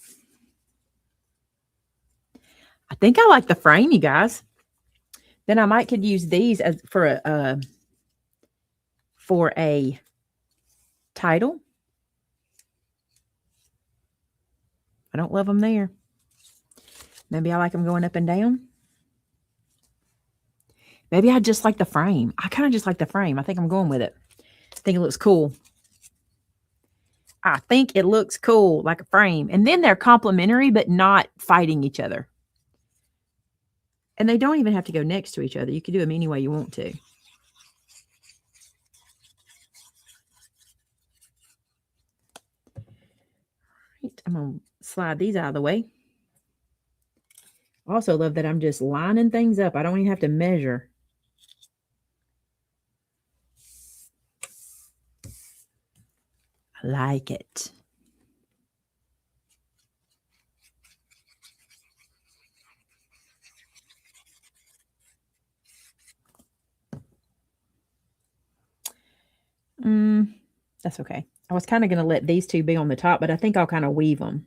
I think I like the frame, you guys. Then I might could use these as for a title. I don't love them there. Maybe I like them going up and down. Maybe I just like the frame. I kind of just like the frame. I think I'm going with it. I think it looks cool. I think it looks cool, like a frame. And then they're complementary, but not fighting each other. And they don't even have to go next to each other. You can do them any way you want to. Right, I'm going to slide these out of the way. I also love that I'm just lining things up. I don't even have to measure. I like it. That's okay. I was kind of going to let these two be on the top, but I think I'll kind of weave them.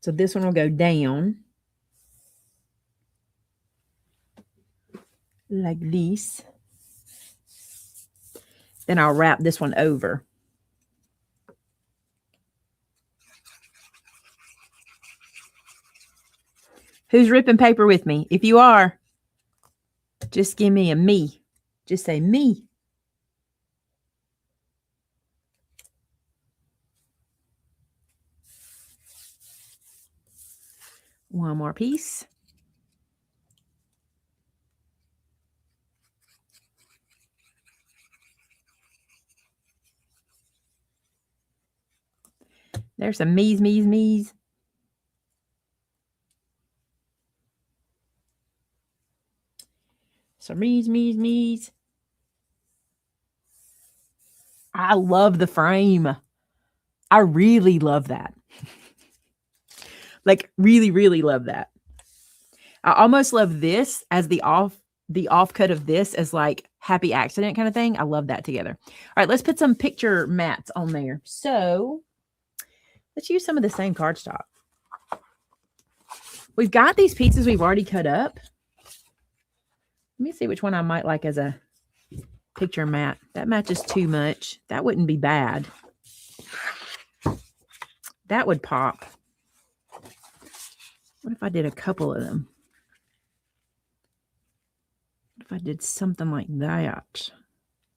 So this one will go down like this. Then I'll wrap this one over. Who's ripping paper with me? If you are, just give me a me. Just say me. One more piece. There's some me's. Some me's. I love the frame. I really love that. Like really, really love that. I almost love this as the offcut of this as like happy accident kind of thing. I love that together. All right, let's put some picture mats on there. So let's use some of the same cardstock. We've got these pieces we've already cut up. Let me see which one I might like as a picture mat. That matches too much. That wouldn't be bad. That would pop. What if I did a couple of them? What if I did something like that?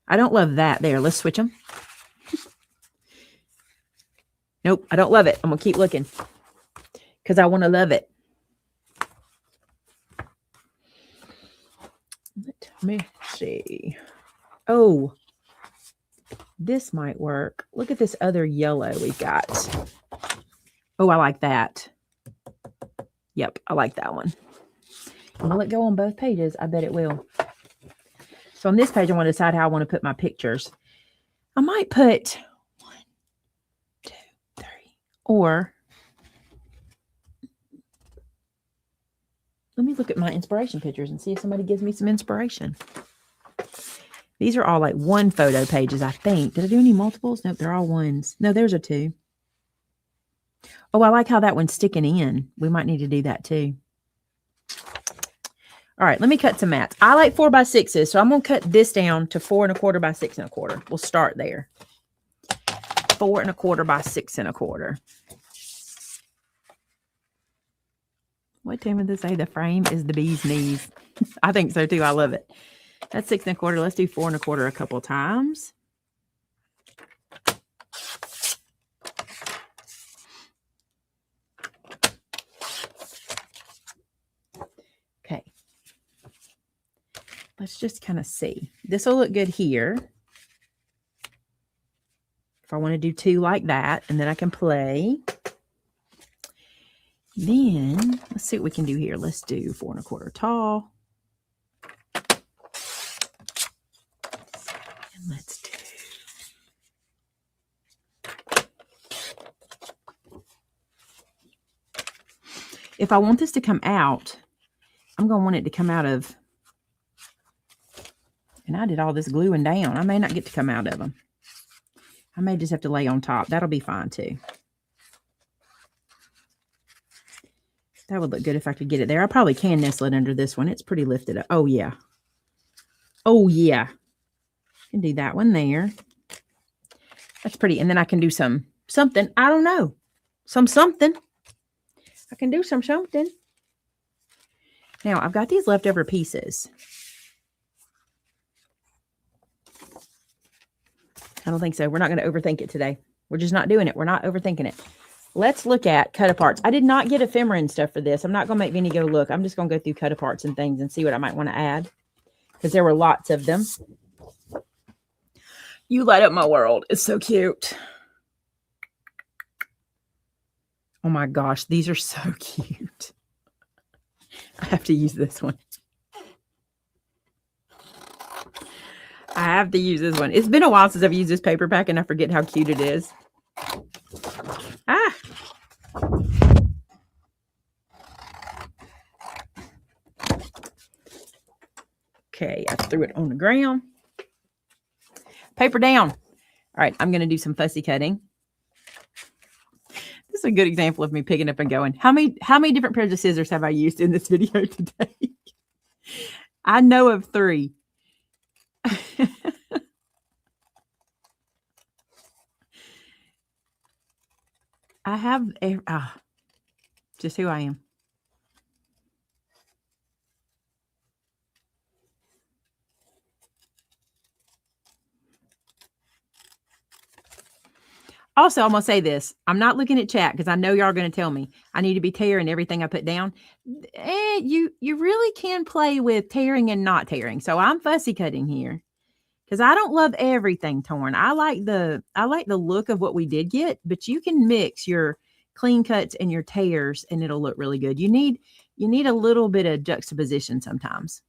I don't love that. There, let's switch them. Nope, I don't love it. I'm going to keep looking because I want to love it. Let me see. Oh, this might work. Look at this other yellow we got. Oh, I like that. Yep, I like that one. Will it go on both pages? I bet it will. So on this page, I want to decide how I want to put my pictures. I might put 1, 2, 3, or let me look at my inspiration pictures and see if somebody gives me some inspiration. These are all like one photo pages, I think. Did I do any multiples? Nope, they're all ones. No, there's a 2. Oh, I like how that one's sticking in. We might need to do that too. All right, let me cut some mats. I like 4x6s, so I'm going to cut this down to 4 1/4 by 6 1/4. We'll start there. 4 1/4 by 6 1/4. What Tim did say? The frame is the bee's knees. I think so too. I love it. That's 6 1/4. Let's do 4 1/4 a couple times. Okay. Let's just kind of see. This will look good here. If I want to do 2 like that, and then I can play. Then let's see what we can do here. Let's do 4 1/4 tall. And let's do. If I want this to come out, I'm going to want it to come out of. And I did all this gluing down. I may not get to come out of them. I may just have to lay on top. That'll be fine too. That would look good if I could get it there. I probably can nestle it under this one. It's pretty lifted up. Oh, yeah. Oh, yeah. I can do that one there. That's pretty. And then I can do something. I don't know. Something. I can do something. Now, I've got these leftover pieces. I don't think so. We're not going to overthink it today. We're just not doing it. We're not overthinking it. Let's look at cut aparts. I did not get ephemera and stuff for this. I'm not going to make Vinny go look. I'm just going to go through cut aparts and things and see what I might want to add. Because there were lots of them. You light up my world. It's so cute. Oh my gosh. These are so cute. I have to use this one. I have to use this one. It's been a while since I've used this paper pack and I forget how cute it is. Ah. Okay, I threw it on the ground. Paper down. All right, I'm going to do some fussy cutting. This is a good example of me picking up and going. How many different pairs of scissors have I used in this video today? I know of 3. I have just who I am. Also, I'm going to say this. I'm not looking at chat because I know y'all are going to tell me I need to be tearing everything I put down. You really can play with tearing and not tearing. So I'm fussy cutting here because I don't love everything torn. I like the look of what we did get, but you can mix your clean cuts and your tears and it'll look really good. You need a little bit of juxtaposition sometimes.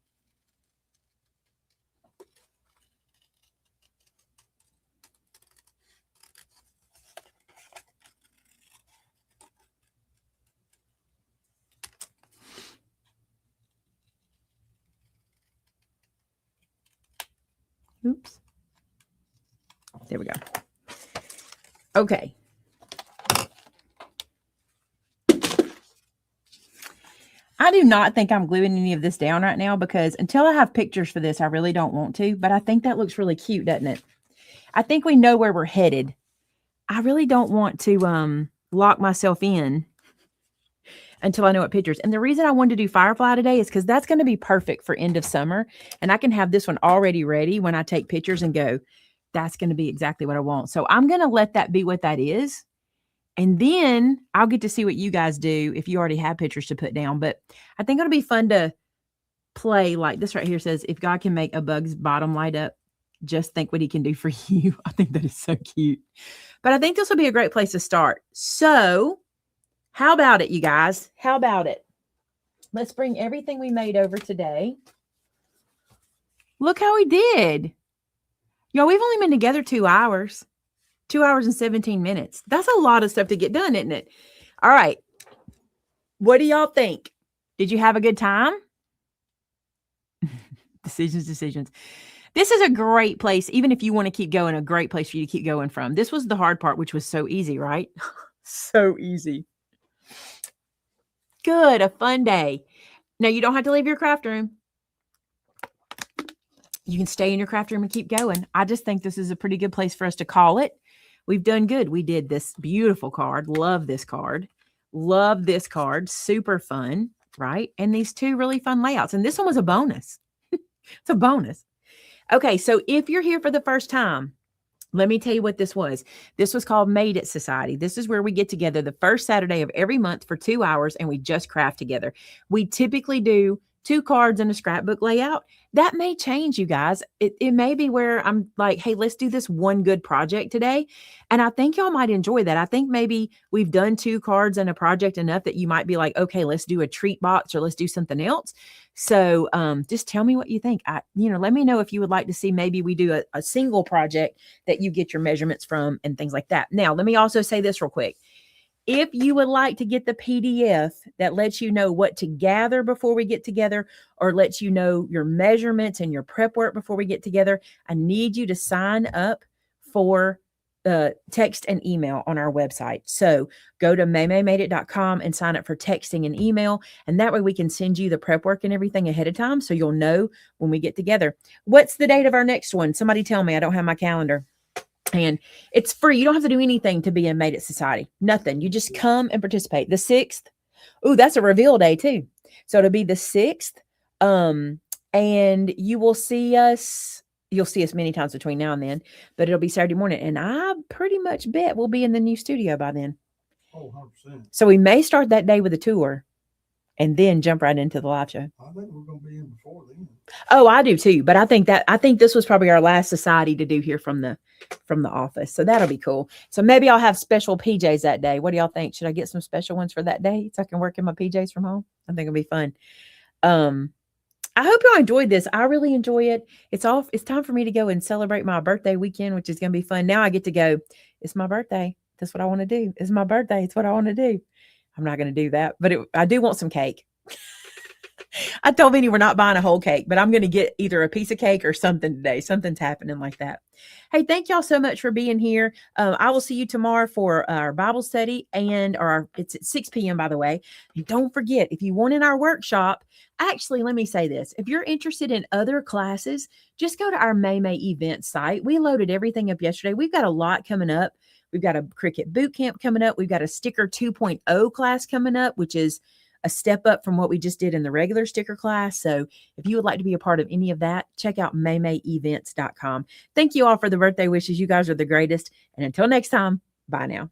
Oops. There we go. Okay. I do not think I'm gluing any of this down right now because until I have pictures for this, I really don't want to, but I think that looks really cute, doesn't it? I think we know where we're headed. I really don't want to lock myself in until I know what pictures. And the reason I wanted to do Firefly today is because that's going to be perfect for end of summer. And I can have this one already ready when I take pictures and go, that's going to be exactly what I want. So I'm going to let that be what that is. And then I'll get to see what you guys do if you already have pictures to put down. But I think it'll be fun to play like this right here says, if God can make a bug's bottom light up, just think what he can do for you. I think that is so cute. But I think this will be a great place to start. So how about it, you guys? How about it? Let's bring everything we made over today. Look how we did. Y'all, we've only been together 2 hours. 2 hours and 17 minutes. That's a lot of stuff to get done, isn't it? All right. What do y'all think? Did you have a good time? Decisions. This is a great place, even if you want to keep going, a great place for you to keep going from. This was the hard part, which was so easy, right? So easy. Good, a fun day. Now, you don't have to leave your craft room. You can stay in your craft room and keep going. I just think this is a pretty good place for us to call it. We've done good. We did this beautiful card. Love this card. Love this card. Super fun, right? And these two really fun layouts. And this one was a bonus. It's a bonus. Okay, so if you're here for the first time, let me tell you what this was. This was called Made It Society. This is where we get together the first Saturday of every month for 2 hours and we just craft together. We typically do 2 cards in a scrapbook layout. That may change, you guys. It may be where I'm like, hey, let's do this one good project today. And I think y'all might enjoy that. I think maybe we've done 2 cards in a project enough that you might be like, okay, let's do a treat box or let's do something else. So just tell me what you think. Let me know if you would like to see maybe we do a single project that you get your measurements from and things like that. Now, let me also say this real quick. If you would like to get the PDF that lets you know what to gather before we get together or lets you know your measurements and your prep work before we get together, I need you to sign up for the text and email on our website. So go to maymaymadeit.com and sign up for texting and email. And that way we can send you the prep work and everything ahead of time so you'll know when we get together. What's the date of our next one? Somebody tell me. I don't have my calendar. And it's free. You don't have to do anything to be in Made It Society. Nothing. You just come and participate. The 6th. Oh, that's a reveal day too. So it'll be the 6th. And you will see us. You'll see us many times between now and then, but it'll be Saturday morning. And I pretty much bet we'll be in the new studio by then. Oh, 100%. So we may start that day with a tour and then jump right into the live show. I think we're going to be in before then. Oh, I do too. But I think this was probably our last society to do here from the office. So that'll be cool. So maybe I'll have special PJs that day. What do y'all think? Should I get some special ones for that day so I can work in my PJs from home? I think it'll be fun. I hope y'all enjoyed this. I really enjoy it. It's time for me to go and celebrate my birthday weekend, which is going to be fun. Now I get to go. It's my birthday. That's what I want to do. It's my birthday. It's what I want to do. I'm not going to do that, but I do want some cake. I told Vinny we're not buying a whole cake, but I'm going to get either a piece of cake or something today. Something's happening like that. Hey, thank y'all so much for being here. I will see you tomorrow for our Bible study it's at 6 p.m. by the way. And don't forget, if you want in our workshop, actually, let me say this. If you're interested in other classes, just go to our Maymay event site. We loaded everything up yesterday. We've got a lot coming up. We've got a Cricut boot camp coming up. We've got a sticker 2.0 class coming up, which is a step up from what we just did in the regular sticker class. So if you would like to be a part of any of that, check out maymayevents.com. Thank you all for the birthday wishes. You guys are the greatest. And until next time, Bye now.